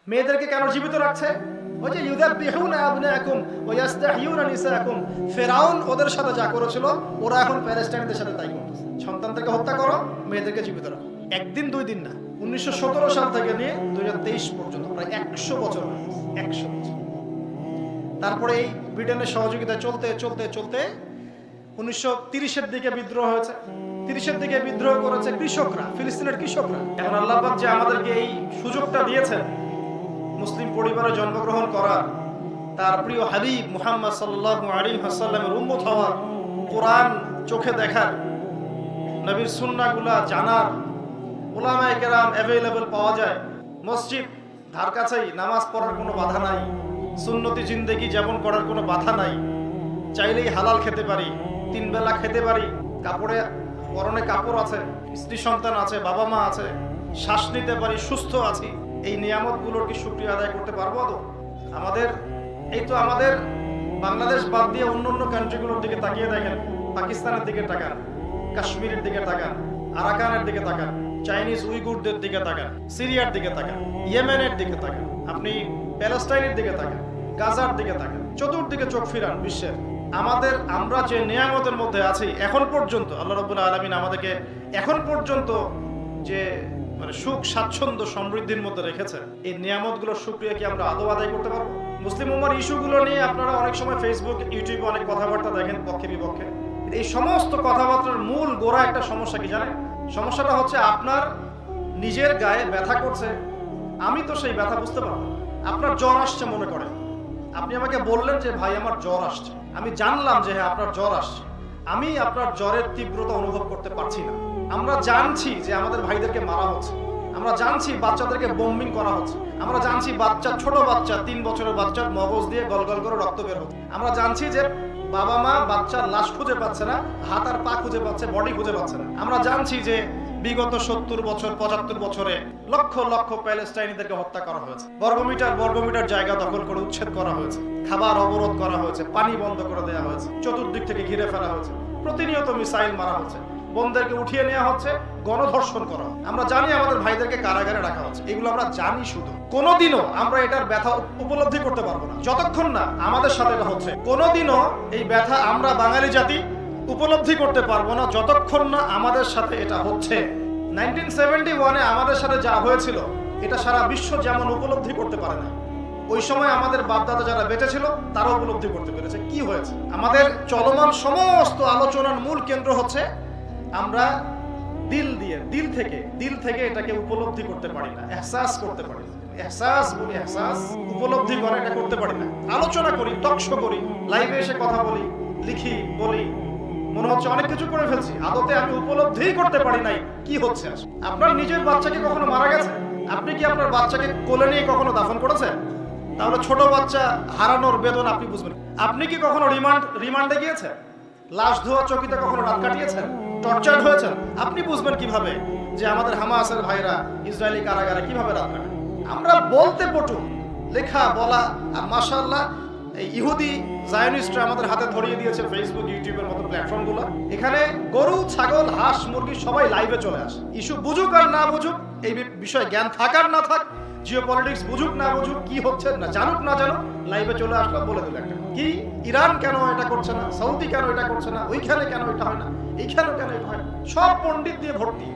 মেয়েদেরকে কেন জীবিত রাখছে? ওই যে ইউযাব্বিহুনা আবনাআকুম ওয়া ইস্তাহয়ুনা নিসাআকুম, ফিরআউন ওদের সাথে যা করেছিল ওরা এখন প্যালেস্টাইনদের সাথে তাই করতেছে। সন্তানদেরকে হত্যা করো, মেয়েদেরকে জীবিত রাখো। একদিন দুই দিন না, 1917 সাল থেকে নিয়ে 2023 পর্যন্ত প্রায় 100 বছর, 100 বছর। তারপরে এই ব্রিটেনের সহযোগিতায় চলতে চলতে চলতে 1930-এর দিকে বিদ্রোহ হয়েছে। 30-এর দিকে বিদ্রোহ করেছে কৃষকরা, ফিলিস্তিনের কৃষকরা। এখন আল্লাহ পাক যে আমাদেরকে এই সুযোগটা দিয়েছেন মুসলিম পরিবারে জন্মগ্রহণ করার, তার প্রিয় হাবিব মুহাম্মদ সাল্লাল্লাহু আলাইহি ওয়াসাল্লামের উম্মত হওয়ার, কোরআন চোখে দেখার, নবীর সুন্নাহগুলা জানার, উলামায়ে কেরাম অ্যাভেলেবল পাওয়া যায়, মসজিদ ধার কাছেই, নামাজ পড়ার কোনো বাধা নাই, সুন্নতি জিন্দেগি যেমন করার কোনো বাধা নাই, চাইলেই হালাল খেতে পারি, 3 বেলা খেতে পারি, কাপড়ে পরনে কাপড় আছে, স্ত্রী সন্তান আছে, বাবা মা আছে, শ্বাস নিতে পারি, সুস্থ আছি। এই নিয়ামতগুলোর কি শুকরিয়া আদায় করতে পারবো? তো আমাদের বাংলাদেশ বাদ দিয়ে অন্য কান্ট্রিগুলোর দিকে তাকিয়ে দেখেন, পাকিস্তানের দিকে তাকান, কাশ্মীরের দিকে তাকান, আরাকানের দিকে তাকান, চাইনিজ উইগুরদের দিকে তাকান, সিরিয়ার দিকে তাকান, ইয়েমেনের দিকে তাকান, আপনি প্যালেস্টাইনের দিকে তাকান, গাজার দিকে তাকান, চতুর্দিকে চোখ ফিরান বিশ্বের। আমরা যে নিয়ামতের মধ্যে আছি এখন পর্যন্ত, আল্লাহ রাব্বুল আলামিন আমাদেরকে এখন পর্যন্ত যে সুখ স্বাচ্ছন্দ্য সমৃদ্ধির মধ্যে রেখেছে, এই নিয়ামতগুলোর শুকরিয়া কি আমরা আদৌ আদায় করতে পারবো? মুসলিম উম্মার ইস্যুগুলো নিয়ে আপনারা অনেক সময় ফেসবুক, ইউটিউবে অনেক কথাবার্তা দেখেন পক্ষে বিপক্ষে। এই সমস্ত কথাবার্তার মূল গোড়া একটা সমস্যা কি জানেন? সমস্যাটা হচ্ছে আপনার নিজের গায়ে ব্যথা করছে, আমি তো সেই ব্যথা বুঝতে পারবো। আপনার জ্বর আসছে মনে করেন, আপনি আমাকে বললেন যে ভাই আমার জ্বর আসছে, আমি জানলাম যে হ্যাঁ আপনার জ্বর আসছে, আমি আপনার জ্বরের তীব্রতা অনুভব করতে পারছি না। আমরা জানছি যে আমাদের ভাইদেরকে মারা হচ্ছে, আমরা জানছি বাচ্চাদেরকে বোম্বিং করা হচ্ছে, আমরা জানছি ছোট বাচ্চা 3 বছরের বাচ্চার মগজ দিয়ে গলগল করে রক্ত বের হচ্ছে, আমরা জানছি যে বাবা মা বাচ্চার লাশ খুঁজে পাচ্ছে না, হাত আর পা খুঁজে পাচ্ছে, বডি খুঁজে পাচ্ছে না। আমরা জানছি যে বিগত 70 বছর 75 বছরে লক্ষ লক্ষ প্যালেস্টাইনিদেরকে হত্যা করা হয়েছে, বর্গমিটার জায়গা দখল করে উচ্ছেদ করা হয়েছে, খাবার অবরোধ করা হয়েছে, পানি বন্ধ করে দেওয়া হয়েছে, চতুর্দিক থেকে ঘিরে ফেলা হয়েছে, প্রতিনিয়ত মিসাইল মারা হচ্ছে, বোনদেরকে উঠিয়ে নেওয়া হচ্ছে, গণধর্ষণ করা। আমরা জানি আমাদের ভাইদেরকে কারাগারে রাখা হচ্ছে, এগুলো আমরা জানি। শুধু কোনোদিনও আমরা এটার ব্যথা উপলব্ধি করতে পারবো না যতক্ষণ না আমাদের সাথে এটা হচ্ছে। কোনোদিনও এই ব্যথা আমরা বাঙালি জাতি উপলব্ধি করতে পারবো না যতক্ষণ না আমাদের সাথে এটা হচ্ছে। 1971-এ আমাদের সাথে যা হয়েছিল এটা সারা বিশ্ব যেমন উপলব্ধি করতে পারে না, ওই সময় আমাদের বাপদাদা যারা বেঁচে ছিল তারা উপলব্ধি করতে পেরেছে কি হয়েছে। আমাদের চলমান সমস্ত আলোচনার মূল কেন্দ্র হচ্ছে আমরা দিল থেকে এটাকে উপলব্ধি করতে পারি না, এহসাস করতে পারি না। এহসাস উপলব্ধি করা, এটা করতে পারি না। আলোচনা করি, টকশো করি, লাইভে এসে কথা বলি, লিখি, বলি, মনে হচ্ছে অনেক কিছু করে ফেলছি, আদতে আমি উপলব্ধি করতে পারি নাই কি হচ্ছে। আপনার নিজের বাচ্চাকে কখনো মারা গেছে? আপনি কি আপনার বাচ্চাকে কোলে নিয়ে কখনো দাফন করেছেন? তাহলে ছোট বাচ্চা হারানোর বেদনা আপনি বুঝবেন। আপনি কি কখনো রিমান্ডে গিয়েছেন? লাশ ধোয়া চকিতে কখনো রাত কাটিয়েছেন? টর্চার হয়েছেন? আপনি বুঝবেন কিভাবে যে আমাদের হামাসের ভাইরা ইসরায়েলি কারাগারে কিভাবে রাত কাটে। আমরা বলতে পটু, লেখা বলা, আর মাশাআল্লাহ এই ইহুদি জায়নিস্টরা আমাদের হাতে ধরিয়ে দিয়েছে ফেসবুক, ইউটিউবের মতো প্ল্যাটফর্মগুলো। এখানে গরু, ছাগল, হাঁস, মুরগি সবাই লাইভে চলে আসে। ইস্যু বুঝুক আর না বুঝুক, এই বিষয়ে জ্ঞান থাকার না থাক, জিওপলিটিক্স বুঝুক না বুঝুক, কি হচ্ছে না জানুক না জানুক, লাইভে চলে আসলো, বলে দিল একটা কি ইরান কেন এটা করছে না, সৌদি কেন এটা করছে না, ওইখানে কেন এটা হয় না, এইখানে কেন এটা হয় না। সব পণ্ডিত দিয়ে ভর্তি,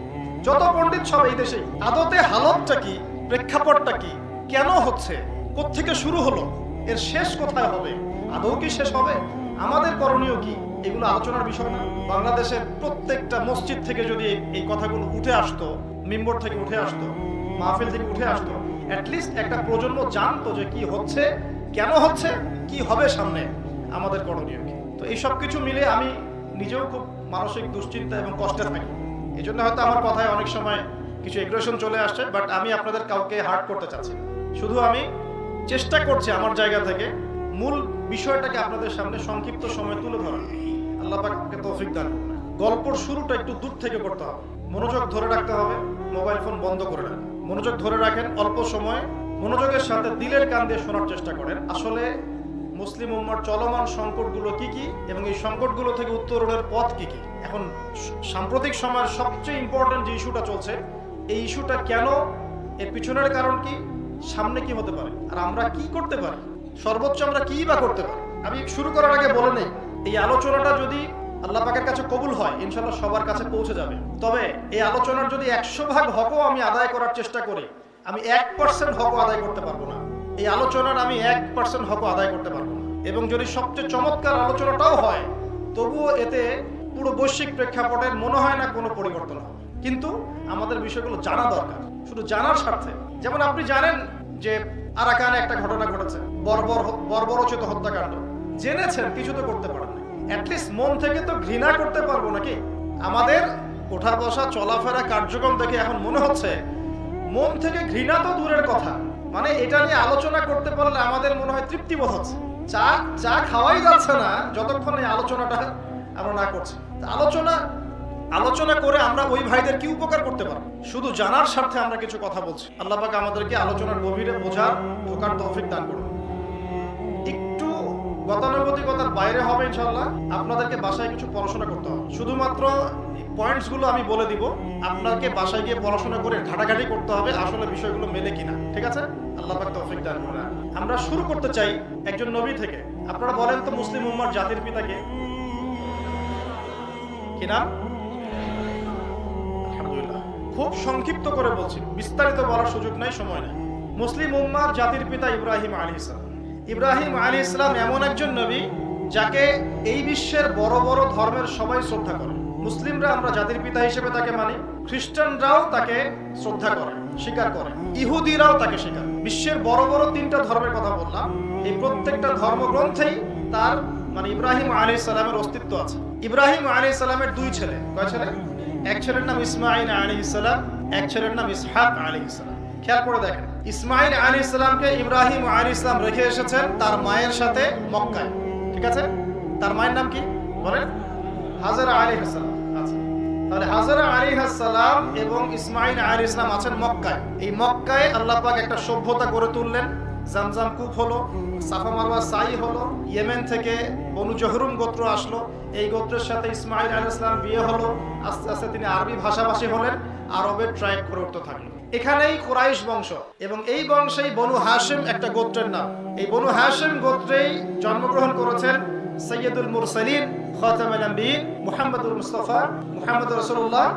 যত পণ্ডিত সব এই দেশেই। আদতে হালতটা কি, প্রেক্ষাপটটা কি, কেন হচ্ছে, কোত্থেকে শুরু হলো, এর শেষ কোথায় হবে, আদৌ কি শেষ হবে, আমাদের করণীয় কি, এগুলো আলোচনার বিষয় না। বাংলাদেশের প্রত্যেকটা মসজিদ থেকে যদি এই কথাগুলো উঠে আসতো, মিম্বর থেকে উঠে আসতো, মাহফিল থেকে উঠে আসতো, অ্যাটলিস্ট একটা প্রজন্ম জানতো যে কি হচ্ছে, কেন হচ্ছে, কি হবে সামনে, আমাদের করণীয় কি। তো এই সব কিছু মিলে আমি নিজেও খুব মানসিক দুশ্চিন্তা এবং কষ্টে থাকি। এই জন্য হয়তো আমার কথায় অনেক সময় কিছু এগ্রেশন চলে আসছে, বাট আমি আপনাদের কাউকে হার্ট করতে চাচ্ছি না। শুধু আমি চেষ্টা করছি আমার জায়গা থেকে মূল বিষয়টাকে আপনাদের সামনে সংক্ষিপ্ত সময় তুলে ধরা। আল্লাহ পাককে তৌফিক দান করুন। গল্পর শুরুটা একটু দূর থেকে করতে হবে, মনোযোগ ধরে রাখতে হবে, মোবাইল ফোন বন্ধ করে রাখেন, মনোযোগ ধরে রাখেন, অল্প সময় মনোযোগের সাথে দিলের কান দিয়ে শোনার চেষ্টা করেন। আসলে মুসলিম উম্মার চলমান সংকটগুলো কি কি এবং এই সংকটগুলো থেকে উত্তরণের পথ কি কি। এখন সাম্প্রতিক সময়ের সবচেয়ে ইম্পর্টেন্ট যে ইস্যুটা চলছে, এই ইস্যুটা কেন, এর পিছনের কারণ কি, সামনে কি হতে পারে আর আমরা কি করতে পারি, সর্বোচ্চ আমরা কি বা করতে পারি। আমি শুরু করার আগে বলে নেই, এই আলোচনাটা যদি আল্লাহ পাকের কাছে কবুল হয় ইনশাআল্লাহ সবার কাছে পৌঁছে যাবে। তবে এই আলোচনার যদি 100 ভাগ হকও আমি আদায় করার চেষ্টা করি, আমি 1% হকও আদায় করতে পারবো না। এই আলোচনার আমি 1% হকও আদায় করতে পারবো না। এবং যদি সবচেয়ে চমৎকার আলোচনাটাও হয়, তবুও এতে পুরো বৈশ্বিক প্রেক্ষাপটের মনে হয় না কোনো পরিবর্তন হবে। কিন্তু আমাদের বিষয়গুলো জানা দরকার, শুধু জানার স্বার্থে। যেমন আপনি জানেন যে আরাকানে একটা ঘটনা ঘটেছে, বর্বরোচিত হত্যাকাণ্ড। জেনেছেন, কিছু তো করতে পারেন না, অ্যাটলিস্ট মন থেকে তো ঘৃণা করতে পারবো নাকি? আমাদের ওঠা বসা চলাফেরা কার্যক্রম দেখে এখন মনে হচ্ছে মন থেকে ঘৃণা তো দূরের কথা, মানে এটা নিয়ে আলোচনা করতে পারলে আমাদের মনে হয় তৃপ্তি বোধ হচ্ছে। চা খাওয়াই যাচ্ছে না যতক্ষণ এই আলোচনাটা আমরা না করছি। আলোচনা করে আমরা ওই ভাইদের কি উপকার করতে পারবো, শুধু জানার স্বার্থে আমরা কিছু কথা বলছি। আল্লাহ পাক আমাদেরকে আলোচনার গভীরে ঢোকার তৌফিক দান করুন। একটু গতানুগতিকতার বাইরে হবে ইনশাআল্লাহ। আপনাদেরকে বাসায় কিছু পড়াশোনা করতে হবে, শুধুমাত্র পয়েন্টস গুলো আমি বলে দিব, আপনাকে বাসায় গিয়ে পড়াশোনা করে ঘাটাঘাটি করতে হবে আসলে বিষয়গুলো মেলে কিনা। ঠিক আছে? আল্লাহ পাক তৌফিক দান করুন। আমরা শুরু করতে চাই একজন নবী থেকে। আপনারা বলেন তো মুসলিম উম্মার জাতির পিতা কে? কি নাম? আলহামদুলিল্লাহ। খুব সংক্ষিপ্ত করে বলছি, বিস্তারিত বলার সুযোগ নাই, সময় নেই। মুসলিম উম্মার জাতির পিতা ইব্রাহিম আলাইহিস সালাম। ইব্রাহিম আলাইহিস সালাম এমন একজন নবী যাকে এই বিশ্বের বড় বড় ধর্মের সবাই শ্রদ্ধা করে। মুসলিমরা আমরা জাতির পিতা হিসেবে তাকে মানি, খ্রিস্টানরাও তাকে শ্রদ্ধা করে, স্বীকার করে, ইহুদিরাও তাকে স্বীকার। বিশ্বের বড় বড় 3টা ধর্মের কথা বললাম, এই প্রত্যেকটা ধর্মগ্রন্থেই তার মানে ইব্রাহিম আলাইহিস সালামের অস্তিত্ব আছে। ইব্রাহিম আলাইহিস সালামের 2 ছেলে। কয় ছেলে? এক ছেলের নাম ইসমাঈল আলাইহিস সালাম, এক ছেলের নাম ইসহাক আলাইহিস সালাম। খেয়াল করে দেখেন, ইসমাঈল আলাইহিস সালামকে ইব্রাহিম আলাইহিস সালাম রেখে এসেছেন তার মায়ের সাথে মক্কায়। ঠিক আছে? তার মায়ের নাম কি বলেন? হাজারা আলাইহিস সালাম। আচ্ছা, তাহলে হাজারা আলাইহিস সালাম এবং ইসমাঈল আলাইহিস সালাম আছেন মক্কায়। এই মক্কায় আল্লাহ পাক একটা সভ্যতা গড়ে তুললেন। জামজাম কূপ হলো, সাফা মারওয়া সাই হলো, ইয়েমেন থেকে বনু জহরুম গোত্র আসলো, এই গোত্রের সাথে ইসমাঈল আলাইহিস সালাম বিয়ে হলো। আস্তে আস্তে তিনি আরবি ভাষাভাষী হলেন, আরবের ট্রাইব করে উঠতে থাকলো। এখানেই কুরাইশ বংশ, এবং এই বংশেই বনু হাশিম একটা গোত্রের নাম। এই বনু হাশিম গোত্রেই জন্মগ্রহণ করেছেন সৈয়দুল মুরসালিন খাতামুল আম্বিয়িন মুহাম্মদুর মুস্তাফা মুহাম্মদুর রাসূলুল্লাহ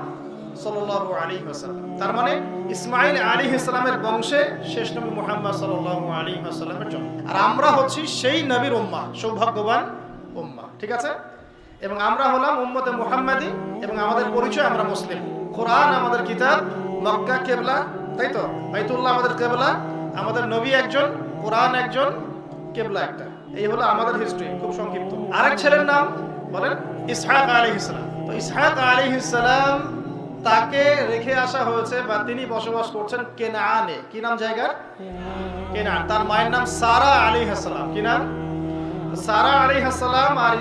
সাল্লাল্লাহু আলাইহি ওয়াসাল্লাম। তার মানে ইসমাঈল আলাইহিস সালামের বংশে শেষ নবী মুহাম্মদ সাল্লাল্লাহু আলাইহি ওয়াসাল্লামের জন্ম। আর আমরা হচ্ছি সেই নবীর উম্মাহ, সৌভাগ্যবান উম্মাহ। ঠিক আছে? এবং আমরা হলাম উম্মতে মুহাম্মাদি, এবং আমাদের পরিচয় আমরা মুসলিম। কোরআন আমাদের কিতাব, মক্কা কিবলা, তাই তো? বাইতুল্লাহ আমাদের কিবলা, আমাদের নবী একজন, কোরআন একজন, কিবলা একটা। এই হলো আমাদের হিস্ট্রি, খুব সংক্ষিপ্ত। আরেক ছেলের নাম বলেন ইসহাক আলাইহিস সালাম। তো ইসহাক আলাইহিস সালাম তাকে রেখে আসা হয়েছে বা তিনি বসবাস করছেন কেনানে। কি নাম জায়গার? কেনান। তার মায়ের নাম সারা আলাইহিস সালাম। কি নাম? সারা আলাইহিস সালাম আর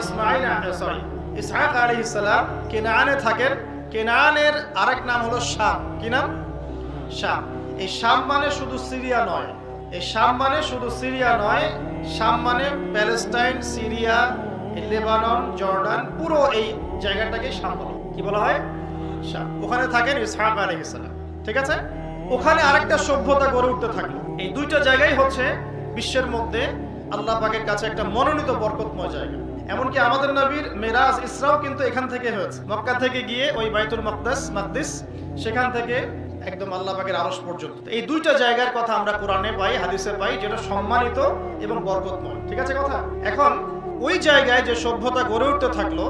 ইসহাক আলাইহিস সালাম কেনানে থাকেন। কেনানের আরেক নাম হলো শাম। কি নাম? শাম। এই শাম মানে শুধু সিরিয়া নয়, এই শাম মানে শুধু সিরিয়া নয়, শাম মানে প্যালেস্টাইন, সিরিয়া, লেবানন, জর্ডান, পুরো এই জায়গাটাকে শাম বলা। কি বলা হয়? শাম। ওখানে থাকেন ইসহাক আলাইহিস সালাম। ঠিক আছে? ওখানে আরেকটা সভ্যতা গড়ে উঠতে থাকলো। এই 2টা জায়গায় হচ্ছে বিশ্বের মধ্যে আল্লাহ পাকের কাছে একটা মনোনীত বরকতময় জায়গা। এমনকি আমাদের নবীর মেরাজ ইসরাও কিন্তু এখান থেকে হয়েছে। মক্কা থেকে গিয়ে ওই বাইতুল মাকদিস, সেখান থেকে একদম আল্লাহ পাকের আরশ পর্যন্ত। এই 2টা জায়গার কথা আমরা কোরআনে পাই, হাদিসে পাই, যেটা সম্মানিত এবং বরকতময়। ঠিক আছে কথা? এখন ওই জায়গায় যে সভ্যতা গড়ে উঠতে থাকলো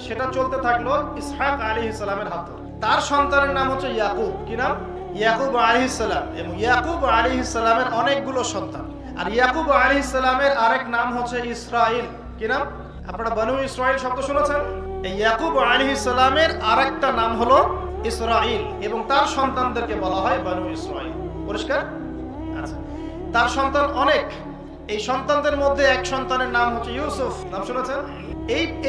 সেটা চলতে থাকলো ইসহাক আলাইহিস সালামের হাত ধরে। তার সন্তানের নাম হচ্ছে ইয়াকুব। কি নাম? ইয়াকুব আলাইহিস সালাম। এবং ইয়াকুব আলাইহিস সালামের অনেকগুলো সন্তান। আর ইয়াকুব আলাইহিস সালামের আরেক নাম হচ্ছে ইসরাইল। কি নাম? আপনারা বনু ইসরাইল শব্দ শুনেছেন? এই ইয়াকুব আলাইহিস সালামের আরেকটা নাম হলো ইসরাইল, এবং তার সন্তানদেরকে বলা হয় বনু ইসরাইল। পরিষ্কার? আচ্ছা, তার সন্তান অনেক। এই সন্তানদের মধ্যে এক সন্তানের নাম হচ্ছে ইউসুফ। নাম শুনেছেন?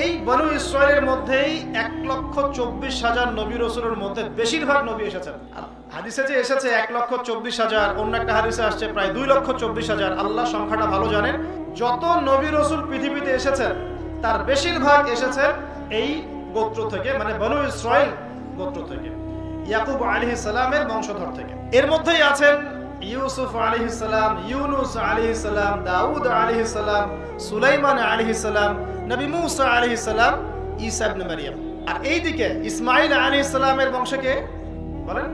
এই বনু ইসরাইলের মধ্যেই 1,24,000 নবী রাসূলের মধ্যে বেশিরভাগ নবী এসেছেন। হাদিসে যে এসেছে 1,24,000, অন্য একটা হাদিসে আসছে প্রায় 2,24,000। আল্লাহ সংখ্যাটা ভালো জানেন। যত নবী রাসূল পৃথিবীতে এসেছেন তার বেশিরভাগ এসেছেন এই গোত্র থেকে, মানে বনু ইসরাইল গোত্র থেকে, ইয়াকুব আলাইহিস সালামের বংশধর থেকে। এর মধ্যেই আছেন ইউসুফ আলাইহিস সালাম, ইউনুস আলাইহিস সালাম, দাউদ আলাইহিস সালাম, সুলাইমান আলাইহিস সালাম, নবী মূসা আলাইহিস সালাম, ঈসা ইবনে মারইয়াম। আর এইদিকে ইসমাঈল আলাইহিস সালামের বংশকে বলেন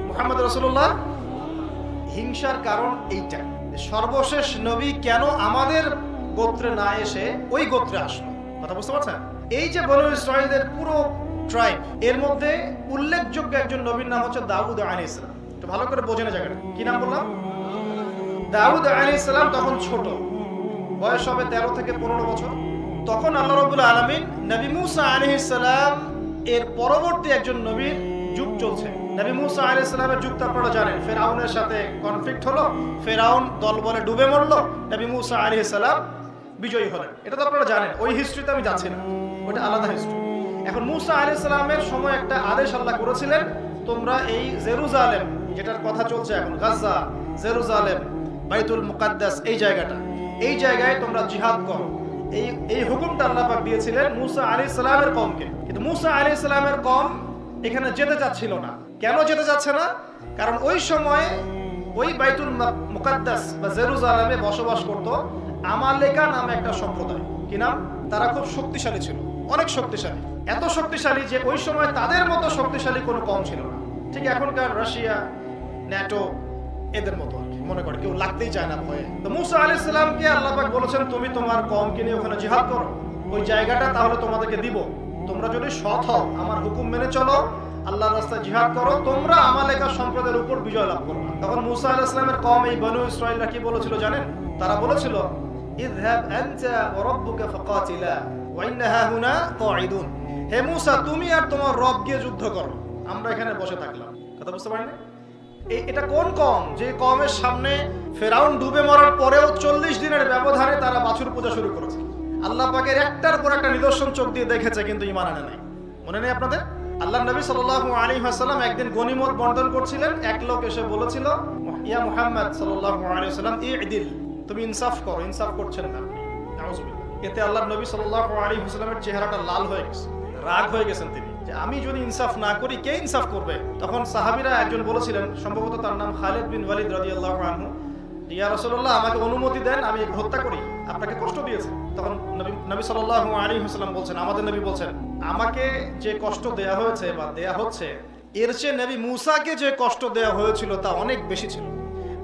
মুহাম্মদ রাসূলুল্লাহ। হিংসার কারণ এইটা, সর্বশেষ নবী কেন আমাদের গোত্রে না এসে ওই গোত্রে আসলো, কথা বুঝতে পারছেন? এই যে বনু ইসরাঈলের পুরো ট্রাইব, এর মধ্যে উল্লেখযোগ্য একজন নবীর নাম হচ্ছে দাউদ আলাইহিস সালাম। একটু ভালো করে বোঝেন জায়গাটা, কি নাম বললাম? দাউদ আলাইহিস সালাম তখন ছোট, বয়স হবে 13 থেকে 15 বছর। তখন আল্লাহ রাব্বুল আলামিন নবী মূসা আলাইহিস সালাম এর পরবর্তী একজন নবীর যুগ চলছে। নবী মূসা আলাইহিস সালামের যুগ তো আপনারা জানেন, ফেরাউনের সাথে কনফ্লিক্ট হলো, ফেরাউন দলবলে ডুবে মরলো, নবী মূসা আলাইহিস সালাম বিজয়ী হলেন। এটা তো আপনারা জানেন, ওই হিস্ট্রিতে আমি যাচ্ছি না, ওটা আলাদা হিস্ট্রি। এখন মূসা আলাইহিস সালামের সময় একটা আদেশ আল্লাহ করেছিলেন, তোমরা এই জেরুজালেম, যেটার কথা চলছে এখন, গাজা, জেরুজালেম, বাইতুল মুকাদ্দাস, এই জায়গায় তোমরা জিহাদ করো। এই হুকুমটা আল্লাহ পাক দিয়েছিলেন মূসা আলাইহিস সালামের কওমকে। কিন্তু মূসা আলাইহিস সালামের কওম এখানে যেতে চাচ্ছিল না। কেন যেতে চাচ্ছে না? কারণ ওই সময় ওই বাইতুল মুকাদ্দাস বা জেরুজালেমে বসবাস করত আমালেকা নামে একটা সম্প্রদায়। কি নাম? তারা খুব শক্তিশালী ছিল, অনেক শক্তিশালী, এত শক্তিশালী যে ওই সময় তাদের মতো শক্তিশালী কোনো কম ছিল না। ঠিক এখনকার রাশিয়া, ন্যাটো, এদের মতো আর কি, মনে করে কেউ লাগতেই চায় না ভয়ে। তো মূসা আলাইহিস সালামকে আল্লাহ পাক বলেছেন, তুমি তোমার কওমকে নিয়ে ওখানে জিহাদ করো, ওই জায়গাটা তাহলে তোমাদেরকে দিব। তোমরা যদি সৎ হও, আমার হুকুম মেনে চলো, আল্লাহর রাস্তায় জিহাদ করো, তোমরা আমালেকা সম্প্রদায়ের উপর বিজয় লাভ করবে। তখন মূসা আলাইহিস সালামের কওম, এই বনু ইসরাঈলরা কি বলেছিল জানেন? তারা বলেছিল, ইযহাব আনতা ওয়া রাব্বুকা ফাকাতিলা ওয়া ইন্না হাহুনা কাঈদুন। হে মূসা, তুমি আর তোমার রব গিয়ে যুদ্ধ করো, আমরা এখানে বসে থাকলাম। কথা বুঝতে পারেন? এটা কোন কওম যে কওমের সামনে ফেরাউন ডুবে মরার পরেও 40 দিনের ব্যবধানে তারা বাছুর পূজা শুরু করেছে। আল্লাহ পাকের একটার পর একটা নিদর্শন চোখ দিয়ে দেখেছে, কিন্তু ঈমান আনে নাই। মনে নেই আপনাদের? আল্লাহর নবী সাল্লাল্লাহু আলাইহি ওয়াসাল্লাম একদিন গনিমত বন্টন করছিলেন, এক লোক এসে বলেছিল, ইয়া মুহাম্মদ সাল্লাল্লাহু আলাইহি ওয়াসাল্লাম, ইদিল, তুমি ইনসাফ করো, ইনসাফ করছেন না আপনি। নাউজুবিল্লাহ। এতে আল্লাহর নবী সাল্লাল্লাহু আলাইহি ওয়াসাল্লামের চেহারাটা লাল হয়ে গেছে, রাগ হয়ে গেছেন তিনি, যে আমি যদি ইনসাফ না করি কে ইনসাফ করবে? তখন সাহাবীরা একজন বলেছিলেন, সম্ভবত তার নাম খালিদ বিন ওয়ালিদ রাদিয়াল্লাহু আনহু, ইয়া রাসূলুল্লাহ, আমাকে অনুমতি দেন, আমি হত্যা করি, আপনাকে কষ্ট দিয়েছে। তখন নবী সাল্লাল্লাহু আলাইহি ওয়াসাল্লাম বলছেন, আমাদের নবী বলছেন, আমাকে যে কষ্ট দেয়া হয়েছে বা দেয়া হচ্ছে, এর চেয়ে নবী মূসাকে যে কষ্ট দেয়া হয়েছিল তা অনেক বেশি ছিল।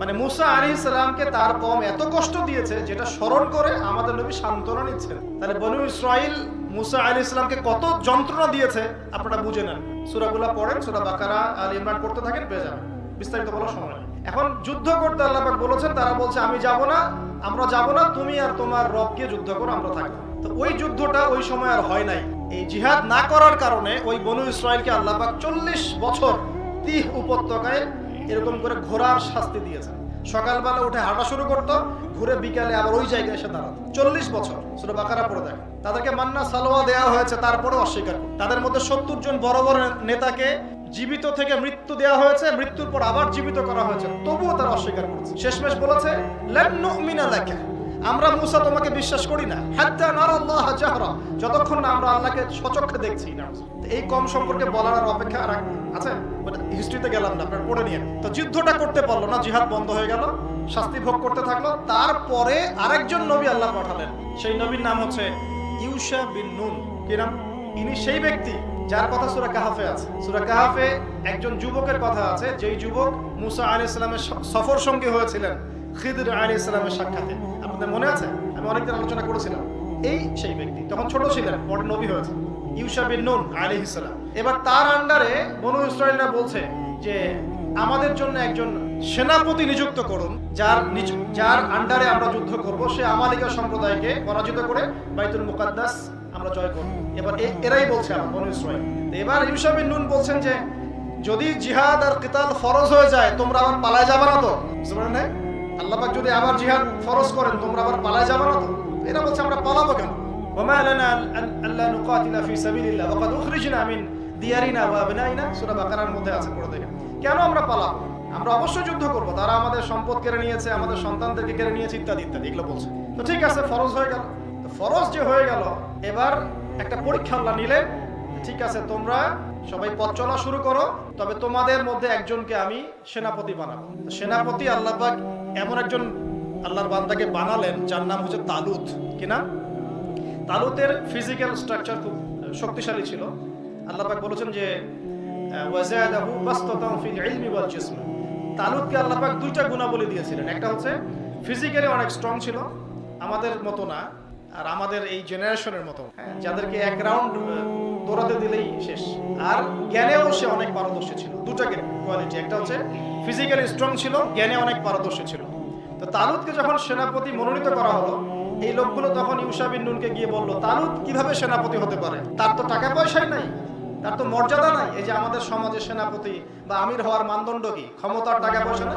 মানে মূসা আলাইহিস সালামকে তার কওম এত কষ্ট দিয়েছে, যেটা স্মরণ করে আমাদের নবী সান্ত্বনা নিচ্ছেন। তাহলে বনু ইসরাঈল মূসা আলাইহিস সালামকে কত যন্ত্রণা দিয়েছে আপনারা বুঝে নেন। সূরাগুলো পড়েন, সূরা বাকারা, আলে ইমরান পড়তে থাকেন, পেয়ে যাবেন। বিস্তারিত বলার সময় নেই। এখন যুদ্ধ করতে আল্লাহ পাক বলেছেন, তারা বলছে আমি যাব না, আমরা যাব না, তুমি আর তোমার রবকে যুদ্ধ করো, আমরা থাকবো। তো ওই যুদ্ধটা ওই সময় আর হয় নাই। এই জিহাদ না করার কারণে ওই বনু ইসরাঈলকে আল্লাহ পাক 40 বছর তিহ উপত্যকায় এরকম করে ঘোরার শাস্তি দিয়েছেন। সকালবেলা উঠে হাঁটা শুরু করতো, ঘুরে বিকালে আবার ওই জায়গায় এসে দাঁড়াতো। 40 বছর। সূরা বাকারা পড়ে দেখেন। তাদেরকে মান্না সালোয়া দেওয়া হয়েছে, তারপরে অস্বীকার করে। তাদের মধ্যে 70 জন বড় বড় নেতাকে জীবিত থেকে মৃত্যু দেওয়া হয়েছে, মৃত্যুর পর আবার জীবিত করা হয়েছে, তবুও তারা অস্বীকার করেছে। শেষমেশ বলেছে, লান নুমিনা লাকা, আমরা মূসা তোমাকে বিশ্বাস করি না, হাত্তা নারাল্লাহ জাহরা, যতক্ষণ না আমরা আল্লাহকে সচক্ষে দেখছি না। এই কম সম্পর্কে বলার আর অপেক্ষা আর আছে? হিস্ট্রিতে গেলাম না, আপনারা পড়ে নিয়ে। তো যুদ্ধটা করতে পারলো না, জিহাদ বন্ধ হয়ে গেল, শাস্তি ভোগ করতে থাকলো। তারপরে আরেকজন নবী আল্লাহ পাঠালেন, সেই নবীর নাম হচ্ছে ইউশা বিন নুন। কি নাম? ইনি সেই ব্যক্তি যার কথা সূরা কাহাফে আছে। সূরা কাহাফে একজন যুবকের কথা আছে, যেই যুবক মূসা আলাইহিস সালামের সফর সঙ্গী হয়েছিলেন খিদর আলাইহিস সালামের সাক্ষাতে। আপনাদের মনে আছে? আমি অনেকদিন আলোচনা করেছিলাম। এই সেই ব্যক্তি তখন ছোট ছিলেন, পরে নবী হয়েছে, ইউশা বিন নুন আলাইহিস সালাম। এবার তার আন্ডারে বনু ইসরাঈলরা বলছে যে আমাদের জন্য একজন সেনাপতি নিযুক্ত করুন, যার আন্ডারে আমরা যুদ্ধ করব, সে আমালিকা সম্প্রদায়কে পরাজিত করে বাইতুল মুকাদ্দাস আমরা জয় করব। এবার এরাই বলছে আমার বনু ইসরাঈল। এবার ইউশা বিন নুন বলছেন যে যদি জিহাদ আর কিতাল ফরজ হয়ে যায়, তোমরা আবার পালায় যাবে না তো? বুঝতে পারেন না? আল্লাহ পাক যদি আবার জিহাদ ফরজ করেন, তোমরা আবার পালায় যাবে না তো? এরা বলছে আমরা পালাবো কেন? ওমা লানা আল্লা নুকাতিলা ফি সাবিলিল্লাহ ওয়া কাদ উখরিজনা মিন দিয়ারিনা ওয়া আবনাইনা, সূরা বাকারার মধ্যে আছে, পড়ে দেখেন। কেন আমরা পালাবো? আমরা অবশ্যই যুদ্ধ করব, তারা আমাদের সম্পদ কেড়ে নিয়েছে, আমাদের সন্তানদেরকে কেড়ে নিয়েছে, ইত্যাদি ইত্যাদি, এগুলো বলছে। তো ঠিক আছে, ফরজ হয়ে গেল। ফরজ যে হয়ে গেল, এবার একটা পরীক্ষা আল্লাহ নিলেন। ঠিক আছে, তোমরা সবাই পথ চলা শুরু করো, তবে তোমাদের মধ্যে একজনকে আমি সেনাপতি বানাবো। সেনাপতি আল্লাহ পাক এমন একজন আল্লাহর বান্দাকে বানালেন যার নাম হচ্ছে তালুত। কি নাম? তালুতের ফিজিক্যাল স্ট্রাকচার খুব শক্তিশালী ছিল। আল্লাহ পাক বলেছেন যে ওয়াজাদাহু বাসতাতান ফিল ইলমি ওয়াল জিসম। তালুতকে আল্লাহ পাক দুইটা গুণাবলী দিয়েছিলেন। একটা হচ্ছে ফিজিক্যালি অনেক স্ট্রং ছিল, আমাদের মতো না, আর আমাদের এই জেনারেশনের মতো, যাদেরকে এক রাউন্ড দৌড়াতে দিলেই শেষ। আর জ্ঞানেও সে অনেক পারদর্শী ছিল। দুটা কোয়ালিটি, একটা হচ্ছে ফিজিক্যালি স্ট্রং ছিল, জ্ঞানে অনেক পারদর্শী ছিল। তো তালুতকে যখন সেনাপতি মনোনীত করা হলো, এই লোকগুলো তখন ইউশা বিন নুনকে গিয়ে বলল, তালুত কিভাবে সেনাপতি হতে পারে? তার তো টাকা পয়সাই নাই, তার তো মর্যাদা নাই। এই যে আমাদের সমাজে সেনাপতি বা আমির হওয়ার মানদণ্ড কি? ক্ষমতার টাকা পয়সা না?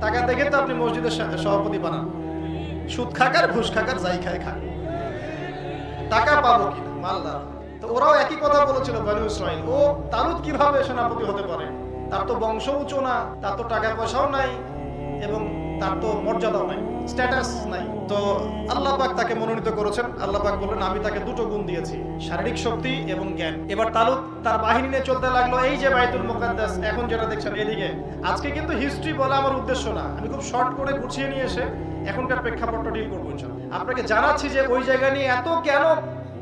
টাকা দেখে তো আপনি মসজিদের সভাপতি বানান। সুদ খাকার, ঘুষ খাকার, যাই খায় খাক, টাকা পাবো কিনা, মালদার। তো ওরাও একই কথা বলেছিল বনু ইসরাইল, ও তালুত কিভাবে সেনাপতি হতে পারে? তার তো বংশ উঁচু না, তার তো টাকা পয়সাও নাই, এবং তার তো মর্যাদাও নাই, স্ট্যাটাস নাই। তো আল্লাহ পাক তাকে মনোনীত করেছেন। আল্লাহ পাক বললেন, আমি তাকে দুটো গুণ দিয়েছি, শারীরিক শক্তি এবং জ্ঞান। এবার তালুত তার বাহিনী নিয়ে চলতে লাগলো। এই যে বাইতুল মুকাদ্দাস এখন যেটা দেখছেন এদিকে, আজকে কিন্তু হিস্ট্রি বলা আমার উদ্দেশ্য না, আমি খুব শর্ট করে গুছিয়ে নিয়ে এসে এখনকার প্রেক্ষাপটটা ডিল করবো ইনশাআল্লাহ। আপনাকে জানাচ্ছি যে ওই জায়গা নিয়ে এত কেন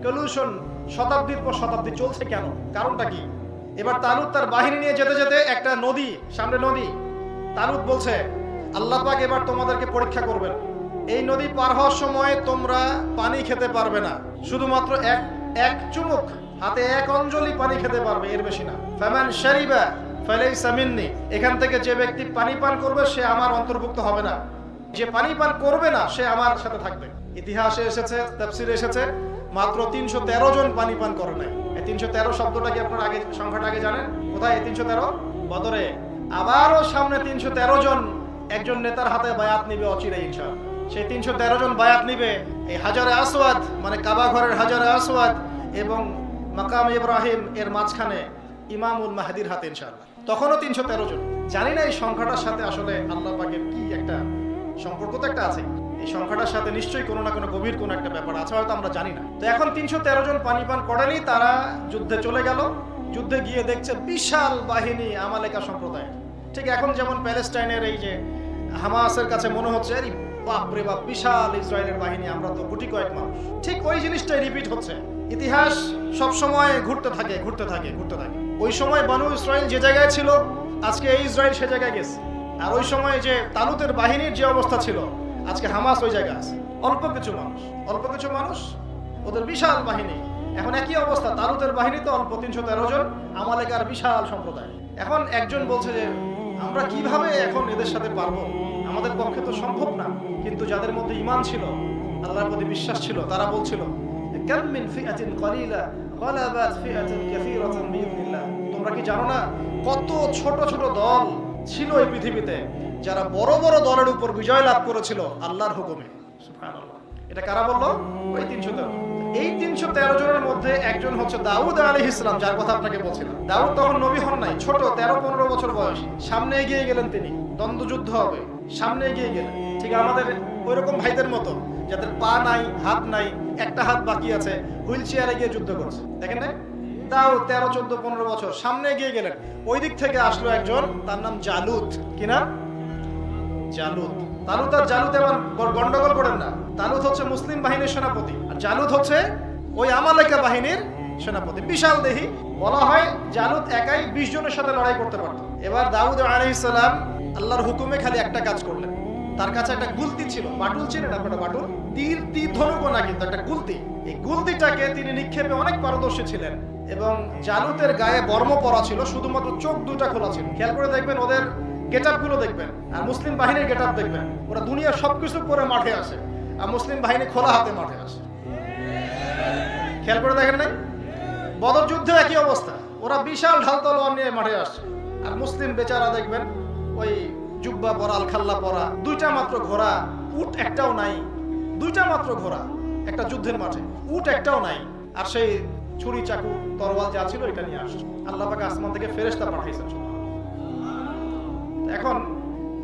কলিউশন শতাব্দীর পর শতাব্দী চলছে, কেন, কারণটা কি? এবার তালুত তার বাহিনী নিয়ে যেতে যেতে একটা নদী, সামনে নদী, তালুত বলছে, আল্লাহ পাক এবার তোমাদেরকে পরীক্ষা করবেন। এই নদী পার হওয়ার সময় তোমরা পানি খেতে পারবে না, শুধুমাত্র এক চুমুক, হাতে এক অঞ্জলি পানি খেতে পারবে, এর বেশি না। ফামান শারিবা ফালাইসা মিন্নি, এখান থেকে যে ব্যক্তি পানি পান করবে সে আমার অন্তর্ভুক্ত হবে না, যে পানি পান করবে না সে আমার সাথে থাকবে। ইতিহাসে এসেছে, তাফসিরে এসেছে, মাত্র 313 জন পানি পান করে নাই। এই 313 শব্দটা কি আপনারা আগে, সংখ্যাটা আগে জানেন? কোথায় এই 313? বদরে। আবারও সামনে 313 জন একজন নেতার হাতে বায়াত নিবে অচিরেই ইনশাআল্লাহ। সেই 313 জন বায়াত নিবে এই হাজারে আসওয়াদ, মানে কাবা ঘরের হাজারে আসওয়াদ এবং মাকাম ইব্রাহিম এর মাঝখানে ইমামুল মাহদির হাতে ইনশাআল্লাহ। তখনও 313 জন। জানি না এই সংখ্যাটার সাথে আসলে আল্লাহ পাকের কি একটা সম্পর্ক তো একটা আছে, এই সংখ্যাটার সাথে নিশ্চয়ই কোনো না কোনো গভীর কোনো একটা ব্যাপার আছে, হয়তো আমরা জানি না। তো এখন 313 জন পানি পান করেনি, তারা যুদ্ধে চলে গেল। যুদ্ধে গিয়ে দেখছে বিশাল বাহিনী আমালেকা সম্প্রদায়ের। ঠিক এখন যেমন প্যালেস্টাইনের এই যে হামাসের কাছে মনে হচ্ছে আরে বাপ রে বাপ, বিশাল ইসরায়েলের বাহিনী, আমরা তো গুটি কয়েক মানুষ, ঠিক ওই জিনিসটাই রিপিট হচ্ছে। ইতিহাস সব সময় ঘুরতে থাকে। ওই সময় বনু ইসরায়েল যে জায়গায় ছিল, আজকে এই ইসরায়েল সে জায়গায় গেছে। আর ওই সময় যে তালুতের বাহিনীর যে অবস্থা ছিল, আজকে হামাস ওই জায়গায় আছে। অল্প কিছু মানুষ, ওদের বিশাল বাহিনী। এখন একই অবস্থা, তালুতের বাহিনী তো অল্প 313 জন, আমালেকার বিশাল সম্প্রদায়। এখন একজন বলছে যে আমরা কিভাবে এখন এদের সাথে পারবো, আমাদের পক্ষে তো সম্ভব না। কিন্তু যাদের মধ্যে ঈমান ছিল, আল্লাহর প্রতি বিশ্বাস ছিল, তারা বলছিল কাম মিন ফিআতিন কলিলা গালাবাত ফিআতান কাসীরাতান বিইذنিল্লাহ। তোমরা কি জানো না কত ছোট ছোট দল ছিল এই পৃথিবীতে, যারা বড় বড় দলের উপর বিজয় লাভ করেছিল আল্লাহর হুকুমে। সুবহানাল্লাহ। এটা কারা বলল? ওই 313। এই 313 জনের মধ্যে একজন হচ্ছে দাউদ আলাইহিস সালাম, যার কথা আপনাকে বলছিলাম। দাউদ তখন নবী হন নাই, ছোট 13-15 বছর বয়স। সামনে এগিয়ে গেলেন তিনি, দ্বন্দ্বযুদ্ধ হবে, সামনে এগিয়ে গেলেন। ঠিক আমাদের ওইরকম ভাইদের মতো, যাদের পা নাই, হাত নাই, একটা হাত বাকি আছে, হুইল চেয়ারে গিয়ে যুদ্ধ করছে। দেখেন না, তাও 13, 14, 15 বছর সামনে এগিয়ে গেলেন। ওই দিক থেকে আসলো একজন, তার নাম জালুত। কি নাম? জালুত। তালুত আর জালুত এবার গন্ডগোল করেন না। তালুত হচ্ছে মুসলিম বাহিনীর সেনাপতি, আর জালুত হচ্ছে ওই আমালেকা বাহিনীর সেনাপতি। বিশাল দেহি। বলা হয় জালুত একাই 20 জনের সাথে লড়াই করতে পারত। এবার দাউদ আলাইহিস সালাম আল্লাহর হুকুমে খালি একটা কাজ করলেন। তার কাছে একটা গুলতি ছিল, বাটুল ছিলেন আপনারা? বাটুল, তীর ধনুক না, কিন্তু একটা গুলতি। এই গুলতিটাকে তিনি নিক্ষেপে অনেক পারদর্শী ছিলেন। এবং জালুতের গায়ে বর্ম পরা ছিল, শুধুমাত্র চোখ দুটা খোলা ছিল। খেয়াল করে দেখবেন ওদের গেটআপ গুলো দেখবেন, আর মুসলিম বাহিনীর গেটআপ দেখবেন। ওরা দুনিয়ার সবকিছু পরে মাঠে আসে, আর মুসলিম বাহিনী খোলা হাতে মাঠে আসে। খেয়াল করে দেখেন নাই? বদর যুদ্ধে একই অবস্থা, ওরা বিশাল ঢাল তলোয়ার নিয়ে মাঠে আসছে, আর মুসলিম বেচারা দেখবেন ওই জুব্বা পরা, আলখাল্লা পরা, দুইটা মাত্র ঘোড়া, উট একটাও নাই। দুইটা মাত্র ঘোড়া একটা যুদ্ধের মাঠে, উট একটাও নাই। আর সেই ছুরি চাকু তরোয়াল যা ছিল এটা নিয়ে আসছে। আল্লাহ পাক আসমান থেকে ফেরেশতা পাঠাইছেন। এখন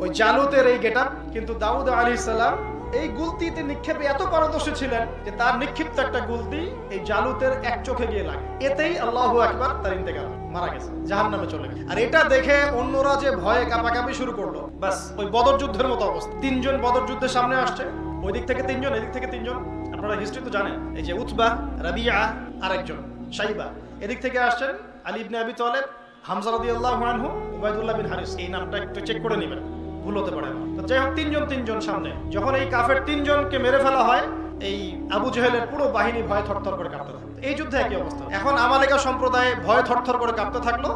ওই জালুতের এই গেটআপ, কিন্তু দাউদ আলাইহিস সালাম এই গুলতিতে নিক্ষেপে এত পারদর্শী ছিলেন যে তার নিক্ষিপ্ত একটা গুলতি এই জালুতের এক চোখে গিয়ে লাগে, এতেই আল্লাহু আকবার, তার ইন্তেকাল, মারা গেছে, জাহান্নামে চলে গেছে। আর এটা দেখে অন্যরা যে ভয়ে কাঁপাকাঁপি শুরু করলো, বাস ওই বদর যুদ্ধের মতো অবস্থা। 3 জন বদর যুদ্ধের সামনে আসছে, ওই দিক থেকে 3 জন, এদিক থেকে 3 জন। আপনারা হিস্ট্রি তো জানেন, এই যে উতবা, রাবিয়া, আরেকজন শাইবা, এদিক থেকে আসছেন আলী ইবনে আবি তালেব, হামজা রাদিয়াল্লাহু আনহু, উবাইদুল্লাহ বিন হারিস। এই নামটা একটু চেক করে নেবেন, ভুল হতে পারে। তো যাই হোক, 3 জন সামনে। যখন এই কাফের 3 জনকে মেরে ফেলা হয়, এই আবু জেহেলের পুরো বাহিনী ভয়ে থরথর করে কাঁপতে থাকলো। এই যুদ্ধে একই অবস্থা। এখন আমালেকা সম্প্রদায় ভয়ে থরথর করে কাঁপতে থাকলো।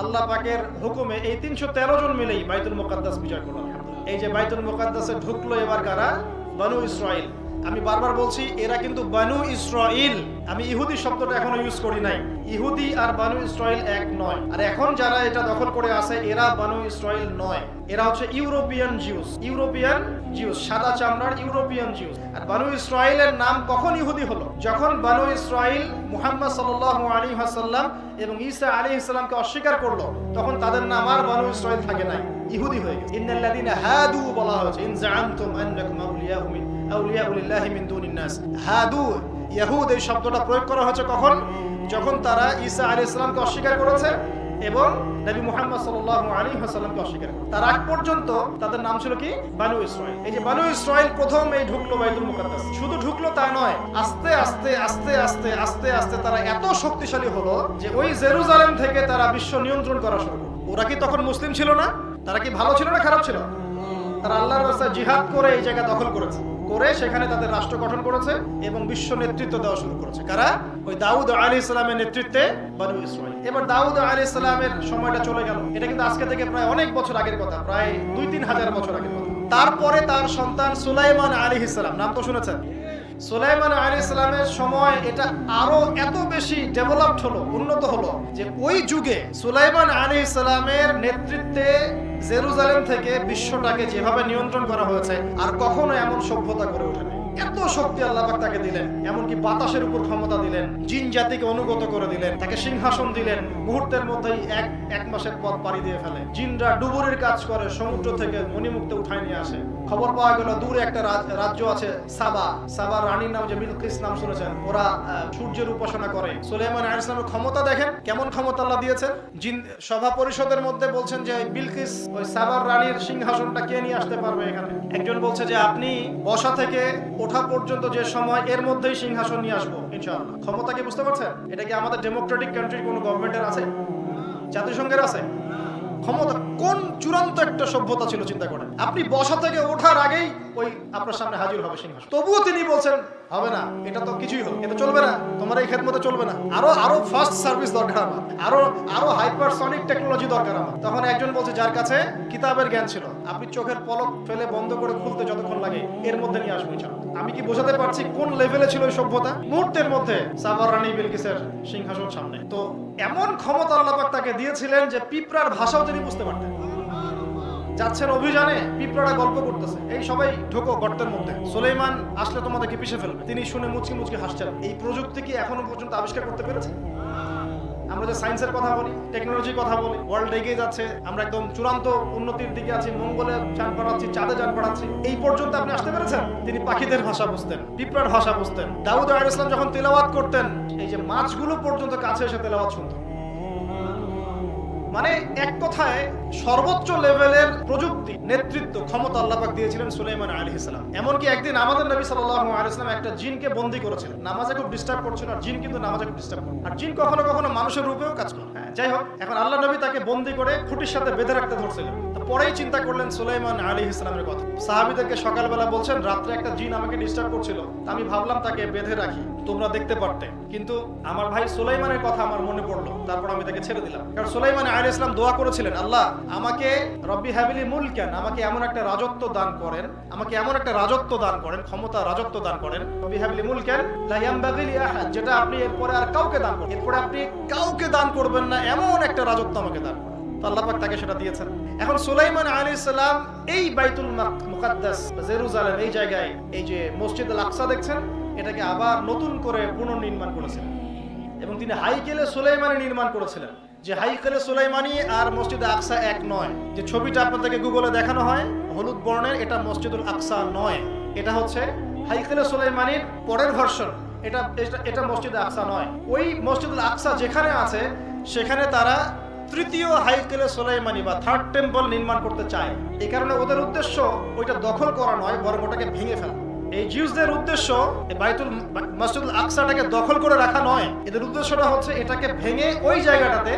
আল্লাহ পাকের হুকুমে এই 313 জন মিলেই বাইতুল মুকাদ্দাস বিজয় করলো। এই যে বাইতুল মুকাদ্দাসে ঢুকলো এবার কারা? বনু ইসরাইল। আমি বারবার বলছি, এরা কিন্তু বনু ইসরাইল, আমি ইহুদি শব্দটা এখনো ইউজ করি নাই। ইহুদি আর বনু ইসরাইল এক নয়। আর এখন যারা এটা দখল করে আছে, এরা বনু ইসরাইল নয়, এরা হচ্ছে ইউরোপিয়ান জিউস। ইউরোপিয়ান জিউস, সাদা চামড়ার ইউরোপিয়ান জিউস। আর বনু ইসরাইলের নাম কখন ইহুদি হলো? যখন বনু ইসরাইল মুহাম্মদ সাল্লাল্লাহু আলাইহি ওয়াসাল্লাম এবং ঈসা আলাইহিস সালামকে অস্বীকার করলো, তখন তাদের নাম আর বনু ইসরাইল থাকে নাই, ইহুদি হয়ে গেছে। ইন্নাল্লাযীনা হাদু বলা হয়েছে, ইন যাআমতুম আন্নাকুম আউলিয়াউ লিল্লাহি মিন দুনিন নাস। হাদু, ইহুদ, এই শব্দটা প্রয়োগ করা হয়েছে কখন? যখন তারা ঈসা আলাইহিস সালামকে অস্বীকার করেছে এবং নবী মুহাম্মদ সাল্লাল্লাহু আলাইহি ওয়াসাল্লামকে অস্বীকার করেছে। তার আগ পর্যন্ত তাদের নাম ছিল কি? বনু ইসরাইল। এই যে বনু ইসরাইল প্রথম এই ঢুকলো বাইতুল মুকাদ্দাস। শুধু ঢুকলো তা নয়, আস্তে আস্তে আস্তে আস্তে আস্তে আস্তে তারা এত শক্তিশালী হলো যে ওই জেরুজালেম থেকে তারা বিশ্ব নিয়ন্ত্রণ করা শুরু করলো। ওরা কি তখন মুসলিম ছিল না? তারা কি ভালো ছিল না খারাপ ছিল? তারা আল্লাহর রাস্তায় জিহাদ করে এই জায়গা দখল করেছে, করে সেখানে তাদের রাষ্ট্র গঠন করেছে এবং বিশ্ব নেতৃত্ব দেওয়া শুরু করেছে। কারা? ওই দাউদ আলাইহিস সালামের নেতৃত্বে বনু ইসরাইল। এবার দাউদ আলাইহিস সালামের সময়টা চলে গেল। এটা কিন্তু আজকে থেকে প্রায় অনেক বছর আগের কথা, প্রায় 2-3 হাজার বছর আগের কথা। তারপরে তার সন্তান সুলাইমান আলাইহিস সালাম, নাম তো শুনেছেন। সুলাইমান আলাইহিস সালামের সময় এটা আরো এত বেশি ডেভেলপড হলো, উন্নত হলো যে ওই যুগে সুলাইমান আলাইহিস সালামের নেতৃত্বে জেরুজালেম থেকে বিশ্বটাকে যেভাবে নিয়ন্ত্রণ করা হয়েছে, আর কখনো এমন সভ্যতা করে ওঠেনি। এত শক্তি আল্লাহ পাক তাকে দিলেন, এমনকি বাতাসের উপর ক্ষমতা দিলেন, জিন জাতিকে অনুগত করে দিলেন, তাকে সিংহাসন দিলেন। মুহূর্তের মধ্যেই এক মাসের পথ পাড়ি দিয়ে ফেলে। জিনরা ডুবুরির কাজ করে, সমুদ্র থেকে মণিমুক্ত উঠায় নিয়ে আসে। খবর পাওয়া গেল দূরে একটা রাজ্য আছে সাবা, সাবার রানীর নাম যে বিলকিস, নাম শুনেছেন। ওরা সূর্যের উপাসনা করে। সুলাইমান আলাইহিস সালামের ক্ষমতা দেখেন, কেমন ক্ষমতা আল্লাহ দিয়েছেন। জিন সভা পরিষদের মধ্যে বলছেন যে বিলকিস, ওই সাবার রানীর সিংহাসনটা কে নিয়ে আসতে পারবে এখানে? একজন বলছে যে আপনি বসা থেকে ওঠা পর্যন্ত যে সময়, এর মধ্যেই সিংহাসন নিয়ে আসবো ইনশাআল্লাহ। ক্ষমতা কি বুঝতে পারছেন? এটা কি আমাদের ডেমোক্রেটিক কান্ট্রির কোনো গভর্নমেন্টের আছে? জাতিসংঘের আছে? ক্ষমতা কোন চূড়ান্ত একটা সভ্যতা ছিল চিন্তা করেন। আপনি বসা থেকে ওঠার আগেই ওই আপনার সামনে হাজির হবে সিংহাসন। তবুও তিনি বলছেন হবে না, এটা তো কিছুই হবে, এটা চলবে না, তোমার এই খেদমতে চলবে না, আরো ফাস্ট সার্ভিস দরকার আমার, আরো হাইপারসনিক টেকনোলজি দরকার আমার। তখন একজন বলছে, যার কাছে কিতাবের জ্ঞান ছিল, আপনি চোখের পলক ফেলে বন্ধ করে খুলতে যতক্ষণ লাগে এর মধ্যে নিয়ে আসবো ইনশাআল্লাহ। আমি কি বোঝাতে পারছি কোন লেভেলে ছিল ওই সভ্যতা? মুহূর্তের মধ্যে সাবার রানী বিলকিসের সিংহাসন সামনে। তো এমন ক্ষমতা আল্লাহ পাক তাকে দিয়েছিলেন যে পিঁপড়ার ভাষাও তিনি বুঝতে পারতেন। যাচ্ছেন অভিযানে, পিঁপড়ারা গল্প করতেছে, এই সবাই ঢোকো গর্তের মধ্যে, সুলাইমান আসলে তোমাদেরকে পিষে ফেলবে। তিনি শুনে মুচকি মুচকি হাসছেন। এই প্রযুক্তি কি এখনো পর্যন্ত আবিষ্কার করতে পেরেছে? আমরা যে সায়েন্সের কথা বলি, টেকনোলজির কথা বলি, ওয়ার্ল্ড এগিয়ে যাচ্ছে, আমরা একদম চূড়ান্ত উন্নতির দিকে আছি, মঙ্গলে যান পাঠাচ্ছি, চাঁদে যান পাঠাচ্ছি, এই পর্যন্ত আপনি আসতে পেরেছেন? তিনি পাখিদের ভাষা বুঝতেন, পিঁপড়ার ভাষা বুঝতেন। দাউদ আলাইহিস সালাম যখন তেলাওয়াত করতেন, এই যে মাছগুলো পর্যন্ত কাছে এসে তেলাওয়াত শুনতেন। মানে এক কথায় সর্বোচ্চ লেভেলের প্রযুক্তি, নেতৃত্ব, ক্ষমতা আল্লাহ পাক দিয়েছিলেন সুলাইমান আলাইহিস সালাম। এমনকি একদিন আমাদের নবী সাল্লাল্লাহু আলাইহি সাল্লাম একটা জিনকে বন্দী করেছিলেন, নামাজে খুব ডিস্টার্ব করছিল। আর জিন কিন্তু নামাজে খুব ডিস্টার্ব করে, আর জিন কখনো কখনো মানুষের রূপেও কাজ করে। যাই হোক, এখন আল্লাহ নবী তাকে বন্দী করে খুঁটির সাথে বেঁধে রাখতে ধরছিলেন। পরেই চিন্তা করলেন সুলাইমান আলাইহিস সালামের কথা। সাহাবীদেরকে সকালবেলা বলছেন, রাত্রে একটা জিন আমাকে ডিস্টার্ব করছিল, আমি ভাবলাম তাকে বেঁধে রাখি, তোমরা দেখতে পারতে, কিন্তু আমার ভাই সুলাইমানের কথা আমার মনে পড়লো, তারপর আমি তাকে ছেড়ে দিলাম। কারণ সুলাইমান আলাইহিস সালাম দোয়া করেছিলেন, আল্লাহ আমাকে রব্বি হাবিলি মুলকান, আমাকে এমন একটা রাজত্ব দান করেন, আমাকে এমন একটা রাজত্ব দান করেন, ক্ষমতা, রাজত্ব দান করেন, রব্বি হাবিলি মুলকান লা ইয়ানবাগি লি আহাদ, যেটা আপনি এরপরে আর কাউকে দান করবেন, এরপরে আপনি কাউকে দান করবেন না, এমন একটা রাজত্ব আমাকে দান করেন। আল্লাহ পাক তাকে সেটা দিয়েছেন। এখন সুলাইমান আলাইহিস সালাম এই বাইতুল মুকাদ্দাস, জেরুজালেম, এই জায়গায় এই যে মসজিদ আল আকসা দেখছেন, এটাকে আবার নতুন করে পুনর্নির্মাণ করেছিলেন এবং তিনি হাইকেলে সুলাইমানি নির্মাণ করেছিলেন। যে হাইকেলে সুলাইমানি আর মসজিদ আকসা এক নয়। যে ছবিটা আপনাদেরকে গুগলে দেখানো হয় হলুদ বর্ণের, এটা মসজিদুল আকসা নয়, এটা হচ্ছে হাইকেলে সুলাইমানির পরের ভার্সন। এটা এটা মসজিদে আকসা নয়। ওই মসজিদুল আকসা যেখানে আছে সেখানে তারা তৃতীয় হাইকেলে সুলাইমানি বা থার্ড টেম্পল নির্মাণ করতে চায়। এই কারণে ওদের উদ্দেশ্য ওইটা দখল করা নয়, বরং ওটাকে ভেঙে ফেলা। এই জিউসদের উদ্দেশ্য মসজিদুল আকসাটাকে দখল করে রাখা নয়, এদের উদ্দেশ্যটা হচ্ছে এটাকে ভেঙে ওই জায়গাটাতে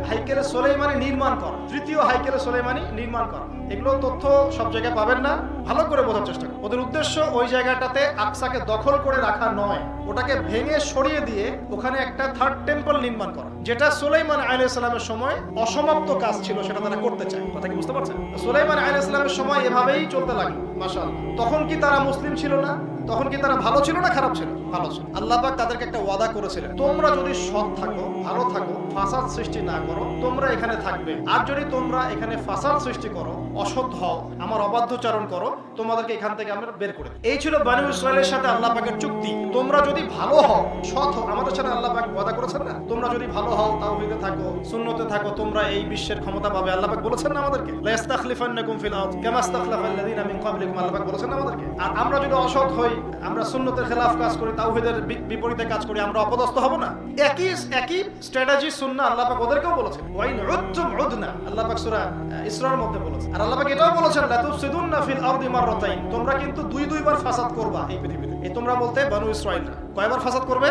হাইকেলে সুলাইমানি নির্মাণ করা, তৃতীয় হাইকেলে সুলাইমানি নির্মাণ করা। এগুলো তথ্য সব জায়গায় পাবেন না, ভালো করে বোঝার চেষ্টা করুন। ওদের উদ্দেশ্য ওই জায়গাটাতে আকসাকে দখল করে রাখা নয়, ওটাকে ভেঙে সরিয়ে দিয়ে ওখানে একটা থার্ড টেম্পল নির্মাণ করা, যেটা সুলাইমান আলাইহিস সালামের সময় অসমাপ্ত কাজ ছিল, সেটা তারা করতে চায়। কথা কি বুঝতে পারছেন? সুলাইমান আলাইহিস সালামের সময় এভাবেই চলতে লাগলো। মাশাআল্লাহ। তখন কি তারা মুসলিম ছিল না? তখন কি তারা ভালো ছিল না খারাপ ছিল? ভালো ছিল। আল্লাহ পাক তাদেরকে একটা ওয়াদা করেছিলেন, তোমরা যদি সৎ থাকো, ভালো থাকো, ফাসাদ সৃষ্টি না করো, তোমরা এখানে থাকবে। আর যদি তোমরা এখানে ফাসাদ সৃষ্টি করো, অসৎ হও, আমার অবাধ্যচারণ করো, তোমাদেরকে এখান থেকে আমরা বের করে দেব। এই ছিল বনী ইসরাইলের সাথে আল্লাহ পাকের চুক্তি। তোমরা যদি ভালো হও, সৎ হও, আমাদের সাথে আল্লাহ পাক ওয়াদা করেছেন না, তোমরা যদি ভালো হও, তাওহীদে থাকো, সুন্নতে থাকো, তোমরা এই বিশ্বের ক্ষমতা পাবে। আল্লাহ পাক বলেছেন না আমাদেরকে, লা ইস্তাখলিফান্নাকুম ফিল আরদ কামা ইস্তাখলাফাল্লাযিনা মিন ক্বাবলিকুম, আল্লাহ পাক বলেছেন না আমাদেরকে। আর আমরা যদি অসৎ হই, আমরা সুন্নতের খেলাফ কাজ করি, তাওহীদের বিপরীতে কাজ করি, আমরা অপদস্থ হব না? একই স্ট্র্যাটেজি সুন্নাহ আল্লাহ পাক ওদেরকেও বলেছেন। ওয়া ইন উদতুম উদনা, আল্লাহ পাক সূরা ইসরার মধ্যে বলেছেন। আর আল্লাহ পাক এটাও বলেছেন, লা তুফসিদুন্না ফিল আরদি মাররাতাইন, তোমরা কিন্তু দুইবার ফাসাদ করবা এই পৃথিবীতে। এই তোমরা বলতে বনী ইসরাইলরা কয়বার ফাসাদ করবে?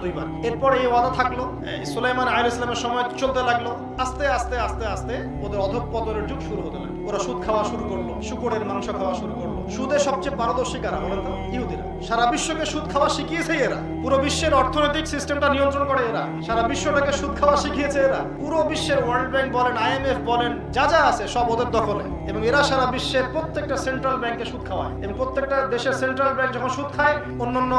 দুইবার। এরপর এই ওয়াদা থাকলো। সুলাইমান আলাইহিস সালামের সময় চলতে লাগলো। আস্তে আস্তে আস্তে আস্তে ওদের অধঃপতনের যুগ শুরু হতে লাগলো। ওরা সুদ খাওয়া শুরু করলো, শুকরের মাংস খাওয়া শুরু করলো। সুদে সবচেয়ে পারদর্শী কারা বলেন তো? ইহুদিরা। সারা বিশ্বকে সুদ খাওয়া শিখিয়েছে এরা। পুরো বিশ্বের অর্থনৈতিক সিস্টেমটা নিয়ন্ত্রণ করে এরা। সারা বিশ্বটাকে সুদ খাওয়া শিখিয়েছে এরা। পুরো বিশ্বের ওয়ার্ল্ড ব্যাংক বলেন, IMF বলেন, যা যা আছে সব ওদের দখলে। এবং এরা সারা বিশ্বের প্রত্যেকটা সেন্ট্রাল ব্যাংকে সুদ খাওয়ায়। এবং প্রত্যেকটা দেশের সেন্ট্রাল ব্যাংক যখন সুদ খায়, অন্যান্য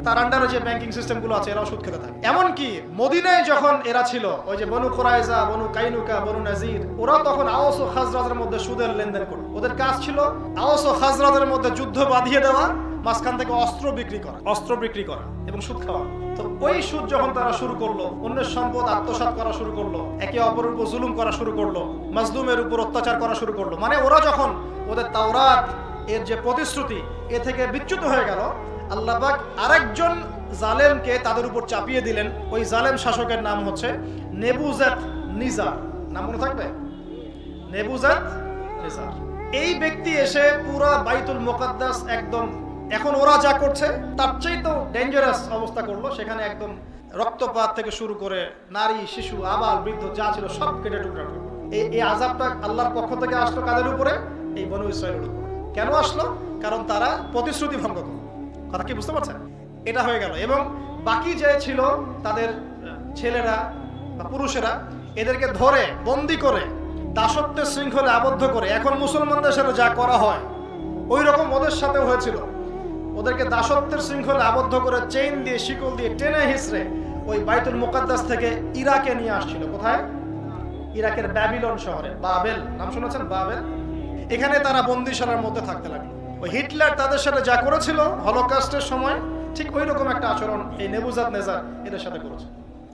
তার আন্ডারে যে ব্যাংকিং সিস্টেম গুলো আছে এরাও সুদ খেতে থাকে। এমনকি মদিনায় যখন এরা ছিল, ওই যে বনু কুরাইজা, বনু কাইনুকা, বনু নাজির, ওরা তখন আওস ও খাজরাজের মধ্যে সুদের লেনদেন করত। ওদের কাজ ছিল আওস ও খাজরাজের মধ্যে যুদ্ধ বাঁধিয়ে দেওয়া, মাঝখান থেকে অস্ত্র বিক্রি করা এবং সুদ খাওয়া। তো ওই সুদ যখন তারা শুরু করলো, অন্যের সম্পদ আত্মসাৎ করা শুরু করলো, একে অপরের উপর জুলুম করা শুরু করলো, মাজলুমের উপর অত্যাচার করা শুরু করলো, মানে ওরা যখন ওদের তাওরাত এর যে প্রতিশ্রুতি এ থেকে বিচ্যুত হয়ে গেল, আল্লাহ পাক আরেকজন জালেমকে তাদের উপর চাপিয়ে দিলেন। ওই জালেম শাসকের নাম হচ্ছে নেবুজাত নিজার। নাম মনে থাকবে? নেবুজাত নিজার। এই ব্যক্তি এসে পুরা বাইতুল মুকাদ্দাস একদম, এখন ওরা যা করছে তার চাইতেও ডেঞ্জারাস অবস্থা করলো। সেখানে একদম রক্তপাত থেকে শুরু করে নারী, শিশু, আবাল, বৃদ্ধ যা ছিল সব কেটে টুকরা করলো। এই আযাবটা আল্লাহর পক্ষ থেকে আসলো কাদের উপরে? এই বনু ইসরাইলের উপরে। কেন আসলো? কারণ তারা প্রতিশ্রুতি ভঙ্গ করলো। কথা কি বুঝতে পারছেন? এটা হয়ে গেল। এবং বাকি যে ছিল তাদের ছেলেরা বা পুরুষেরা, এদেরকে ধরে বন্দি করে দাসত্বের শৃঙ্খলে আবদ্ধ করে, এখন মুসলমানদের সাথে যা করা হয় ওই রকম ওদের সাথে হয়েছিল। ওদেরকে দাসত্বের শৃঙ্খলে আবদ্ধ করে চেইন দিয়ে, শিকল দিয়ে টেনে হিসড়ে ওই বাইতুল মুকাদ্দাস থেকে ইরাকে নিয়ে আসছিল। কোথায়? ইরাকের ব্যাবিলন শহরে। বাবেল নাম শুনেছেন? বাবেল। এখানে তারা বন্দিশালার মধ্যে থাকতে লাগলো। ওই হিটলার তাদের সাথে যা করেছিল হলোকাস্টের সময়, ঠিক ওই রকম একটা আচরণ এই নেবুজাত নেজার এদের সাথে করেছে।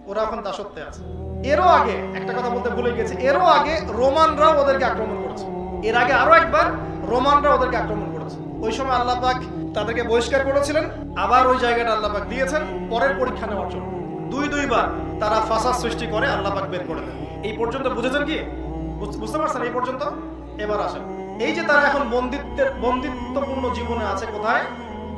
ওরা এখন দাসত্বে আছে। এরও আগে একটা কথা বলতে ভুলে গেছি, এরও আগে রোমানরাও ওদেরকে আক্রমণ করেছে। এর আগে আরো একবার রোমানরা ওদেরকে আক্রমণ করেছে। ওই সময় আল্লাহ পাক তাদেরকে বহিষ্কার করেছিলেন, আবার ওই জায়গাটা আল্লাহ পাক দিয়েছেন পরের পরীক্ষা নেওয়ার জন্য। দুইবার তারা ফাসাদ সৃষ্টি করে আল্লাহ পাক বের করে দেন। এই পর্যন্ত বুঝেছেন কি? বুঝতে পারছেন এই পর্যন্ত? এবার আসেন, এই যে তারা এখন বন্দিত্বপূর্ণ জীবনে আছে কোথায়?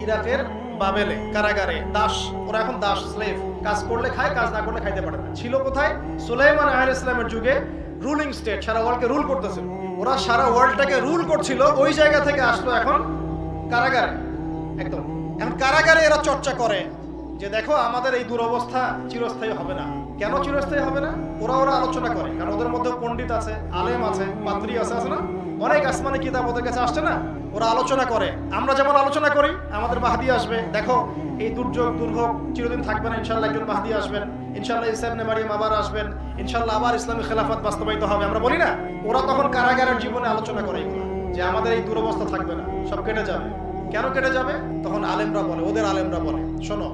ইরাকের বাবেলে, কারাগারে, দাস। ওরা এখন দাস, স্লেভ। কাজ করলে খায়, কাজ না করলে খাইতে পারে না। ছিল কোথায়? সুলাইমান আলাইহিস সালামের যুগে রুলিং স্টেট, সারা ওয়ার্ল্ডকে রুল করতেছিল। ওরা সারা ওয়ার্ল্ডটাকে রুল করছিল। ওই জায়গা থেকে আসলো এখন কারাগারে। একদম এখন কারাগারে এরা চর্চা করে যে দেখো আমাদের এই দুরবস্থা চিরস্থায়ী হবে না। কেন চিরস্থায়ী হবে না? ওরা আলোচনা করে, কারণ ওদের মধ্যে পণ্ডিত আছে, আলেম আছে, পাত্রী আছে না, অনেক আসমানি কিতাব ওদের কাছে আসছে না। ওরা আলোচনা করে, আমরা যেমন আলোচনা করি আমাদের মাহদি আসবে, দেখো এই দুর্ভোগ চিরদিন থাকবে না, ইনশাল্লাহ একজন মাহদি আসবেন, ইনশাল্লাহ ঈসা ইবনে মারইয়াম আবার আসবেন, ইনশাল্লাহ আবার ইসলামী খেলাফত বাস্তবায়িত হবে, আমরা বলি না? ওরা তখন কারাগারের জীবনে আলোচনা করে এগুলো, যে আমাদের এই দুরবস্থা থাকবে না, সব কেটে যাবে। কেন কেটে যাবে? তখন আলেমরা বলে, ওদের আলেমরা বলে, শোনো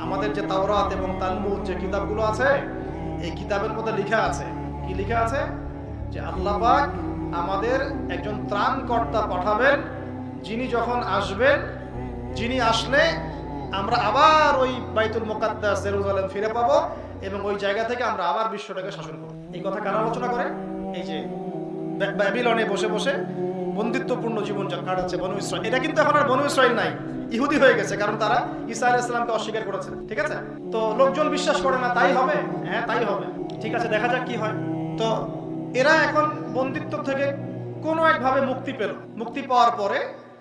আমাদের যে তাওরাত এবং তালমুদ যে কিতাবগুলো আছে, এই কিতাবের মধ্যে লেখা আছে, কি লেখা আছে? যে আল্লাহ পাক আমাদের একজন ত্রাণকর্তা পাঠাবেন, যিনি যখন আসবেন, যিনি আসলে আমরা আবার ওই বাইতুল মুকাদ্দাস জেরুজালেম ফিরে পাবো এবং ওই জায়গা থেকে আমরা আবার বিশ্বটাকে শাসন করব। এই কথা কারা আলোচনা করে? এই যে ব্যাবিলনে বসে বসে বন্দিত্বপূর্ণ জীবন কাটাচ্ছে বনু ইসরাইল। এটা কিন্তু এখন আর বনু ইসরাইল নাই, ইহুদি হয়ে গেছে, কারণ তারা ঈসা আলাইহিস সালামকে অস্বীকার করেছে। ঠিক আছে, তো লোকজন বিশ্বাস করে না, তাই হবে? হ্যাঁ, তাই হবে। ঠিক আছে, দেখা যাক কি হয়। তো এরা এখন বন্দিত্ব থেকে কোনো একভাবে মুক্তি পেল। মুক্তি পাওয়ার পরে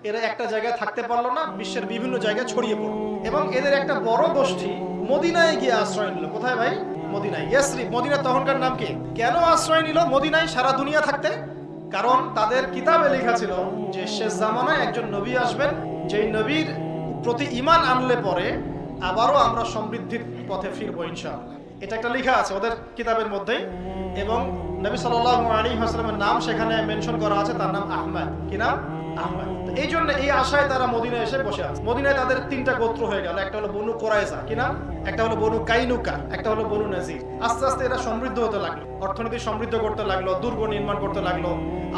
এরা একটা জায়গায় থাকতে পারলো না, বিশ্বের বিভিন্ন জায়গায় ছড়িয়ে পড়ল এবং এদের একটা বড় গোষ্ঠী মদিনায় গিয়ে আশ্রয় নিল। কোথায় ভাই? মদিনায়। ইয়াসরিব, মদিনা তখনকার নাম কি? কেন আশ্রয় নিল মদিনায় সারা দুনিয়া থাকতে? কারণ তাদের কিতাবে লেখা ছিল যে শেষ জামানায় একজন নবী আসবেন, যেই নবীর প্রতি ঈমান আনলে পরে আবারও আমরা সমৃদ্ধির পথে ফিরবো ইনশাআল্লাহ। এটা একটা লেখা আছে ওদের কিতাবের মধ্যেই, এবং নবী সাল্লাল্লাহু আলাইহি ওয়াসাল্লামের নাম সেখানে মেনশন করা আছে, তার নাম আহমদ। কি নাম? আহমদ। এই জন্য এই আশায় তারা মদিনায় এসে বসে আছে। মদিনায় তাদের তিনটা গোত্র হয়ে গেল, একটা হলো বনু কোরাইজা, কি নাম? একটা হলো বনু কাইনুকা, একটা হলো বনু নাজির। আস্তে আস্তে এরা সমৃদ্ধ হতে লাগলো, অর্থনীতি সমৃদ্ধ করতে লাগলো, দুর্গ নির্মাণ করতে লাগলো,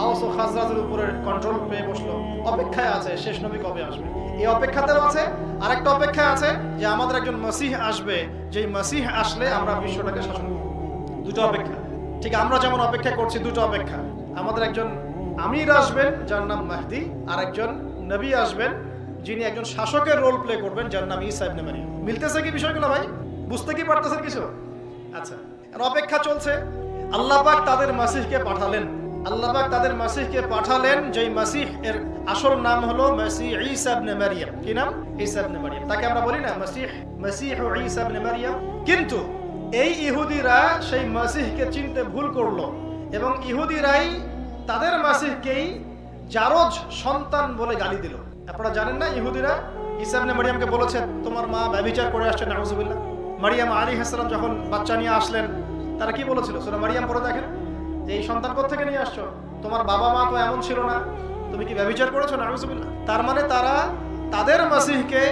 আওস ও খাজরাজের উপরে কন্ট্রোল পেয়ে বসলো। অপেক্ষায় আছে শেষ নবী কবে আসবে, এই অপেক্ষাতেও আছে। আরেকটা অপেক্ষায় আছে যে আমাদের একজন মসিহ আসবে, যেই মসিহ আসলে আমরা বিশ্বটাকে শাসন করব। দুটো অপেক্ষা। ঠিক আমরা যেমন অপেক্ষা করছি, দুটো অপেক্ষা। আমাদের একজন আমির আসবেন যার নাম মাহদি, আর একজন নবী আসবেন যিনি একজন শাসকের রোল প্লে করবেন যার নাম ঈসা ইবনে মারইয়াম। মিলতেছে কি বিষয়গুলো ভাই? বুঝতে কি পারতেছেন কিছু? আচ্ছা, আর অপেক্ষা চলছে। আল্লাহ পাক তাদের মাসিহকে পাঠালেন। আল্লাহ পাক তাদের মাসিহকে পাঠালেন, যেই মাসিহ এর আসল নাম হলো মাসিহ ঈসা ইবনে মারইয়াম। কি নাম? ঈসা ইবনে মারইয়াম। তাকে আমরা বলি না মাসিহ ঈসা ইবনে মারইয়াম। কিন্তু এই ইহুদিরা সেই মাসিহকে চিনতে ভুল করলো এবং ইহুদিরাই তাদের মাসিহকেই জারজ সন্তান বলে গালি দিল। আপনারা জানেন না, ইহুদিরা ঈসা ইবনে মারইয়ামকে বলেছে তোমার মা ব্যভিচার করে আসছে, নাউজুবিল্লাহ। মারইয়াম আলাইহিস সালাম যখন বাচ্চা নিয়ে আসলেন, তারা কি বলেছিল? সূরা মারইয়াম পড়ে দেখেন যে এই সন্তান কোথা থেকে নিয়ে আসছো, তোমার বাবা মা তো এমন ছিল না, তুমি কি ব্যভিচার করেছো? নাউজুবিল্লাহ। তার মানে তারা তাদের মাসিহকে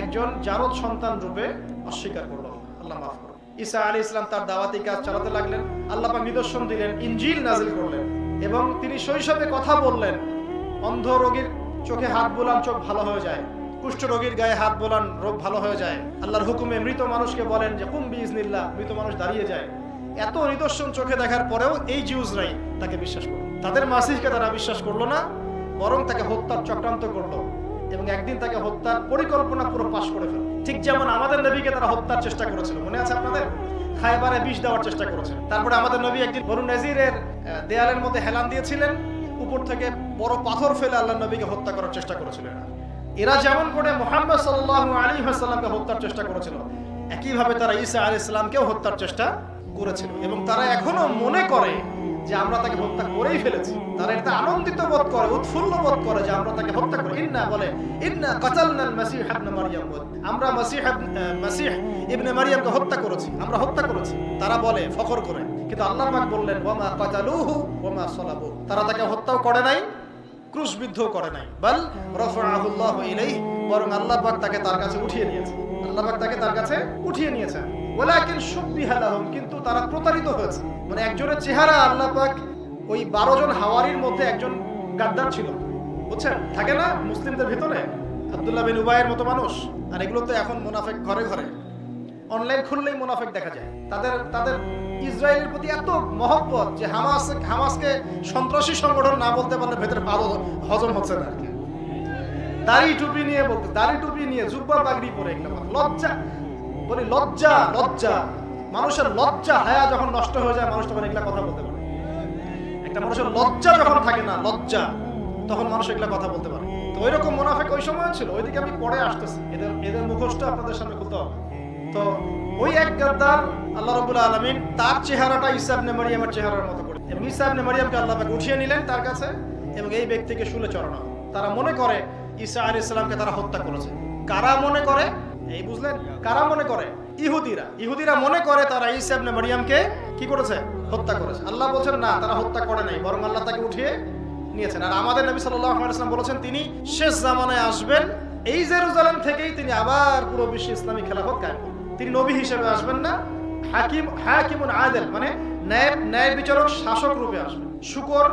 একজন জারজ সন্তান রূপে অস্বীকার করলো। আল্লাহ মাফ করুন। ঈসা আলাইহিস সালাম তার দাওয়াতি কাজ চালাতে লাগলেন। আল্লাহ পাক নিদর্শন দিলেন, ইনজিল নাজিল করলেন এবং তিনি শৈশবে কথা বললেন। অন্ধ রোগীর চোখে হাত বোলান, চোখ ভালো হয়ে যায়। কুষ্ঠ রোগীর গায়ে হাত বোলান, রোগ ভালো হয়ে যায়। আল্লাহর হুকুমে মৃত মানুষকে বলেন যে কুম বিইজনিল্লাহ, মৃত মানুষ দাঁড়িয়ে যায়। এত নিদর্শন চোখে দেখার পরেও এই জিউসরাই তাকে বিশ্বাস করলো। তাদের মাসিহকে তারা বিশ্বাস করলো না, বরং তাকে হত্যার চক্রান্ত করলো এবং একদিন তাকে হত্যার পরিকল্পনা পুরো পাশ করে ফেলল। ঠিক যেমন আমাদের নবীকে তারা হত্যার চেষ্টা করেছিল, মনে আছে আপনাদের? খায়বারে বিষ দেওয়ার চেষ্টা করেছে। তারপরে আমাদের নবী একদিন বনু নাজিরের দেয়ালের মধ্যে হেলান দিয়েছিলেন, উপর থেকে বড় পাথর ফেলে আল্লাহ নবীকে হত্যা করার চেষ্টা করেছিলেন। এরা যেমন করে মুহাম্মদ সাল্লাল্লাহু আলাইহি ওয়াসাল্লামকে হত্যার চেষ্টা করেছিল, একইভাবে তারা ঈসা আলাইহিস সালামকেও হত্যার চেষ্টা করেছিল এবং তারা এখনো মনে করে যে আমরা তাকে হত্যা করেই ফেলেছি। তারা এটা আনন্দিত বোধ করে, উৎফুল্ল বোধ করে যে আমরা তাকে হত্যা করি। ইন্না কাতালনাল মাসিহ ইবনে মারইয়াম, আমরা মাসিহ ইবনে মারইয়ামকে হত্যা করেছি, আমরা হত্যা করেছি। তারা বলে ফখর করে, কিন্তু আল্লাহ পাক বললেন ওয়ামা কাতালুহু ওয়ামা সালাবু, তারা তাকে হত্যাও করে নাই, ক্রুশবিদ্ধও করে নাই। বাল রাফাআহুল্লাহু ইলাইহি, বরং আল্লাহ পাক তাকে তার কাছে উঠিয়ে নিয়েছে। আল্লাহ পাক তাকে তার কাছে উঠিয়ে নিয়েছেন। ওয়ালাকিন শুববিহা লাহুম, কিন্তু তারা প্রতারিত হয়েছে। মানে একজনের চেহারা আল্লাহ পাক ওই 12 জন হাওয়ারির মধ্যে একজন গাদ্দার ছিল, বুঝছেন? থাকে না মুসলিমদের ভিতরে আব্দুল্লাহ বিন উবাইয়ের মতো মানুষ। আর এগুলো তো এখন মুনাফিক ঘরে ঘরে, অনলাইন খুললেই মুনাফিক দেখা যায়। তাদের ইসরায়েলের প্রতি এত মহব্বত যে হামাসকে সন্ত্রাসী সংগঠন না বলতে পারলে ভেতরে ভালো হজম হচ্ছে না। দাড়ি টুপি নিয়ে বলতে, দাড়ি টুপি নিয়ে জুব্বা পাগড়ি পরে, এগুলো লজ্জা বলি, লজ্জা। মানুষের লজ্জা হায়া যখন নষ্ট হয়ে যায়, মানুষ তখন এগুলা কথা বলতে পারে। একটা মানুষের লজ্জা যখন থাকে না, লজ্জা, তখন মানুষ এগুলা কথা বলতে পারে। তো ওই রকম মুনাফিক ওই সময় ছিল। ওইদিকে আমি পরে আসতেছি, এদের মুখোশটা আপনাদের সামনে খুলতে হবে। তো ওই এক গাদ্দার আল্লাহ রাব্বুল আলামিন তার চেহারাটা ঈসা ইবনে মারইয়ামের চেহারার মতো করে, এবং ঈসা ইবনে মারইয়ামকে আল্লাহ পাক উঠিয়ে নিলেন তার কাছে এবং এই ব্যক্তিকে শুলে চড়ানো। তারা মনে করে ঈসা আলাইহিস সালামকে তারা হত্যা করেছে। কারা মনে করে? এই বুঝলেন, কারা মনে করে? ইহুদিরা মনে করে তারা ঈসা ইবনে মারইয়ামকে কি করেছে? হত্যা করেছে। আল্লাহ বলেন না, তারা হত্যা করে নাই, বরং আল্লাহ তাকে উঠিয়ে নিয়েছেন। আর আমাদের নবী সাল্লাল্লাহু আলাইহি ওয়াসাল্লাম বলেছেন তিনি শেষ জামানায় আসবেন, এই জেরুজালেম থেকেই তিনি আবার পুরো বিশ্বে ইসলামী খেলাফত কায়েম করবেন। তিনি নবী হিসেবে আসবেন না, হাকিমুন আদিল, মানে ন্যায় বিচারক শাসক রূপে আসবেন। শুকর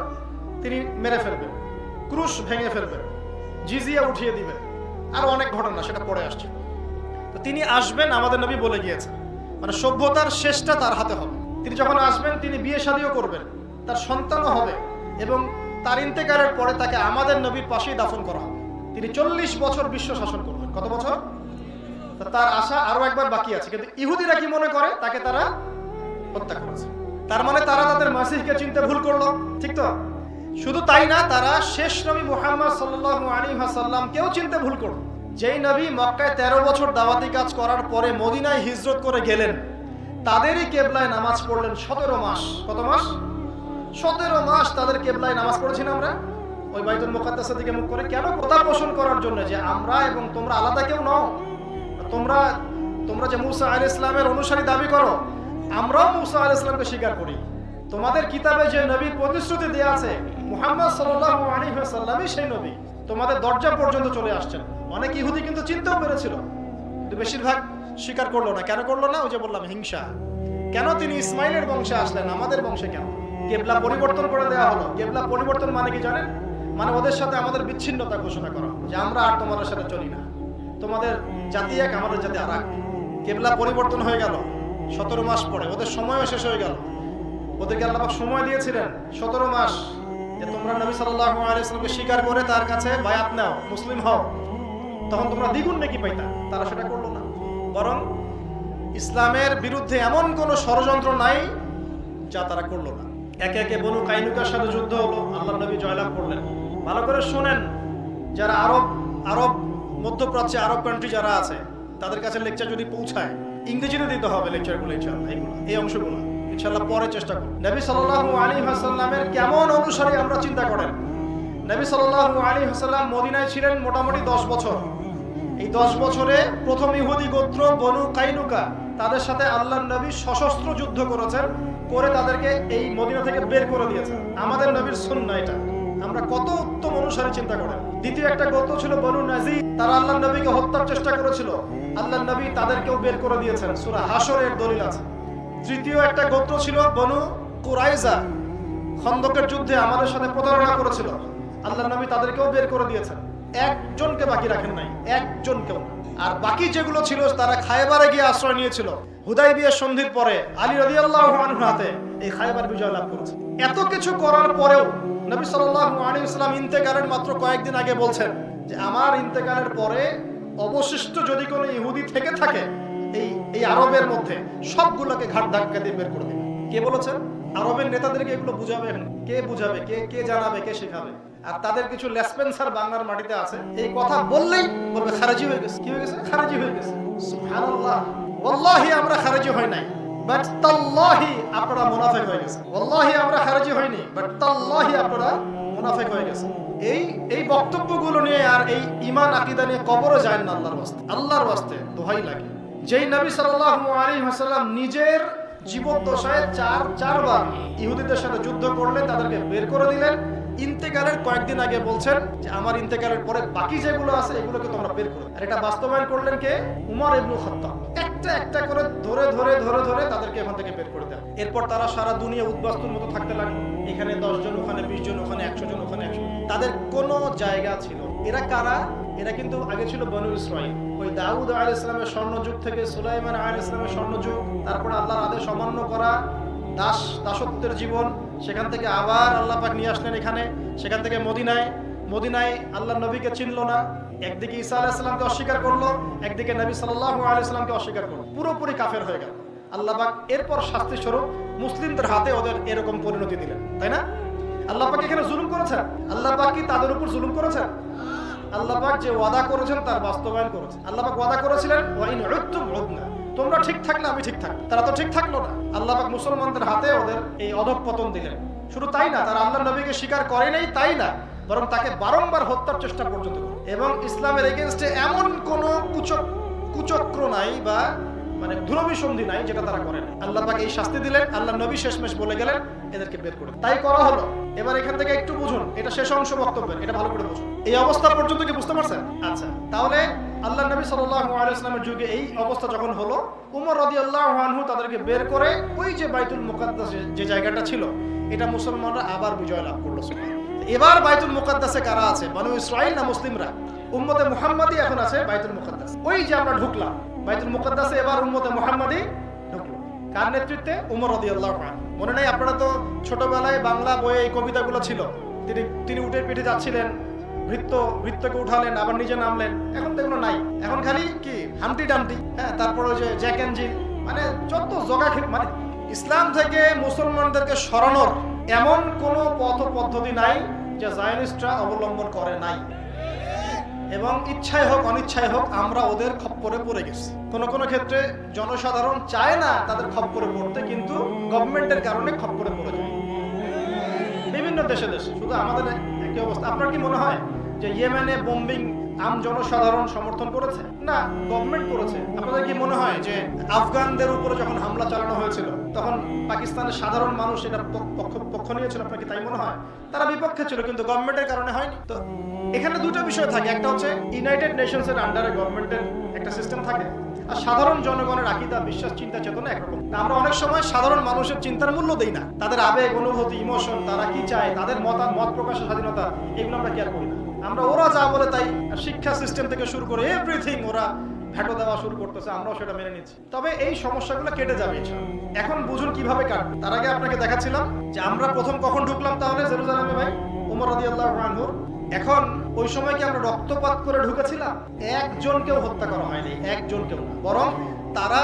তিনি মেরে ফেলবেন, ক্রুশ ভেঙে ফেলবেন, জিজিয়া উঠিয়ে দিবেন, আর অনেক ঘটনা সেটা পরে আসছে। তো তিনি আসবেন, আমাদের নবী বলে গিয়েছেন, মানে সভ্যতার শেষটা তার হাতে হবে। তিনি যখন আসবেন তিনি বিয়ে শাদীও করবেন, তার সন্তানও হবে, এবং তার ইন্তেকালের পরে তাকে আমাদের নবীর পাশেই দাফন করা হবে। তিনি 40 বছর বিশ্ব শাসন করবেন। কত বছর? তার আশা আরো একবার বাকি আছে, কিন্তু ইহুদিরা কি মনে করে তাকে তারা হত্যা করেছে। তার মানে তারা তাদের মাসিহকে চিনতে ভুল করলো, ঠিক তো? শুধু তাই না, তারা শেষ নবী মুহাম্মদ সাল্লাল্লাহু আলাইহি ওয়াসাল্লামকেও চিনতে ভুল করলো। যেই নবী মক্কায় 13 বছর দাওয়াতি কাজ করার পরে মদিনায় হিজরত করে গেলেন, তাদেরই কেবলায় নামাজ পড়লেন 17 মাস। কত মাস? 17 মাস তাদের কেবলায় নামাজ পড়েছি না আমরা, ওই বাইতুল মুকাদ্দাসের দিকে মুখ করে। কেন? কথা পোষণ করার জন্য যে আমরা এবং তোমরা আলাদা কেউ নও। তোমরা যে মুসা আলাইহিস সালামের অনুসারী দাবি করো, আমরাও মুসা আলাইহিস সালামকে স্বীকার করি। তোমাদের কিতাবে যে নবীর প্রতিশ্রুতি দেয়া আছে মুহাম্মদ সাল্লাল্লাহু আলাইহি ওয়াসাল্লামই সেই নবী, তোমাদের দরজা পর্যন্ত চলে আসছেন। অনেক ইহুদি কিন্তু চিনতেও পেরেছিল, কিন্তু বেশিরভাগ স্বীকার করলো না। কেন করলো না? ওই যে বললাম, হিংসা। কেন তিনি ইসমাইলের বংশে আসলেন, আমাদের বংশে কেন? কেবলা পরিবর্তন করে দেওয়া হলো। কেবলা পরিবর্তন মানে কি জানেন? মানে ওদের সাথে আমাদের বিচ্ছিন্নতা ঘোষণা করা, যে আমরা আর তোমাদের সাথে চলি না, তোমাদের জাতি এক, আমাদের জাতি আর এক। কেবলা পরিবর্তন হয়ে গেল 17 মাস পরে, ওদের সময়ও শেষ হয়ে গেল। ওদেরকে আল্লাহ পাক সময় দিয়েছিলেন 17 মাস, যে তোমরা নবী সাল্লাল্লাহু আলাইহি ওয়াসাল্লামকে স্বীকার করে তার কাছে বায়াত নাও, মুসলিম হও, তখন তোমরা দ্বিগুণ নেকি পাইতা। তারা সেটা করলো না, বরং ইসলামের বিরুদ্ধে এমন কোন ষড়যন্ত্র নাই যা তারা করলো না। একে একে বনু কাইনুকার সাথে যুদ্ধ হলো, আল্লাহর নবী জয়লাভ করলেন। ভালো করে শুনেন, যারা আরব মধ্যপ্রাচ্যে আরব কান্ট্রি যারা আছে, তাদের কাছে লেকচার যদি পৌঁছায়, ইংরেজিতে দিতে হবে লেকচারগুলো, ইনশাআল্লাহ। এই অংশগুলো ইনশাআল্লাহ পরে চেষ্টা করব। নবী সাল্লাল্লাহু আলাইহি ওয়াসাল্লামের কেমন অনুসারী আমরা চিন্তা করেন। নবী সাল্লাল্লাহু আলাইহি ওয়াসাল্লাম মদিনায় ছিলেন মোটামুটি 10 বছর। এই 10 বছরে প্রথম ইহুদি গোত্র বনু কাইনুকা, তাদের সাথে আল্লাহর নবী সশস্ত্র যুদ্ধ করেছেন, করে তাদেরকে এই মদিনা থেকে বের করে দিয়েছেন। আমাদের নবীর সুন্নাহ এটা। আমরা কত উত্তম অনুসারী চিন্তা করেন। দ্বিতীয় একটা গোত্র ছিল বনু নাজির, তারা আল্লাহর নবীকে হত্যার চেষ্টা করেছিল, আল্লাহর নবী তাদেরকেও বের করে দিয়েছেন, সূরা হাশরের দলিল আছে। তৃতীয় একটা গোত্র ছিল বনু কুরাইজা, খন্দকের যুদ্ধে আমাদের সাথে প্রতারণা করেছিল, আল্লাহর নবী তাদেরকেও বের করে দিয়েছেন। একজনকে বাকি রাখেন নাই, একজনকেও। আর বাকি যেগুলো ছিল তারা খায়বারে গিয়ে আশ্রয় নিয়েছিল। হুদাইবিয়া সন্ধির পরে আলী রাদিয়াল্লাহু আনহু হাতে এই খায়বার বিজয় লাভ করেছে। এত কিছু করার পরেও নবী সাল্লাল্লাহু আলাইহি ওয়াসাল্লাম ইন্তেকালের মাত্র কয়েকদিন আগে বলছেন যে আমার ইন্তেকালের পরে অবশিষ্ট যদি কোনো ইহুদি থেকে থাকে এই আরবের মধ্যে, সবগুলোকে ঘাট ধাক্কা দিয়ে বের করে দেবে। কে বলেছেন? আরবের নেতাদেরকে এগুলো বুঝাবে। কে বুঝাবে? কে জানাবে? কে শেখাবে? আর তাদের কিছু লেসপেন্সার বাংলার মাটিতে আছে, এই কথা বললেই বলবে খারেজি হয়ে গেছে। কি হয়ে গেছে? খারেজি হয়ে গেছে। সুবহানাল্লাহ। ওয়াল্লাহি আমরা খারেজি হই নাই, বাট তাল্লাহি আপনারা মুনাফিক হয়ে গেছে। ওয়াল্লাহি আমরা খারেজি হইনি, বাট তাল্লাহি আপনারা মুনাফিক হয়ে গেছে। এই বক্তব্যগুলো নিয়ে আর এই ঈমান আকীদা নিয়ে কবরে যায় না। আল্লাহর ওয়াস্তে দোহাই লাগে। যেই নবী সাল্লাল্লাহু আলাইহি ওয়াসাল্লাম নিজের জীবদ্দশায় চারবার ইহুদিদের সাথে যুদ্ধ করলেন, তাদেরকে বের করে দিলেন, ইন্তেকালের কয়েকদিন আগে বলছেন যে আমার ইন্তেকালের পরে বাকি যেগুলো আছে এগুলোকে তোমরা বের করো। আর এটা বাস্তবায়ন করলেন কে? উমর ইবনে খাত্তাব। একটা একটা করে ধরে তাদেরকে এখান থেকে বের করে দেন। এরপর তারা সারা দুনিয়া উদ্বাস্তুর মতো থাকতে লাগলো। এখানে 10 জন, ওখানে 20 জন, ওখানে 100 জন, ওখানে 100। তাদের কোনো জায়গা ছিল। এরা কারা? এরা কিন্তু আগে ছিল বনু ইসরাঈল। ওই দাউদ আলাইহিস সালামের স্বর্ণযুগ থেকে সুলাইমান আলাইহিস সালামের স্বর্ণযুগ, তারপরে আল্লাহর আদেশ অমান্য করা, দাসত্বের জীবন, সেখান থেকে আবার আল্লাহ পাক নিয়ে আসলেন এখানে, সেখান থেকে মদিনায় আল্লাহর নবীকে চিনলো না। একদিকে ঈসা আলাইহিস সালামকে অস্বীকার করলো, একদিকে নবী সাল্লাল্লাহু আলাইহি সাল্লামকে অস্বীকার করলো, পুরোপুরি কাফের হয়ে গেল। আল্লাহ পাক এরপর শাস্তি স্বরূপ মুসলিমদের হাতে ওদের এরকম পরিণতি দিলেন, তাই না? আল্লাহ পাক এখানে জুলুম করেছেন? আল্লাহ পাক কি তাদের উপর জুলুম করেছেন? আল্লাহ পাক যে ওয়াদা করেছেন তার বাস্তবায়ন করেছেন। আল্লাহ পাক ওয়াদা করেছিলেন ওয়া ইন উদতুম উদনা, তোমরা ঠিক থাকলে আমি ঠিক থাকবো। তারা তো ঠিক থাকলো না। আল্লাহ পাক মুসলমানদের হাতে ওদের এই অধঃপতন দিলেন। শুধু তাই না, তারা আল্লাহর নবীকে স্বীকার করে নাই তাই না, বরং তাকে বারংবার হত্যার চেষ্টা পর্যন্ত করে। এবং ইসলামের এগেইনস্টে এমন কোন কুচক্র নাই বা মানে ধূরবিসন্ধি নাই যেটা তারা করে না। আল্লাহ পাক এই শাস্তি দিলেন, আল্লাহর নবী শেষমেশ বলে গেলেন এদেরকে বের করে। তাই করা হলো। এবার এখান থেকে একটু বুঝুন, এটা শেষ অংশ বক্তব্যের, এটা ভালো করে বুঝুন। এই অবস্থা পর্যন্ত কি বুঝতে পারছেন? আচ্ছা, তাহলে আল্লাহর নবী সাল্লাল্লাহু আলাইহি ওয়াসাল্লামের যুগে এই অবস্থা যখন হলো, উমর রাদিয়াল্লাহু আনহু তাদেরকে বের করে ওই যে বাইতুল মুকাদ্দাস যে জায়গাটা ছিল, এটা মুসলমানরা আবার বিজয় লাভ করলো। এবার বাইতুল মুকাদ্দাসে কারা আছে? বনু ইসরাইল না মুসলিমরা? উম্মতে মুহাম্মাদি এখন আছে বাইতুল মুকাদ্দাস। ওই যে আমরা ঢুকলাম বাইতুল মুকাদ্দাসে, এবার উম্মতে মুহাম্মাদি ঢুকলো। কার নেতৃত্বে? উমর রাদিয়াল্লাহু আনহু। মনে নাই আপনারা তো ছোটবেলায় বাংলা বইয়ে এই কবিতাগুলো ছিল, তিনি উটের পিঠে যাচ্ছিলেন, ভৃত্যকে উঠালেন, আবার নিজে নামলেন। এখন তো এগুলো নাই, এখন খালি কি হামটি ডামটি, হ্যাঁ, তারপর ওই যে জ্যাক এন্ড জিল, মানে যত জগা মানে ইসলাম থেকে মুসলমানদেরকে সরানোর এমন কোনো পথ পদ্ধতি নাই যে জায়নিস্টরা অবলম্বন করে নাই, এবং ইচ্ছায় হোক অনিচ্ছায় হোক আমরা ওদের খপ্পরে পড়ে গেছি। কোনো কোনো ক্ষেত্রে জনসাধারণ চায় না তাদের খপ্পরে পড়তে, কিন্তু গভর্নমেন্টের কারণে খপ্পরে পড়ে যায় বিভিন্ন দেশে। শুধু আমাদের একই অবস্থা। আপনার কি মনে হয় যে ইয়েমেনে বোম্বিং আম জনসাধারণ সমর্থন করেছে? না, গভর্নমেন্ট করেছে। আপনাদের কি মনে হয় যে আফগানদের উপরে যখন হামলা চালানো হয়েছিল তখন পাকিস্তানের সাধারণ মানুষ এটা পক্ষ নিয়েছিল? আপনার কি তাই মনে হয়? তারা বিপক্ষে ছিল, কিন্তু গভর্নমেন্টের কারণে হয়নি। তো এখানে দুটো বিষয় থাকে, একটা হচ্ছে ইউনাইটেড নেশনস এর আন্ডারে গভর্নমেন্টের একটা সিস্টেম থাকে, আর সাধারণ জনগণের আকীদা, বিশ্বাস, চিন্তা চেতনা একরকম। আমরা অনেক সময় সাধারণ মানুষের চিন্তার মূল্য দেই না, তাদের আবেগ, অনুভূতি, ইমোশন, তারা কি চায়, তাদের মত প্রকাশের স্বাধীনতা, এগুলো আমরা কেয়ার করি না। আমরা ওরা যা বলে তাই, শিক্ষা সিস্টেম থেকে শুরু করে এভরিথিং ওরা ভ্যাটো দেওয়া শুরু করতেছে, আমরাও সেটা মেনে নিচ্ছি। তবে এই সমস্যাগুলো কেটে যাবে এখন। বুঝুন কিভাবে কাটবে। তার আগে আপনাকে দেখাচ্ছিলাম যে আমরা প্রথম কখন ঢুকলাম তাহলে জেরুজালেমে ভাই? উমর রাদিয়াল্লাহু আনহুর। এখন ওই সময় কি আমরা রক্তপাত করে ঢুকেছিলাম? একজনকেও হত্যা করা হয়নি, একজনকেও, বরং তারা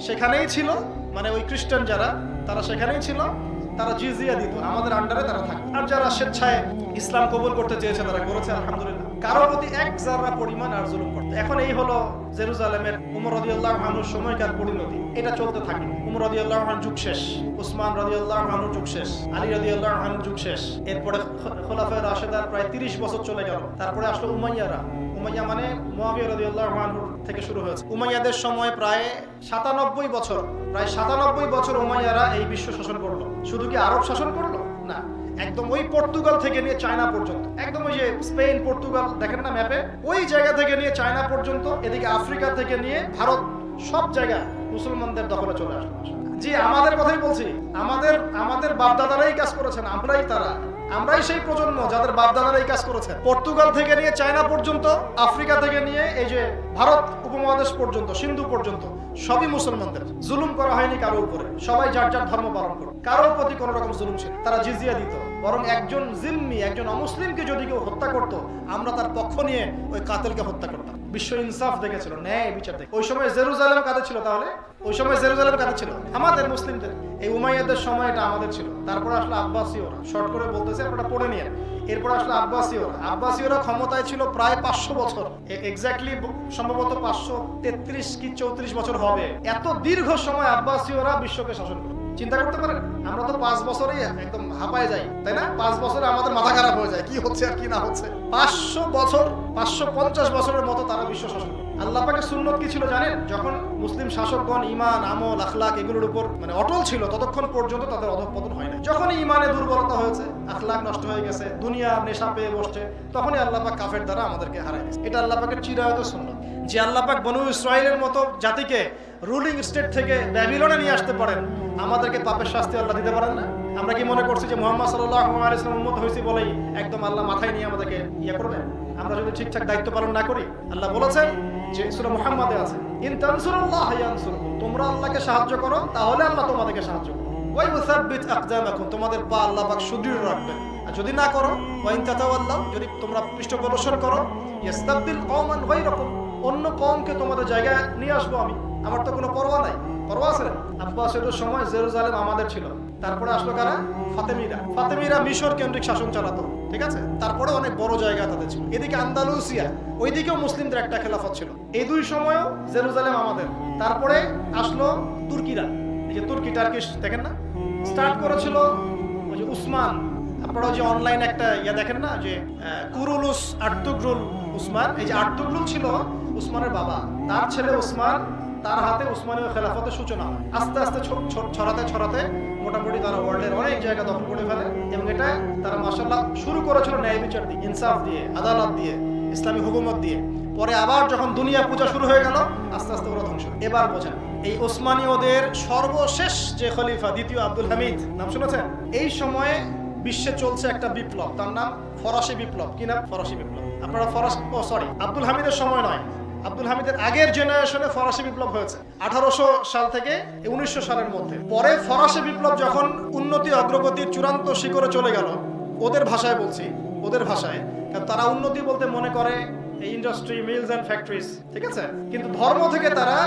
সেখানেই ছিল, মানে ওই খ্রিস্টান যারা, তারা সেখানেই ছিল, তারা জিজিয়া দিত, আমাদের আন্ডারে তারা থাকে। আর যারা স্বেচ্ছায় ইসলাম কবুল করতে চেয়েছে তারা করেছে, আলহামদুলিল্লাহ। কারো প্রতি এক জাররা পরিমাণ আর জুলুম করতে। এখন এই হলো জেরুজালেমের উমর রাদিয়াল্লাহু আনহুর সময়কার পরিণতি। এটা চলতে থাকে। উমর রাদিয়াল্লাহু আনহুর যুগ শেষ, উসমান রাদিয়াল্লাহু আনহুর যুগ শেষ, আলী রাদিয়াল্লাহু আনহুর যুগ শেষ। এরপরে খোলাফায়ে রাশেদার প্রায় 30 বছর চলে গেল। তারপরে আসলো উমাইয়ারা। উমাইয়া মানে মুয়াবিয়া রাদিয়াল্লাহু আনহুর থেকে শুরু হয়েছে। উমাইয়াদের সময় প্রায় 97 বছর, প্রায় 97 বছর উমাইয়ারা এই বিশ্ব শাসন করলো। শুধু কি আরব শাসন করলো? না, একদম ওই পর্তুগাল থেকে নিয়ে চায়না পর্যন্ত, একদম ওই যে স্পেন, পর্তুগাল দেখেন না ম্যাপে, ওই জায়গা থেকে নিয়ে চায়না পর্যন্ত, এদিকে আফ্রিকা থেকে নিয়ে ভারত, সব জায়গা মুসলমানদের দখলে চলে আসলো। জি, আমাদের কথাই বলছি। আমাদের বাপদাদারাই কাজ করেছেন, আমরাই সেই প্রজন্ম যাদের বাপদাদারা এই কাজ করেছে। পর্তুগাল থেকে নিয়ে চায়না পর্যন্ত, আফ্রিকা থেকে নিয়ে এই যে ভারত উপমহাদেশ পর্যন্ত, সিন্ধু পর্যন্ত সবই মুসলমানদের। জুলুম করা হয়নি কারোর উপরে, সবাই যার যার ধর্ম পালন করে, কারোর প্রতি কোনো রকম জুলুম ছিল। তারা জিজিয়া দিত, বরং একজন জিম্মি, একজন অমুসলিমকে যদি কেউ হত্যা করত, আমরা তার পক্ষ নিয়ে ওই কাতেলকে হত্যা করতাম। বিশ্ব ইনসাফ দেখেছিল, ন্যায় বিচার দেখে। ওই সময় জেরুজালেম কাদের ছিল তাহলে? ওই সময় জেরুজালেম কাদের ছিল? আমাদের, মুসলিমদের। এই উমাইয়াদের সময় এটা আমাদের ছিল। তারপরে আসলে আব্বাসীয়রা, শর্ট করে বলতেছে, আপনারা পড়ে নিয়ে। এরপর আসলে আব্বাসীয়রা ক্ষমতায় ছিল প্রায় 500 বছর, এক্স্যাক্টলি সম্ভবত 533 কি 34 বছর হবে। এত দীর্ঘ সময় আব্বাসীয়রা বিশ্বকে শাসন করে। চিন্তা করতে পারেন, আমরা তো 5 বছরেই একদম হাঁপায় যাই, তাই না? 5 বছরে আমাদের মাথা খারাপ হয়ে যায়, কি হচ্ছে আর কি না হচ্ছে। 500 বছর, 550 বছরের মতো তারা বিশ্ব শাসন করে। আল্লাহ পাকের সুন্নত কি ছিল জানেন? যখন মুসলিম শাসকগণ ইমান, আমল, আখলাক এগুলোর উপর মানে অটল ছিল, ততক্ষণ পর্যন্ত তাদের অধঃপতন হয় না। যখনই ইমানে দুর্বলতা হয়েছে, আখলাক নষ্ট হয়ে গেছে, দুনিয়া নেশা পেয়ে বসছে, তখনই আল্লাহ পাক কাফের দ্বারা আমাদেরকে হারায় দিয়েছে। এটা আল্লাহ পাকের চিরায়ত সুন্নত। যে আল্লাহ পাক বনু ইসরাইলের মতো জাতিকে রুলিং স্টেট থেকে ব্যাবিলনে নিয়ে আসতে পারেন, আমাদেরকে পাপের শাস্তি আল্লাহ দিতে পারেন না? আমরা কি মনে করছি যে মুহাম্মদ সাল্লাল্লাহু আলাইহি ওয়াসাল্লাম উম্মত হইছি বলেই একদম আল্লাহ মাথায় নিয়ে আমাদেরকে করবেন? আমরা যদি ঠিকঠাক দায়িত্ব পালন না করি, আল্লাহ বলেছেন যে সূরা মুহাম্মাদে আছে, ইন তানসুরুল্লাহ ইয়ানসুরকুম, তোমরা আল্লাহকে সাহায্য করো তাহলে আল্লাহ তোমাদেরকে সাহায্য করবে। ওয়া ইউসাব্বিত আকদামাকুম, তোমাদের পা আল্লাহ পাক সুদৃঢ় রাখবেন। আর যদি না করো, ওয়া ইন তাতাওয়াল্লাহ, যদি তোমরা পৃষ্ঠপ্রদর্শন করো, ইস্তাবদিল কওমান গায়রাকুম, অন্য কওমকে তোমাদের জায়গায় নিয়ে আসবো আমি। আমার তো কোনো পরোয়া নাই। পরোয়া আছে? আব্বাসীয়দের সময় জেরুজালেম আমাদের ছিল। তারপরে আসলো কারা? ফাতেমিরা মিশর কেন্দ্রিক শাসন চালাতো, ঠিক আছে? তারপরে অনেক বড় জায়গা তাদের ছিল। এদিকে আন্দালুসিয়া, ওইদিকেও মুসলিমদের একটা খেলাফত ছিল। এই দুই সময়ও জেরুজালেম আমাদের। তারপরে আসলো তুর্কিরা, এই যে তুর্কি, টার্কিশ দেখেন না, স্টার্ট করেছিল ওই যে উসমান। আপনারা যে অনলাইন একটা দেখেন না, যে কুরুলুস আর্তুগ্রুল উসমান, এই যে আর্তুগ্রুল ছিল উসমানের বাবা, তার ছেলে উসমান, তার হাতে উসমানীয় খেলাফতের সূচনা হয়। আস্তে আস্তে ছড়াতে মোটামুটি তারা ওয়ার্ল্ডের অনেক জায়গা দখল করে ফেলে। এবং এটা তারা মাশাআল্লাহ শুরু করেছিল ন্যায় বিচার দিয়ে, ইনসাফ দিয়ে, আদালত দিয়ে, ইসলামী হুকুমত দিয়ে। পরে আবার যখন দুনিয়া পূজা শুরু হয়ে গেল, আস্তে আস্তে ওরা ধ্বংস। এবার বোঝেন, এই ওসমানীয়দের সর্বশেষ যে খলিফা, দ্বিতীয় আব্দুল হামিদ, নাম শুনেছেন? এই সময়ে বিশ্বে চলছে একটা বিপ্লব, তার নাম ফরাসি বিপ্লব। কি নাম? ফরাসি বিপ্লব। আপনারা আব্দুল হামিদের সময় নয়, আব্দুল হামিদের আগের জেনারেশনে ফরাসি বিপ্লব হয়েছে 1800 সাল থেকে 1900 সালের মধ্যে। পরে ফরাসি বিপ্লব যখন উন্নতি অগ্রগতির চূড়ান্ত শিখরে চলে গেল, ওদের ভাষায় বলছি, ওদের ভাষায়, কারণ তারা উন্নতি বলতে মনে করে এই ইন্ডাস্ট্রি, মিলস অ্যান্ড ফ্যাক্টরিজ, ঠিক আছে? কিন্তু ধর্ম থেকে তারা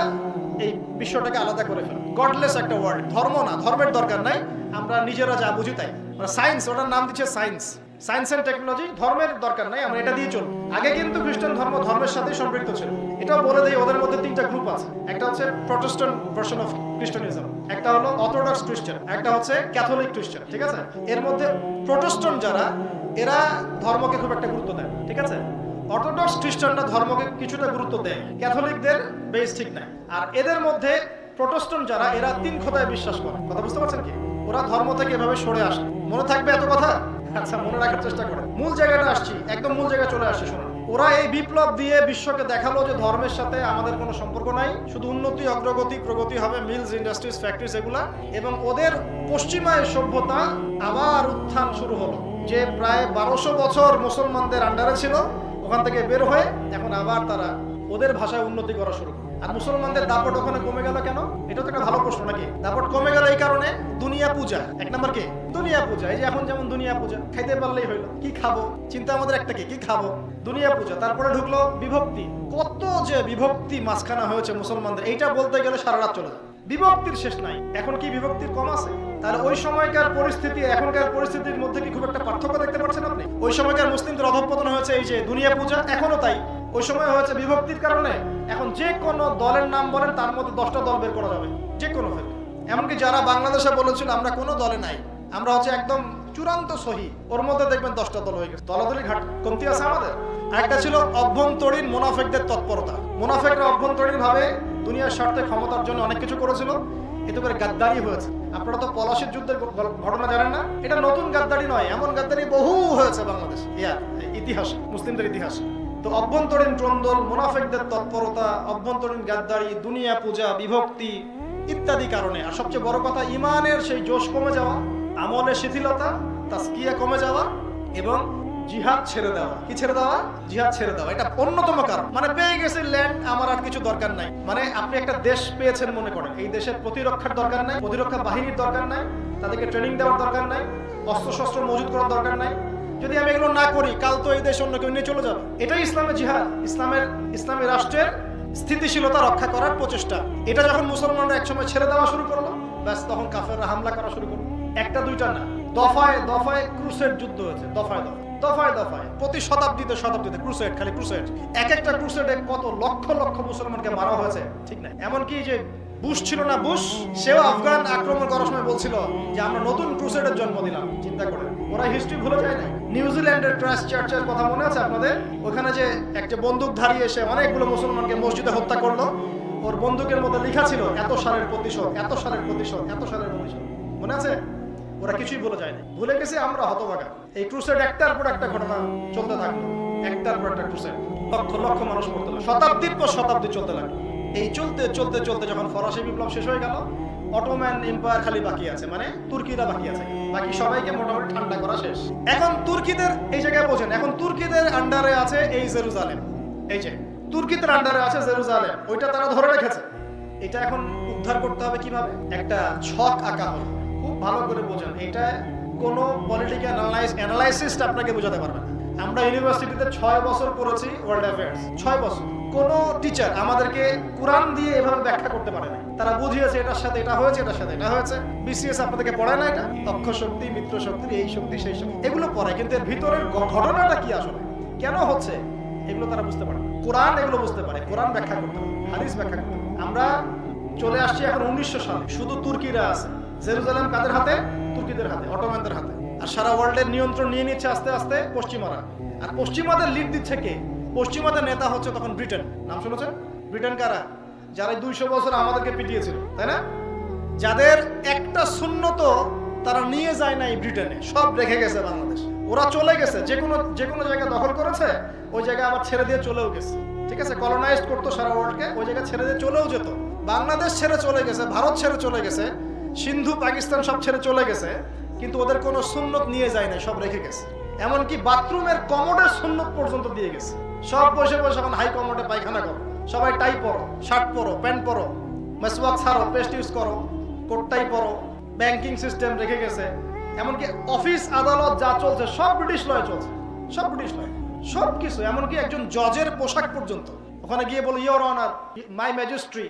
এই বিষয়টাকে আলাদা করে ফেলে। গডলেস একটা ওয়ার্ড, ধর্ম না, ধর্মের দরকার নাই, আমরা নিজেরা যা বুঝি তাই। সায়েন্স, ওটার নাম দিচ্ছে সায়েন্স, সায়েন্স অ্যান্ড টেকনোলজি, ধর্মের দরকার নাই, আমরা এটা দিয়ে চলব। আগে কিন্তু খ্রিস্টান ধর্ম ধর্মের সাথে সম্পৃক্ত ছিল। এটাও বলে দেই, ওদের মধ্যে 3টা গ্রুপ আছে। একটা হচ্ছে প্রটেস্ট্যান্ট ভার্সন অফ খ্রিস্টানিজম, একটা হলো অর্থোডক্স খ্রিস্টান, একটা হচ্ছে ক্যাথলিক খ্রিস্টান, ঠিক আছে? এর মধ্যে প্রটেস্ট্যান্ট যারা, এরা ধর্মকে খুব একটা গুরুত্ব দেয়, ঠিক আছে? অর্থোডক্স খ্রিস্টানরা ধর্মকে কিছুটা গুরুত্ব দেয়, ক্যাথলিকদের বেশ ঠিক নাই। আর এদের মধ্যে প্রটেস্ট্যান্ট যারা, এরা 3 খোদায় বিশ্বাস করে। কথা বুঝতে পারছেন কি? ওরা ধর্ম থেকে এভাবে সরে আসে। মনে থাকবে এত কথা? আচ্ছা, মনে রাখার চেষ্টা করো। মূল জায়গাটা আসছি, একদম মূল জায়গায় চলে আসছি। শুনুন, ওরা এই বিপ্লব দিয়ে বিশ্বকে দেখালো যে ধর্মের সাথে আমাদের কোনো সম্পর্ক নাই, শুধু উন্নতি অগ্রগতি প্রগতি হবে, মিলস, ইন্ডাস্ট্রিজ, ফ্যাক্টরিজ, এগুলা। এবং ওদের পশ্চিমায় সভ্যতা আবার উত্থান শুরু হলো, যে প্রায় 1200 বছর মুসলমানদের আন্ডারে ছিল, ওখান থেকে বের হয়ে এখন আবার তারা ওদের ভাষায় উন্নতি করা শুরু করে। আর মুসলমানদের দাপট ওখানে কমে গেল কেন? এটা তো একটা ভালো প্রশ্ন, নাকি? দাপট কমে গেল এই কারণে, দুনিয়া পূজা। 1 নম্বর কি? দুনিয়া পূজা। এই যে এখন যেমন দুনিয়া পূজা, খাইতে পারলেই হইলো, কি খাবো, চিন্তা আমাদের একটা, কি খাবো, দুনিয়া পূজা। তারপরে ঢুকলো বিভক্তি। কত যে বিভক্তি মাঝখানা হয়েছে মুসলমানদের, এইটা বলতে গেলে সারা রাত চলে যায়। বিভক্তির শেষ নাই। এখন কি বিভক্তির কম আছে? তাহলে ওই সময়কার পরিস্থিতি এখনকার পরিস্থিতির মধ্যে কি খুব একটা পার্থক্য দেখতে পাচ্ছেন আপনি? ওই সময়কার মুসলিমদের অধঃপতন হয়েছে এই যে দুনিয়া পূজা, এখনো তাই। ওই সময় হয়েছে বিভক্তির কারণে। এখন যে কোনো দলের নাম বলেন, তার মধ্যে 10টা দল বের করা যাবে, যে কোনো ফেলে। এমনকি যারা বাংলাদেশে বলেছিল আমরা কোনো দলে নাই, আমরা হচ্ছে একদম চূড়ান্ত সহি, ওর মধ্যে দেখবেন 10টা দল হয়ে গেছে। দলাদলি ঘাট কমতি আছে আমাদের। একটা ছিল অভ্যন্তরীণ মুনাফিকদের তৎপরতা। মুনাফিকরা অভ্যন্তরীণ ভাবে দুনিয়ার স্বার্থে ক্ষমতার জন্য অনেক কিছু করেছিল, এতে করে গাদ্দারি হয়েছে। আপনারা তো পলাশির যুদ্ধের ঘটনা জানেন না? এটা নতুন গাদ্দারি নয়, এমন গাদ্দারি বহু হয়েছে বাংলাদেশ ইতিহাসে, মুসলিমদের ইতিহাসে। তো অভ্যন্তরীণ দ্বন্দ্ব, মুনাফিকদের তৎপরতা, অভ্যন্তরীণ গাদ্দারি, দুনিয়া পূজা, বিভক্তি ইত্যাদি কারণে। আর সবচেয়ে বড় কথা, ইমানের সেই জোশ কমে যাওয়া, আমলের শিথিলতা, তাসকিয়া কমে যাওয়া এবং জিহাদ ছেড়ে দেওয়া। কি ছেড়ে দেওয়া? জিহাদ ছেড়ে দেওয়া। এটা অন্যতম কারণ। মানে পেয়ে গেছে ল্যান্ড, আমার আর কিছু দরকার নাই। মানে আপনি একটা দেশ পেয়েছেন মনে করেন, এই দেশের প্রতিরক্ষার দরকার নাই, প্রতিরক্ষা বাহিনীর দরকার নাই, তাদেরকে ট্রেনিং দেওয়ার দরকার নাই, অস্ত্রশস্ত্র মজুত করার দরকার নাই। যদি আমি এগুলো না করি, কাল তো এই দেশ অন্য কেউ নিয়ে চলে যাবে। এটাই ইসলামের জিহাদ, ইসলামী রাষ্ট্রের স্থিতিশীলতা রক্ষা করার প্রচেষ্টা। এটা যখন মুসলমানরা একসময় ছেড়ে দেওয়া শুরু করলো, ব্যাস তখন কাফেররা হামলা করা শুরু করলো। একটা দুইটা না, দফায় দফায় ক্রুসেড যুদ্ধ হয়েছে, দফায় দফায় দফায় প্রতি শতাব্দীতে ক্রুসেড, খালি ক্রুসেড। এক একটা ক্রুসেডে কত লক্ষ লক্ষ মুসলমানকে মারা হয়েছে, ঠিক না? এমনকি যে বুশ ছিল না, বুশ, সেও আফগান আক্রমণ করার সময় বলছিল যে আমরা নতুন ক্রুসেডের জন্ম দিলাম। চিন্তা করে, ওরা হিস্ট্রি ভুলে যায় না। নিউজিল্যান্ডের ক্রাইস্ট চার্চের কথা মনে আছে আপনাদের? ওখানে যে একটা বন্দুকধারী এসে অনেকগুলো মুসলমানকে মসজিদে হত্যা করলো, ওর বন্দুকের মধ্যে লেখা ছিল এত সালের প্রতিশোধ, এত সালের প্রতিশোধ, এত সালের প্রতিশোধ। মনে আছে? ওরা কিছুই বলে যায়নি, ভুলে গেছে আমরা হতভাগা। এই ক্রুসেড একটার পর একটা ঘটনা চলতে থাকলো, একটার পর একটা ক্রুসেড, লক্ষ লক্ষ মানুষ মরতে লাগলো, শতাব্দীর পর শতাব্দী চলতে লাগলো। এই চলতে চলতে চলতে যখন ফরাসি বিপ্লব শেষ হয়ে গেল, অটোম্যান এম্পায়ার খালি বাকি আছে, মানে তুর্কিরা বাকি আছে। বাকি সবাইকে মোটামুটি ঠান্ডা করা শেষ। এখন তুর্কিদের এই জায়গায় বোঝেন, এখন তুর্কিদের আন্ডারে আছে এই জেরুজালেম। এই যে তুর্কিদের আন্ডারে আছে জেরুজালেম, ওইটা তারা ধরে রেখেছে। এটা এখন উদ্ধার করতে হবে কিভাবে? একটা ছক আঁকা হলো, খুব ভালো করে বোঝেন। এটা কোনো পলিটিক্যাল অ্যানালাইসিস্ট আপনাকে বোঝাতে পারবে না। আমরা ইউনিভার্সিটিতে 6 বছর পড়েছি ওয়ার্ল্ড অ্যাফেয়ার্স, 6 বছর। কোনো টিচার আমাদেরকে কোরআন দিয়ে এভাবে ব্যাখ্যা করতে পারে না। তারা বুঝিয়েছে এটার সাথে এটা হয়েছে, এটার সাথে এটা হয়েছে। বিসিএস আপনাদেরকে পড়ায় না এটা? অক্ষ শক্তি, মিত্র শক্তি, এই শক্তি, সেই শক্তি, এগুলো পড়ায়। কিন্তু এর ভিতরের ঘটনাটা কি আসলে, কেন হচ্ছে, এগুলো তারা বুঝতে পারে না। কোরআন এগুলো বুঝতে পারে, কোরআন ব্যাখ্যা করতে পারে, হাদিস ব্যাখ্যা করতে পারে। আমরা চলে আসছি এখন 1900 সালে, শুধু তুর্কিরা আছে। জেরুজালেম কাদের হাতে? তুর্কিদের হাতে, অটোম্যানদের হাতে। আর সারা ওয়ার্ল্ডের নিয়ন্ত্রণ নিয়ে নিচ্ছে আস্তে আস্তে পশ্চিমারা। আর পশ্চিমাদের লিড দিচ্ছে কে? পশ্চিমাদের নেতা হচ্ছে তখন ব্রিটেন। নাম শুনেছেন? ব্রিটেন কারা? যারা 200 বছর আমাদেরকে পিটিয়েছিল, তাই না? যাদের একটা সুন্নত তারা নিয়ে যায় নাই ব্রিটেনে, সব রেখে গেছে বাংলাদেশ। ওরা চলে গেছে, যে কোনো জায়গা দখল করেছে, ওই জায়গা আবার ছেড়ে দিয়ে চলেও গেছে। ঠিক আছে, কলোনাইজড করতো সারা ওয়ার্ল্ডকে, ওই জায়গা ছেড়ে দিয়ে চলেও যেত। বাংলাদেশ ছেড়ে চলে গেছে, ভারত ছেড়ে চলে গেছে, সিন্ধু পাকিস্তান সব ছেড়ে চলে গেছে, কিন্তু ওদের কোনো সুন্নত নিয়ে যায় না, সব রেখে গেছে। এমনকি বাথরুমের কমোডের সুন্নত পর্যন্ত দিয়ে গেছে। সব বসে বসে এখন হাই কমোডে পায়খানা করো, সবাই টাই পরো, শার্ট পরো, প্যান্ট পরো, মেসওয়াক ছাড়ো, পেস্ট ইউজ করো, কোটটাই পরো। ব্যাংকিং সিস্টেম রেখে গেছে, এমনকি অফিস আদালত যা চলছে সব ব্রিটিশ লয়ে চলছে, সব ব্রিটিশ লয়, সব কিছু। এমনকি একজন জজের পোশাক পর্যন্ত ওখানে গিয়ে বলো ইওর অনার, মাই ম্যাজিস্ট্রি,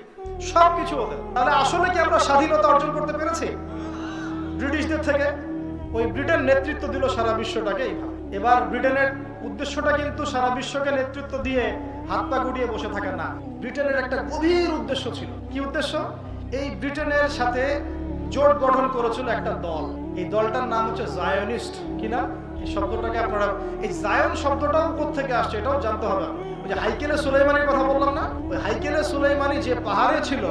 সব কিছু ওদের। তাহলে আসলে কি আমরা স্বাধীনতা অর্জন করতে পেরেছি ব্রিটিশদের থেকে? ওই ব্রিটেন নেতৃত্ব দিল সারা বিশ্বটাকে এইভাবে। এবার ব্রিটেনের উদ্দেশ্যটা কিন্তু সারা বিশ্বকে নেতৃত্ব দিয়ে হাত পা গুটিয়ে বসে থাকা না। ব্রিটেনের একটা গভীর উদ্দেশ্য ছিল। কি উদ্দেশ্য? এই ব্রিটেনের সাথে জোট গঠন করেছিল একটা দল। এই দলটার নাম হচ্ছে জায়নিস্ট। কি না? এই শব্দটাকে আপনারা, এই জায়ন শব্দটাও কোত্থেকে আসছে এটাও জানতে হবে। ওই যে হাইকেলে সুলাইমানির কথা বললাম না, ওই হাইকেলে সুলাইমানি যে পাহাড়ে ছিল,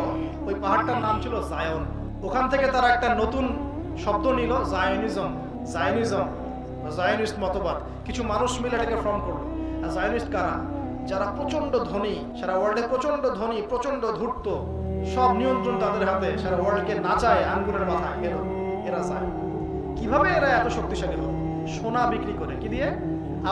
ওই পাহাড়টার নাম ছিল জায়ন। ওখান থেকে তারা একটা নতুন শব্দ নিল, জায়নিজম। জায়নিজম, জায়নিস্ট মতবাদ। কিছু মানুষ মিলে এটাকে ফর্ম করলো। আর জায়নিস্ট কারা? যারা প্রচন্ড ধনী, সারা ওয়ার্ল্ডে প্রচন্ড ধনী, প্রচন্ড ধূর্ত, সব নিয়ন্ত্রণ তাদের হাতে, সারা ওয়ার্ল্ডকে নাচায় আঙ্গুলের মাথায়। এরা যায় কিভাবে? এরা এত শক্তিশালী হলো সোনা বিক্রি করে। কি দিয়ে?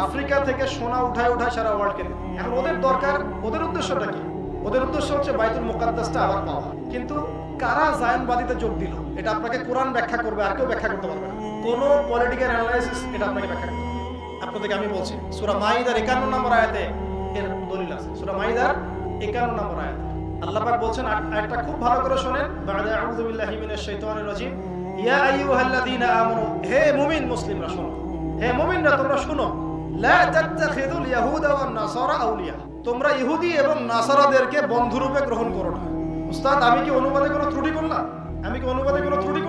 আফ্রিকা থেকে সোনা উঠায় উঠায় সারা ওয়ার্ল্ডকে। এখন ওদের দরকার, ওদের উদ্দেশ্যটা কি? ওদের উদ্দেশ্য হচ্ছে বাইতুল মুকাদ্দাসটা আবার পাওয়া। কিন্তু কারা জায়নবাদীতে যোগ দিল এটা আপনাকে কোরআন ব্যাখ্যা করবে, আর কেউ ব্যাখ্যা করতে পারবে না। কোন পলিটিক্যাল অ্যানালাইসিস এটা আপনাকে ব্যাখ্যা করবে। আপনাদেরকে আমি বলছি, সূরা মাইদার 51 নম্বর আয়াতে এর দলিল আছে। সূরা মাইদার 51 নম্বর আয়াত আল্লাহ পাক বলছেন, আয়াতটা খুব ভালো করে শুনেন। বা'দা আউযু বিল্লাহি মিনাশ শাইতানির রাজীম। ইয়া আইয়ুহাল্লাযীনা আমানু, হে মুমিন মুসলিমরা শোনো, হে মুমিনরা তোমরা শুনো। লা তাত্তাখিযুল ইয়াহুদা ওয়ান নাসারা আউলিয়া, তোমরা ইহুদি এবং নাসারাদেরকে বন্ধুরূপে গ্রহণ করো না। উস্তাদ, আমি কি অনুবাদে কোনো ত্রুটি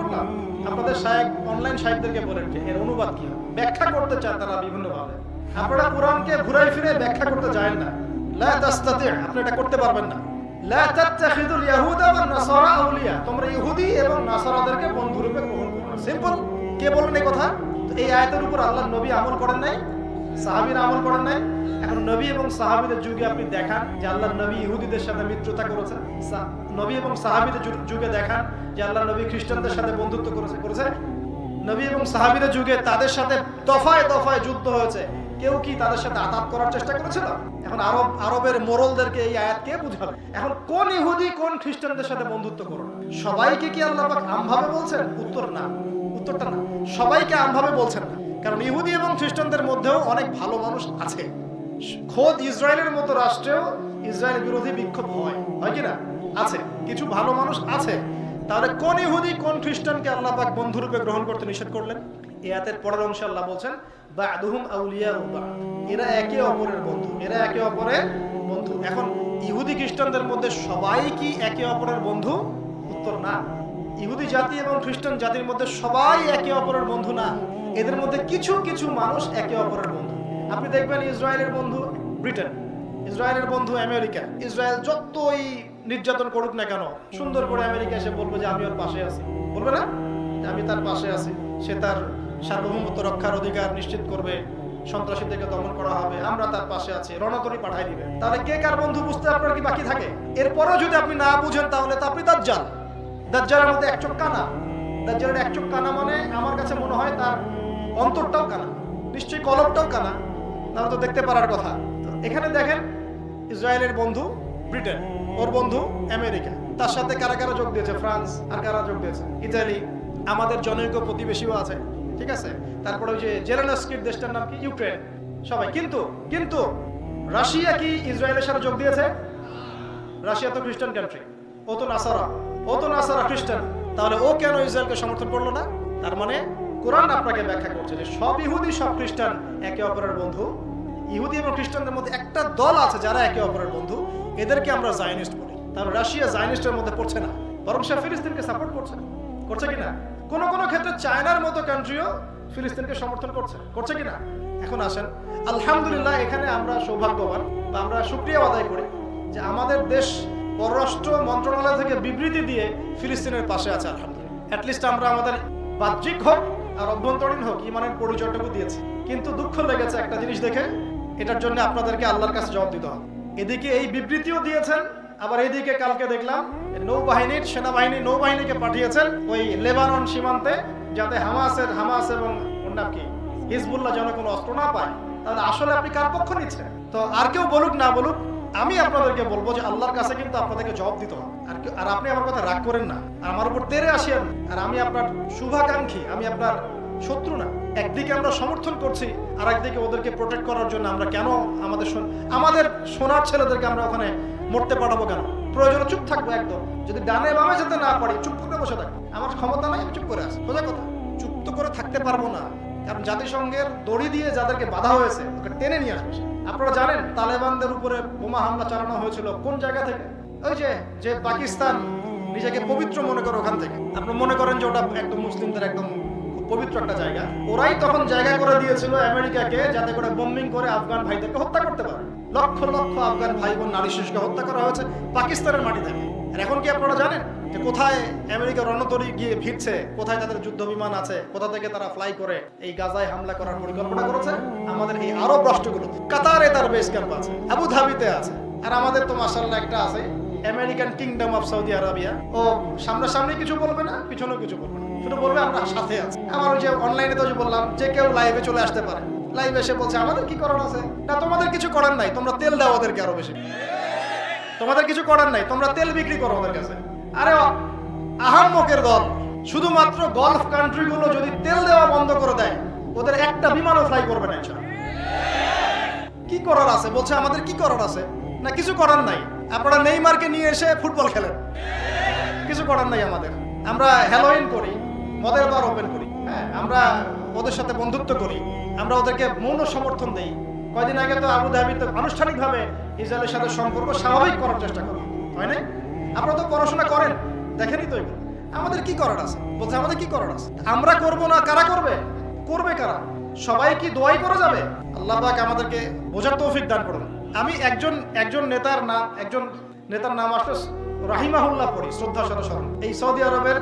করলাম? আপনাদের শায়েখ, অনলাইন শায়েখদেরকে বলেন যে এর অনুবাদ কি, ব্যাখ্যা করতে চান তারা বিভিন্নভাবে। আপনারা কোরআনকে ঘুরাই ফিরে ব্যাখ্যা করতে যায় না। লা তাস্তাতি, আপনি এটা করতে পারবেন না। লা তাত্তাখিযুল ইয়াহুদা ওয়ান নাসারা আউলিয়া, তোমরা ইহুদি এবং নাসারাদেরকে বন্ধুরূপে গ্রহণ করো না। সিম্পল। কে বলেন এই কথা? তো এই আয়াতের উপর আল্লাহর নবী আমল করেন নাই, সাহাবীরা আমল করেন নাই। এখন নবী এবং সাহাবীদের যুগে আপনি দেখান যে আল্লাহর নবী ইহুদিদের সাথে মিত্রতা করেছে। নবী এবং সাহাবীদের যুগে দেখান যে আল্লাহর নবী খ্রিস্টানদের সাথে বন্ধুত্ব করেছে। নবী এবং সাহাবীদের যুগে তাদের সাথে দফায় দফায় যুদ্ধ হয়েছে। কেউ কি তাদের সাথে আঘাত করার চেষ্টা করেছিল? এখন আরবের মোরলদেরকে এই আয়াত কে বুঝাবে? এখন কোন ইহুদি কোন খ্রিস্টানদের সাথে বন্ধুত্ব করো? সবাইকে কি আল্লাহ পাক আমভাবে বলছেন? উত্তরটা না, সবাইকে আমভাবে বলছেন না। কারণ ইহুদি এবং খ্রিস্টানদের মধ্যেও অনেক ভালো মানুষ আছে। খোদ ইসরায়েলের মতো রাষ্ট্রেও ইসরায়েল বিরোধী বিক্ষোভ হয় কিনা? আছে, কিছু ভালো মানুষ আছে। তাহলে কোন ইহুদি কোন খ্রিস্টানকে আল্লাহ পাক বন্ধুরূপে গ্রহণ করতে নিষেধ করলেন? এই আয়াতের পরের অংশে আল্লাহ বলছেন, বা'দুহুম আউলিয়া বা'দ, এরা একে অপরের বন্ধু, এরা একে অপরের বন্ধু। এখন ইহুদি খ্রিস্টানদের মধ্যে সবাই কি একে অপরের বন্ধু? উত্তর না। ইহুদি জাতি এবং খ্রিস্টান জাতির মধ্যে সবাই একে অপরের বন্ধু না। এদের মধ্যে কিছু কিছু মানুষ একে অপরের বন্ধু। আপনি দেখবেন ইসরায়েলের বন্ধু ব্রিটেন, ইসরায়েলের বন্ধু আমেরিকা। ইসরায়েল যতই নির্যাতন করুক না কেন, সুন্দর করে আমেরিকা এসে বলবে যে আমি ওর পাশে আছি। বলবে না যে আমি তার পাশে আছি, সে তার সার্বভৌমত্ব রক্ষার অধিকার নিশ্চিত করবে, সন্ত্রাসীদেরকে দমন করা হবে, আমরা তার পাশে আছি, রণতরী পাঠাই দিবে। তাহলে কে কার বন্ধু বুঝতে আপনার কি বাকি থাকে? এরপরেও যদি আপনি না বুঝেন তাহলে তো আপনি দাজ্জাল। দাজ্জালের মধ্যে এক চোখ কানা। দাজ্জালের এক চোখ কানা মানে আমার কাছে মনে হয় তার অন্তরটাও কানা, নিশ্চয়ই কলবটাও কানা, তাহলে তো দেখতে পারার কথা। এখানে দেখেন ইসরায়েলের বন্ধু ব্রিটেন, ওর বন্ধু আমেরিকা, তার সাথে কারা কারা যোগ দিয়েছে? ফ্রান্স, আর কারা যোগ দিয়েছে? ইতালি, আমাদের জনৈক প্রতিবেশীও আছে, ঠিক আছে। তারপরে ওই যে জেলেনস্কির দেশটার নাম কি? ইউক্রেন, সবাই। কিন্তু রাশিয়া কি ইসরায়েলের সাথে যোগ দিয়েছে? রাশিয়া তো খ্রিস্টান কান্ট্রি, ও তো নাসারা খ্রিস্টান। তাহলে ও কেন ইসরায়েলকে সমর্থন করলো না? তার মানে কোরআন আপনাকে ব্যাখ্যা করছে যে সব ইহুদি সব খ্রিস্টান একে অপরের বন্ধু। ইহুদি এবং খ্রিস্টানদের মধ্যে একটা দল আছে যারা একে অপরের বন্ধু, এদেরকে আমরা জায়নিস্ট বলি। তাহলে রাশিয়া জায়নিস্টের মধ্যে পড়ছে না, বরং সে ফিলিস্তিনকে সাপোর্ট করছে কিনা? কোন কোন ক্ষেত্রে চায়নার মতো কান্ট্রিও ফিলিস্তিনকে সমর্থন করছে কিনা? এখন আসেন, আলহামদুলিল্লাহ, এখানে আমরা সৌভাগ্যবান বা আমরা শুকরিয়া আদায় করি যে আমাদের দেশ পররাষ্ট্র মন্ত্রণালয় থেকে বিবৃতি দিয়ে ফিলিস্তিনের পাশে আছে। আলহামদুলিল্লাহ, অ্যাটলিস্ট আমরা আমাদের বাহ্যিক হোক আর অভ্যন্তরীণ হোক ইমানের পরিচয়টুকু দিয়েছি। কিন্তু দুঃখ লেগেছে একটা জিনিস দেখে, এটার জন্য আপনাদেরকে আল্লাহর কাছে জবাব দিতে হবে। এদিকে এই বিবৃতিও দিয়েছেন, আবার এইদিকে কালকে দেখলাম নৌবাহিনীর নৌবাহিনীকে পাঠিয়েছেন ওই লেবানন সীমান্তে, যাতে হামাস এবং ওর নাম কি হিজবুল্লাহ যেন কোনো অস্ত্র না পায়। তাহলে আসলে আপনি কার পক্ষ নিচ্ছেন? তো আর কেউ বলুক না বলুক, আমি আপনাদেরকে বলবো যে আল্লাহর কাছে কিন্তু আপনাদেরকে জবাব দিতে হবে। আর আপনি আমার কথা রাগ করেন না, আর আমার উপর তেড়ে আসেন। আর আমি আপনার শুভাকাঙ্ক্ষী, আমি আপনার শত্রু না। একদিকে আমরা সমর্থন করছি, আর একদিকে ওদেরকে প্রোটেক্ট করার জন্য আমরা কেন আমাদের সোনার ছেলেদেরকে আমরা ওখানে মরতে পাঠাবো কেন? প্রয়োজনে চুপ থাকবো একদম। যদি ডানে বামে যেতে না পারি, চুপ করে বসে থাকবো। আমার ক্ষমতা নাই, আমি চুপ করে আসি। সোজা কথা, চুপ তো করে থাকতে পারবো না, কারণ জাতিসংঘের দড়ি দিয়ে যাদেরকে বাধা হয়েছে ওকে টেনে নিয়ে আসবে। আপনারা জানেন তালেবানদের উপরে বোমা হামলা চালানো হয়েছিল কোন জায়গা থেকে? ওই যে পাকিস্তান নিজেকে পবিত্র মনে করে ওখান থেকে। আপনারা মনে করেন যে ওটা একদম মুসলিমদের একদম পবিত্র একটা জায়গা। ওরাই তখন জায়গা করে দিয়েছিল আমেরিকাকে, যাতে করে বোম্বিং করে আফগান ভাইদেরকে হত্যা করতে পারে। লক্ষ লক্ষ আফগান ভাই বোন নারী শিশুকে হত্যা করা হয়েছে পাকিস্তানের মাটি থেকে। আর এখন কি আপনারা জানেন যে কোথায় আমেরিকা রণতরী গিয়ে ভিড়ছে, কোথায় তাদের যুদ্ধ বিমান আছে, কোথা থেকে তারা ফ্লাই করে এই গাজায় হামলা করার পরিকল্পনা করেছে? আমাদের এই আরব রাষ্ট্রগুলো। কাতারে তার বেস ক্যাম্প আছে, আবু ধাবিতে আছে, আর আমাদের তো মাশাআল্লাহ একটা আছে American kingdom of Saudi Arabia. ও সামনাসামনি কিছু বলবে না, পিছনেও কিছু বলবে না, শুধু বলবে আমরা সাথে আছি। আমার ওই যে অনলাইনে তো বললাম যে কেউ লাইভে চলে আসতে পারে, লাইভে এসে বলছে আমাদের কি করার আছে? না, তোমাদের কিছু করার নাই, তোমরা তেল দাও ওদেরকে আরো বেশি। তোমাদের কিছু করার নাই, তোমরা তেল বিক্রি করো ওদের কাছে। আরে আহাম্মকের দল, শুধুমাত্র গলফ কান্ট্রিগুলো যদি তেল দেওয়া বন্ধ করে দেয়, ওদের একটা বিমানও ফ্লাই করবে না। কি করার আছে বলছে, আমাদের কি করার আছে? না, কিছু করার নাই। আপনারা নেইমারকে নিয়ে এসে ফুটবল খেলেন, কিছু করার নাই আমাদের। আমরা হ্যালোইন করি, মদের বার ওপেন করি, হ্যাঁ, আমরা ওদের সাথে বন্ধুত্ব করি, আমরা ওদেরকে মৌন সমর্থন দেই। কয়দিন আগে তো আবু ধাবিতে আনুষ্ঠানিকভাবে ইসরায়েলের সাথে সম্পর্ক স্বাভাবিক করার চেষ্টা করি, হয় না? আপনারা তো পড়াশোনা করেন, দেখেনই তো এগুলো। আমাদের কি করার আছে বলছে, আমাদের কি করার আছে? আমরা করব না, কারা করবে? করবে কারা? সবাই কি দোয়াই করে যাবে? আল্লাহ পাক আমাদেরকে বোঝার তৌফিক দান করুন। আমি একজন নেতার নাম আসলে রাহিমাহুল্লাহ পড়ি, শ্রদ্ধার সাথে স্মরণ। এই সৌদি আরবের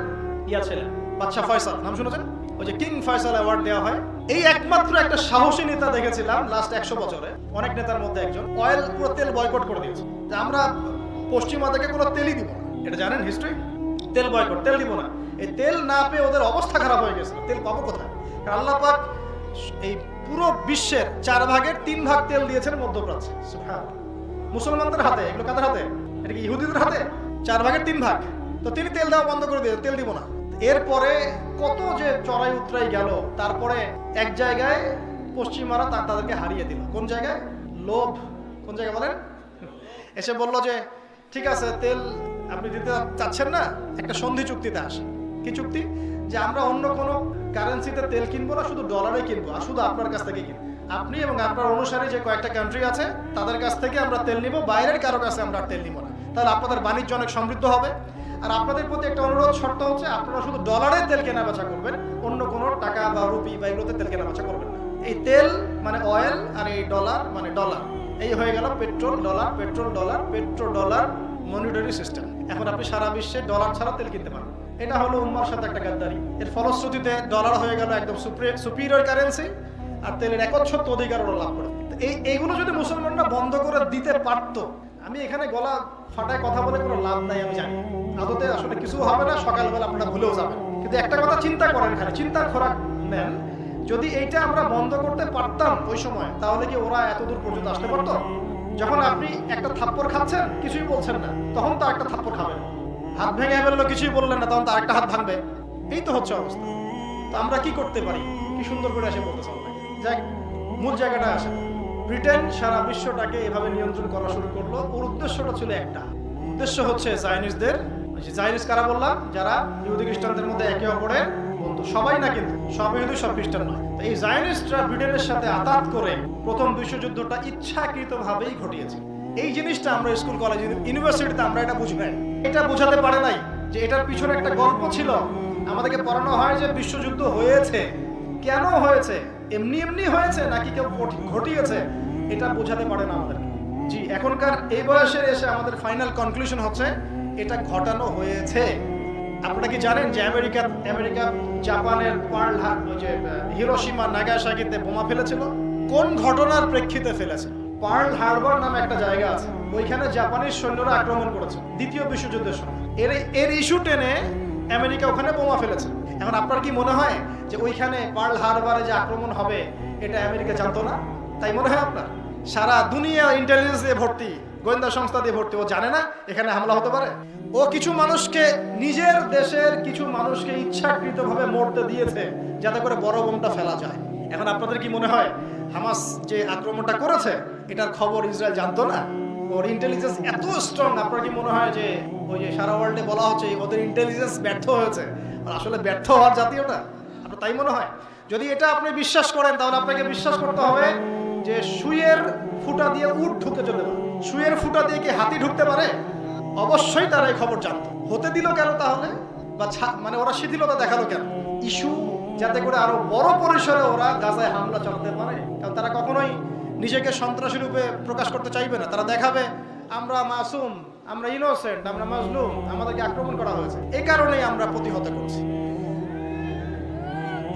ছিলেন বাদশা ফয়সাল, নাম শুনেছেন? ওই যে কিং ফয়সাল অ্যাওয়ার্ড দেওয়া হয়, এই একমাত্র একটা সাহসী নেতা দেখেছিলাম লাস্ট 100 বছরে। অনেক নেতার মধ্যে একজন অয়েল, পুরো তেল বয়কট করে দিয়েছে, যে আমরা পশ্চিমা থেকে কোনো তেলই দিব না। এটা জানেন হিস্ট্রি? তেল বয়কট, তেল দিব না। এই তেল না পেয়ে ওদের অবস্থা খারাপ হয়ে গেছে। তেল পাবো কোথায়? কারণ আল্লাহ পাক এই পুরো বিশ্বের 4 ভাগের 3 ভাগ তেল দিয়েছেন মধ্যপ্রাচ্যে। সুবহানাল্লাহ। মুসলমানদের হাতে, এগুলো কাদের হাতে? এটা কি ইহুদিদের হাতে? 4 ভাগের 3 ভাগ। তো তিনি তেল দেওয়া বন্ধ করে দিয়েছেন, তেল দিব না। এরপরে কত যে চড়াই উতরাই গেল, তারপরে এক জায়গায় পশ্চিমারা তাদেরকে হারিয়ে দিল। কোন জায়গায়? লোভ। কোন জায়গায় বলেন? এসে বলল যে ঠিক আছে, তেল আপনি দিতে চাচ্ছেন না, একটা সন্ধি চুক্তিতে আসে। কি চুক্তি? যে আমরা অন্য কোনো কারেন্সিতে তেল কিনবো না, শুধু ডলারে কিনবো, আর শুধু আপনার কাছ থেকে কিনবো। আপনি এবং আপনার অনুসারী যে কয়েকটা কান্ট্রি আছে তাদের কাছ থেকে আমরা তেল নিব, বাইরের কারো কাছে আমরা তেল নিব না। তাহলে আপনাদের বাণিজ্য অনেক সমৃদ্ধ হবে। আর আপনাদের প্রতি একটা অনুরোধ, শর্ত হচ্ছে আপনারা শুধু ডলারে তেল কেনা বেচা করবেন, অন্য কোনো টাকা বা রুপি বা এগুলোতে তেল কেনা বেচা করবেন না। এই তেল মানে অয়েল, আর এই ডলার মানে ডলার। এই হয়ে গেল petrol dollar, petrol dollar, petro dollar monetary system. এখন আপনি সারা বিশ্বে ডলার ছাড়া তেল কিনতে পারবেন। এটা হলো উম্মার সাথে একটা গাদ্দারি। এর ফলশ্রুতিতে ডলার হয়ে গেল একদম সুপিরিয়র কারেন্সি, আর তেলের একচ্ছত্ব অধিকার ওরা লাভ করে। এইগুলো যদি মুসলমানরা বন্ধ করে দিতে পারতো, আমি এখানে গলা ফাটায় কথা বলে কোনো লাভ নাই, আমি জানি আদতে আসলে কিছু হবে না, সকালবেলা আপনারা ভুলেও যাবেন। কিন্তু একটা কথা চিন্তা করেন, খালি চিন্তার খোরাক নেন, যদি এইটা আমরা বন্ধ করতে পারতাম ওই সময়, তাহলে কি ওরা এত দূর পর্যন্ত আসতে পারতো? যখন আপনি একটা থাপ্পড় খাচ্ছেন, কিছুই বলছেন না, তখন তো একটা থাপ্পড় খাবেন। হাত ভেঙে ফেললো, কিছুই বললেন না, তখন তো আরেকটা হাত ভাঙবে। এই তো হচ্ছে অবস্থা। তো আমরা কি করতে পারি? কি সুন্দর করে এসে বলতে চান। যাই মূল জায়গাটা আসে, ব্রিটেন সারা বিশ্বটাকে এভাবে নিয়ন্ত্রণ করা শুরু করলো। ওর উদ্দেশ্যটা ছিল একটা, উদ্দেশ্য হচ্ছে জায়নিস্টদের। জায়নিস্ট কারা বললাম? যারা ইহুদি খ্রিস্টানদের মধ্যে একে অপরের বন্ধু। সবাই না, কিন্তু সব ইহুদি সব খ্রিস্টান নয়। তো এই জায়নিস্টরা ব্রিটেনের সাথে আতাত করে প্রথম বিশ্বযুদ্ধটা ইচ্ছাকৃতভাবেই ঘটিয়েছে। এই জিনিসটা আমরা স্কুল, কলেজ, ইউনিভার্সিটিতে আমরা এটা বুঝি নাই। এটা বোঝাতে পারে নাই যে এটার পিছনে একটা গল্প ছিল। আমাদেরকে পড়ানো হয় যে বিশ্বযুদ্ধ হয়েছে, কেন হয়েছে, এমনি এমনি হয়েছে নাকি কেউ ঘটিয়েছে, এটা বোঝাতে পারে না আমাদেরকে। জি, এখনকার এই বয়সে এসে আমাদের ফাইনাল কনক্লুশন হচ্ছে এটা ঘটানো হয়েছে। আপনারা কি জানেন যে আমেরিকা জাপানের হিরোশিমা নাগাসাকিতে বোমা ফেলেছিল? কোন ঘটনার প্রেক্ষিতে ফেলেছে? পার্ল হারবার নামে একটা জায়গা আছে, ওইখানে জাপানিজ সৈন্যরা আক্রমণ করেছে দ্বিতীয় বিশ্বযুদ্ধের সময়। এর ইস্যু টেনে আমেরিকা ওখানে বোমা ফেলেছে। এখন আপনার কি মনে হয় যে ওইখানে পার্ল হারবারে যে আক্রমণ হবে এটা আমেরিকা জানতো না? তাই মনে হয় আপনার? সারা দুনিয়া ইন্টেলিজেন্স দিয়ে ভর্তি, গোয়েন্দা সংস্থা দিয়ে ভর্তি, ও জানে না এখানে হামলা হতে পারে? ও কিছু মানুষকে, নিজের দেশের কিছু মানুষকে ইচ্ছাকৃতভাবে মরতে দিয়েছে যাতে করে বড় বোমটা ফেলা যায়। এখন আপনাদের কি মনে হয় হামাস যে আক্রমণটা করেছে এটার খবর ইসরায়েল জানতো না? ওর ইন্টেলিজেন্স এত স্ট্রং, আপনার কি মনে হয় যে ওই যে সারা ওয়ার্ল্ডে বলা হচ্ছে ওদের ইন্টেলিজেন্স ব্যর্থ হয়েছে, আর আসলে ব্যর্থ হওয়ার জাতীয়টা? আপনার তাই মনে হয়? যদি এটা আপনি বিশ্বাস করেন তাহলে আপনাকে বিশ্বাস করতে হবে যে সুইয়ের ফুটা দিয়ে উট ঢুকে যেতে পারে। সুইয়ের ফুটা দিয়ে কি হাতি ঢুকতে পারে? অবশ্যই তারা এই খবর জানতো। হতে দিল কেন তাহলে? বা মানে ওরা শিথিলতা দেখালো কেন? ইস্যু যাতে করে আরো বড় পরিসরে ওরা গাজায় হামলা চালাতে পারে। কারণ তারা কখনোই নিজেকে সন্ত্রাসী রূপে প্রকাশ করতে চাইবে না। তারা দেখাবে আমরা মাসুম, আমরা ইনোসেন্ট, আমরা মাজলুম, আমাদেরকে আক্রমণ করা হয়েছে, এই কারণেই আমরা প্রতিহত করছি।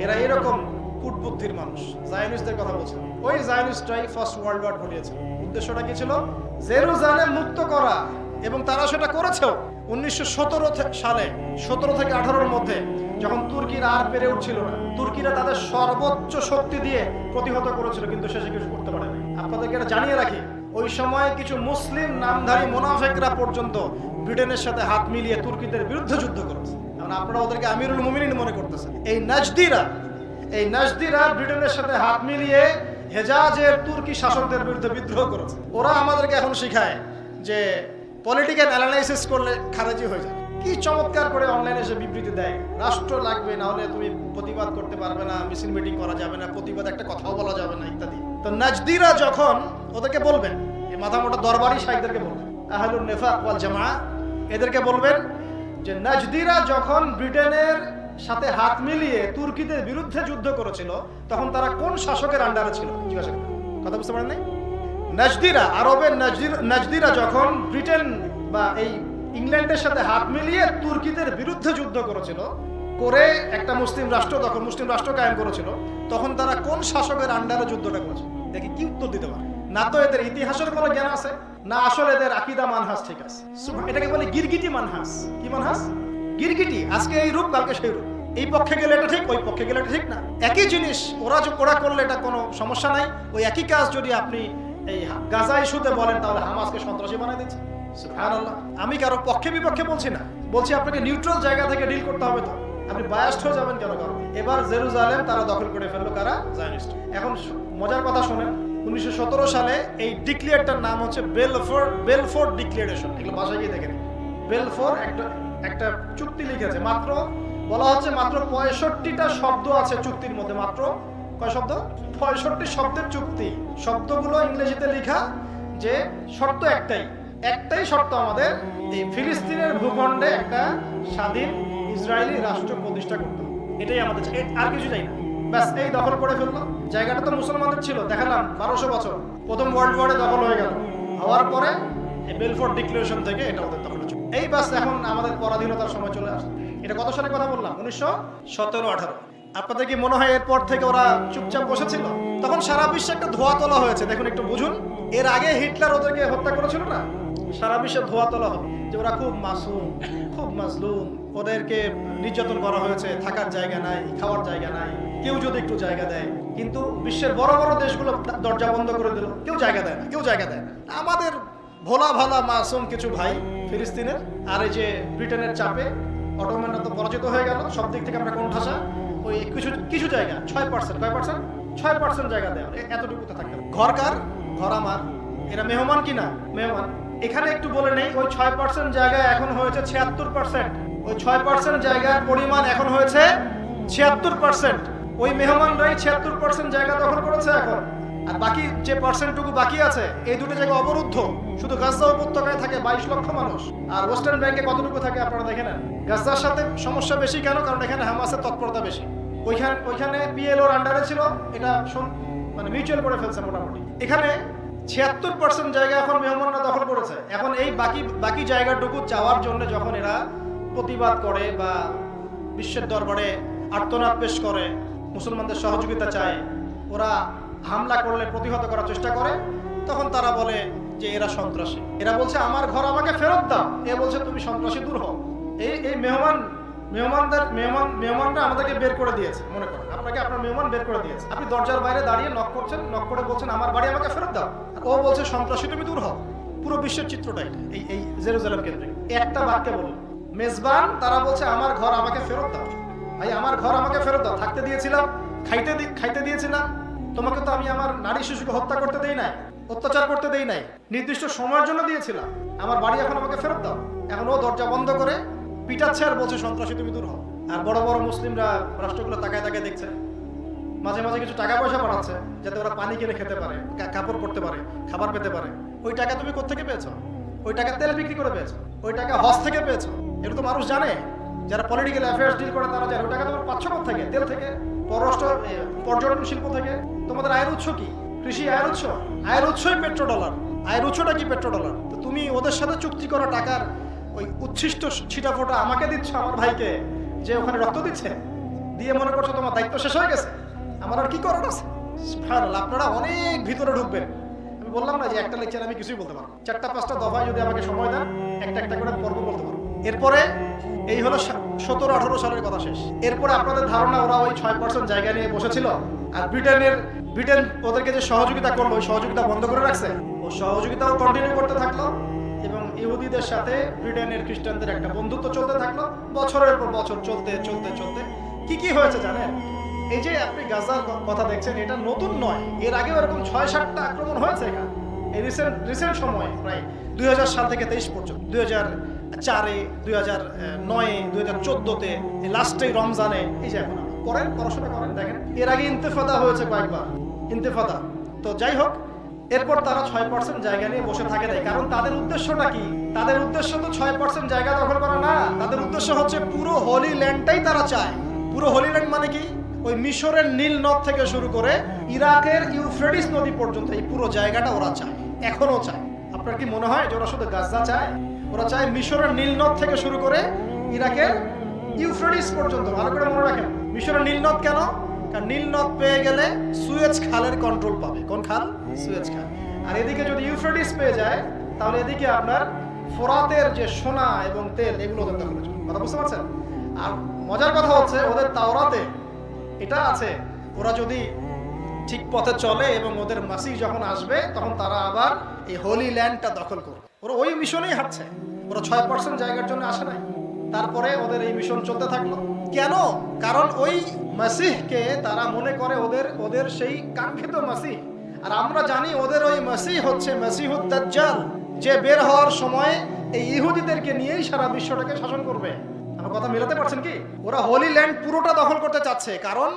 এরা এরকম কূটবুদ্ধির মানুষ। জায়নিস্টদের কথা বলছে, ওই জায়নিস্টরাই ফার্স্ট ওয়ার্ল্ড ওয়ার ঘটিয়েছে। উদ্দেশ্যটা কি ছিল? জেরুজালেম মুক্ত করা, এবং তারা সেটা করেছেও। 1917 সালে 17 থেকে 18-র মধ্যে যখন তুর্কিরা আর পেরে উঠছিল না, তুর্কিরা তাদের সর্বোচ্চ শক্তি দিয়ে প্রতিহত করেছিল, কিন্তু শেষে কিছু করতে পারে না। আপনাদেরকে এটা জানিয়ে রাখি, ওই সময় কিছু মুসলিম নামধারী মুনাফিকরা পর্যন্ত ব্রিটেনের সাথে হাত মিলিয়ে তুর্কিদের বিরুদ্ধে যুদ্ধ করেছে। কারণ আপনারা ওদেরকে আমিরুল মুমিনিন মনে করতেছেন। এই নাজদিরা ব্রিটেনের সাথে হাত মিলিয়ে হেজাজের তুর্কি শাসকদের বিরুদ্ধে বিদ্রোহ করেছে। ওরা আমাদেরকে এখন শিখায় যে পলিটিক্যাল অ্যানালাইসিস করলে খারেজি হয়ে যায়। কি চমৎকার করে অনলাইনে এসে বিবৃতি দেয়, রাষ্ট্র লাগবে, না হলে তুমি প্রতিবাদ করতে পারবে না, মিছিল মিটিং করা যাবে না, প্রতিবাদ একটা কথাও বলা যাবে না, ইত্যাদি। তো নাজদিরা যখন ওদেরকে বলবেন, এই মাথা মোটা দরবারি শাইখদেরকে বলবেন, আহলুন নিফাক ওয়াল জামা, এদেরকে বলবেন যে নাজদিরা যখন ব্রিটেনের সাথে হাত মিলিয়ে তুর্কিদের বিরুদ্ধে যুদ্ধ করেছিল তখন তারা কোন শাসকের আন্ডারে ছিল? জিজ্ঞাসা করেন। কথা বুঝতে পারেন নাই? নাজদিরা, আরবের নাজদিরা যখন ব্রিটেন বা এই ইংল্যান্ডের সাথে হাত মিলিয়ে তুর্কিদের বিরুদ্ধে যুদ্ধ করেছিল, করে একটা মুসলিম রাষ্ট্র, তখন মুসলিম রাষ্ট্র কায়েম করেছিল, তখন তারা কোন শাসকের আন্ডারে যুদ্ধটা করেছে? দেখি কি উত্তর দিতে পারে। না তো এদের ইতিহাসের কোনো জ্ঞান আছে, না আসলে এদের আকীদা মানহাজ ঠিক আছে। এটাকে বলে গিরগিটি মানহাজ। কি মানহাজ? গিরগিটি। আজকে এই রূপ, কালকে সেই রূপ। এই পক্ষে গেলে এটা ঠিক, ওই পক্ষে গেলে এটা ঠিক না। একই জিনিস ওরা করলে এটা কোনো সমস্যা নাই। ওই একই কাজ যদি আপনি এই গাজা ইস্যুতে বলেন তাহলে হামাসকে সন্ত্রাসী বানাই দিচ্ছে। সুবহানাল্লাহ। আমি কারো পক্ষে বিপক্ষে বলছি না, বলছি আপনাকে নিউট্রাল জায়গা থেকে ডিল করতে হবে। তো আপনি বায়াসড হয়ে যাবেন কেন? কারণ এবার জেরুজালেম তারা দখল করে ফেললো কারা? জায়নিস্ট। এখন মজার কথা শোনেন, 1917 সালে এই ডিক্লেয়ারটার নাম হচ্ছে বেলফোর্ট ডিক্লারেশন। এগুলো ভাষায় গিয়ে দেখেন। বেলফোর একটা চুক্তি লিখেছে, মাত্র বলা হচ্ছে মাত্র 65টা শব্দ আছে চুক্তির মধ্যে। মাত্র কয় শব্দ? 65 শব্দের চুক্তি। শব্দগুলো ইংরেজিতে লেখা, যে শর্ত একটাই শর্ত, আমাদের এই ফিলিস্তিনের ভূখণ্ডে একটা স্বাধীন ইসরায়েলি রাষ্ট্র প্রতিষ্ঠা করতে হবে। এটাই আমাদের, আর কিছু চাই না। ব্যাস, এই দখল করে ফেললো। জায়গাটা তো মুসলমানদের ছিল, দেখালাম 1200 বছর। প্রথম ওয়ার্ল্ড ওয়ারে দখল হয়ে গেল। হওয়ার পরে এই বেলফোর্ট ডিক্লারেশন থেকে এটা ওদের দখলে চলে। এই বাস এখন আমাদের পরাধীনতার সময় চলে আসে। এটা কত সালে কথা বললাম? 1917-18। আপনাদের কি মনে হয় এরপর থেকে ওরা চুপচাপ বসেছিল? তখন সারা বিশ্বে একটা ধোয়া তোলা হয়েছে। দেখুন, একটু বুঝুন। এর আগে হিটলার ওদেরকে হত্যা করেছিল না? সারা বিশ্বে ধোয়া তোলা হবে যে ওরা খুব মাসুম, খুব মাজলুম, ওদেরকে নির্যাতন করা হয়েছে, থাকার জায়গা নাই, খাওয়ার জায়গা নাই, কেউ যদি একটু জায়গা দেয়। কিন্তু বিশ্বের বড় বড় দেশগুলো দরজা বন্ধ করে দিল, কেউ জায়গা দেয় না। আমাদের ভোলা ভালা মাসুম কিছু ভাই ফিলিস্তিনের, আর এই যে ব্রিটেনের চাপে অটোম্যানরা তো পরাজিত হয়ে গেল। সব দিক থেকে আমরা কোণঠাসা। ওই কিছু জায়গা 6%, কয় পার্সেন্ট? 6% জায়গা দেয়। এতটুকুতে থাকতে ঘর কার? ঘর আমার। এরা মেহমান কিনা? মেহমান। এখানে একটু বলে নেই, ওই 6% জায়গায় এখন হয়েছে 76%। ওই 6% জায়গার পরিমাণ এখন হয়েছে 76%। ওই মেহমানরাই 76% জায়গা দখল করেছে এখন। আর বাকি যে পার্সেন্টটুকু বাকি আছে, এই দুটো জায়গা অবরুদ্ধ। শুধু গাজা উপত্যকায় থাকে 22 লক্ষ মানুষ। আর ওয়েস্টার্ন ব্যাংকে কতটুকু থাকে আপনারা দেখে নেন। গাজার সাথে সমস্যা বেশি কেন? কারণ এখানে হামাসের তৎপরতা বেশি। ওইখানে পিএলওর আন্ডারে ছিল, এটা মানে মিউচুয়াল করে ফেলছে মোটামুটি। এখানে 76% জায়গা এখন মেহমানরা দখল করেছে। এখন এই বাকি জায়গাটুকু চাওয়ার জন্য যখন এরা প্রতিবাদ করে বা বিশ্বের দরবারে আর্তনাদ পেশ করে, মুসলমানদের সহযোগিতা চায়, ওরা হামলা করলে প্রতিহত করার চেষ্টা করে, তখন তারা বলে যে এরা সন্ত্রাসী। এরা বলছে আমার ঘর আমাকে ফেরত দাও, এ বলছে তুমি সন্ত্রাসী, দূর হও। এই মেহমানরা আমাদেরকে বের করে দিয়েছে। মনে করেন আপনাকে আপনার মেহমান বের করে দিয়েছে, আপনি দরজার বাইরে দাঁড়িয়ে নক করছেন, নক করে বলছেন আমার বাড়ি আমাকে ফেরত দাও, আর ও বলছে সন্ত্রাসী, তুমি দূর হও। পুরো বিশ্বের চিত্রটাই এই জেরুজালেম কেন্দ্রিক। একটা বাক্যে বলুন, মেজবান তারা বলছে আমার ঘর আমাকে ফেরত দাও। ভাই আমার ঘর আমাকে ফেরত দাও, থাকতে দিয়েছিলাম, খাইতে দিয়েছিলাম, তোমাকে তো আমি আমার নারী শিশুকে হত্যা করতে দেই নাই, অত্যাচার করতে দেই নাই, নির্দিষ্ট সময়ের জন্য দিয়েছিলাম, আমার বাড়ি এখন আমাকে ফেরত দাও। এখন ও দরজা বন্ধ করে পিটাচ্ছে আর বলছে সন্ত্রাসী, তুমি দূর হও। আর বড় বড় মুসলিমরা রাষ্ট্রগুলো তাকায় তাকায় দেখছে, মাঝে মাঝে কিছু টাকা পয়সা পাঠাচ্ছে যাতে ওরা পানি কিনে খেতে পারে, কাপড় পরতে পারে, খাবার পেতে পারে। ওই টাকা তুমি কোত্থেকে পেয়েছো? ওই টাকা তেল বিক্রি করে পেয়েছো, ওই টাকা হজ থেকে পেয়েছো। এটা তো মানুষ জানে, যারা পলিটিক্যাল অ্যাফেয়ার্স ডিল করে তারা জানে ওই টাকা তোমার পাচ্ছ কোত্থেকে? তেল থেকে, পর্যটন শিল্প থেকে। তোমাদের আয়ের উৎস কি? কৃষি আয়ের উৎস? আয়ের উৎসই পেট্রোডলার। আয়ের উৎসটা কি? পেট্রোডলার। তো তুমি ওদের সাথে চুক্তি করা টাকার ওই উচ্ছিষ্ট ছিটাফোঁটা আমাকে দিচ্ছ, আমার ভাইকে যে ওখানে রক্ত দিচ্ছে, দিয়ে মনে করছো তোমার দায়িত্ব শেষ হয়ে গেছে, আমার আর কি করার আছে? আপনারা অনেক ভিতরে ঢুকবেন। আমি বললাম না যে একটা লেকচার আমি কিছুই বলতে পারবো, 4-5টা দফায় যদি আমাকে সময় দেন একটা একটা করে পর্ব বলতে পারবো। এরপরে এই হলো 17-18 সালের কথা শেষ। এরপরে আপনাদের ধারণা ওরা ওই 6% জায়গা নিয়ে বসেছিল, আর ব্রিটেন ওদেরকে যে সহযোগিতা করলো ওই সহযোগিতা বন্ধ করে রাখছে। ও সহযোগিতাও কন্টিনিউ করতে থাকলো এবং ইহুদিদের সাথে ব্রিটেনের খ্রিস্টানদের একটা বন্ধুত্ব চলতে থাকলো, বছরের পর বছর চলতে চলতে চলতে কি হয়েছে জানেন? এই যে আপনি গাজার কথা দেখছেন, এটা নতুন নয়, এর আগেও এরকম 6-7টা আক্রমণ হয়েছে এখানে। এই রিসেন্ট সময়ে প্রায় 2000 সাল থেকে 23 পর্যন্ত, 2004-এ, 2009-এ, 2014-তে, লাস্টে রমজানে, এই যে এখন পড়েন, পড়াশোনা করেন, দেখেন এর আগে ইন্তেফাদা হয়েছে কয়েকবার, ইন্তেফাদা। তো যাই হোক, এরপর তারা 6% জায়গা নিয়ে বসে থাকে নাই। কারণ তাদের উদ্দেশ্যটা কি? তাদের উদ্দেশ্য তো 6% জায়গা দখল করা না, তাদের উদ্দেশ্য হচ্ছে পুরো হোলি ল্যান্ডটাই তারা চায়। পুরো হোলি ল্যান্ড মানে কি? ওই মিশরের নীল নদ থেকে শুরু করে ইরাকের ইউফ্রেটিস নদী পর্যন্ত এই পুরো জায়গাটা ওরা চায়, এখনো চায়। আপনার কি মনে হয় যে ওরা শুধু গাজা চায়? ওরা চায় মিশরের নীল নদ থেকে শুরু করে ইরাকের ইউফ্রেটিস পর্যন্ত। ভালো করে মনে রাখেন, মিশরের নীল নদ কেন? কারণ নীল নদ পেয়ে গেলে সুয়েজ খালের কন্ট্রোল পাবে। কোন খাল? সুয়েজ খাল। আর এদিকে যদি ইউফ্রেটিস পেয়ে যায় তাহলে এদিকে আপনার ফোরাতের যে সোনা এবং তেল এগুলো ওদের দখলে চলে। কথা বুঝতে পারছেন? আর মজার কথা হচ্ছে ওদের তাওরাতে এটা আছে, ওরা যদি ঠিক পথে চলে এবং ওদের মাসিহ যখন আসবে তখন তারা আবার এই হোলি ল্যান্ডটা দখল করবে। ওরা ওই মিশনেই হাঁটছে, ওরা 6% জায়গার জন্য আসে নাই। তারপরে ওদের এই মিশন চলতে থাকলো। কেন? কারণ ওই মাসিহকে তারা মনে করে ওদের সেই কাঙ্ক্ষিত মাসিহ। আর আমরা জানি ওদের ওই মাসিহ হচ্ছে মাসিহুদ দাজ্জাল, যে বের হওয়ার সময় এই ইহুদিদেরকে নিয়েই সারা বিশ্বটাকে শাসন করবে। আমার কথা মেলাতে পারছেন কি? ওরা হোলি ল্যান্ড পুরোটা দখল করতে চাচ্ছে, কারণ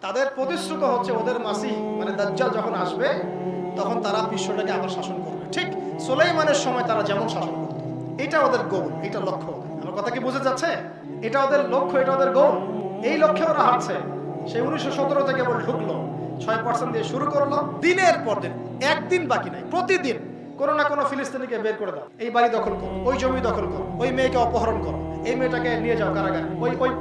তাদের প্রতিশ্রুত হচ্ছে ওদের মাসিহ মানে দাজ্জাল যখন আসবে তখন তারা বিশ্বটাকে আবার শাসন করবে, ঠিক সুলাইমানের সময় তারা যেমন শাসন করত। এটা ওদের গোল, এটা লক্ষ্য। আমার কথা কি বোঝা যাচ্ছে? এটা ওদের লক্ষ্য, এটা ওদের গোল। এই লক্ষ্যে ওরা হাঁটছে। সেই 1917 থেকে কেবল ঢুকলো, 6% দিয়ে শুরু করলো, দিনের পর দিন, একদিন বাকি নাই, প্রতিদিন কোনো না কোনো ফিলিস্তিনিকে বের করে দাও, এই বাড়ি দখল করো, ওই জমি দখল করো, ওই মেয়েকে অপহরণ করো, এই মেয়েটাকে নিয়ে যাও কারাগারে,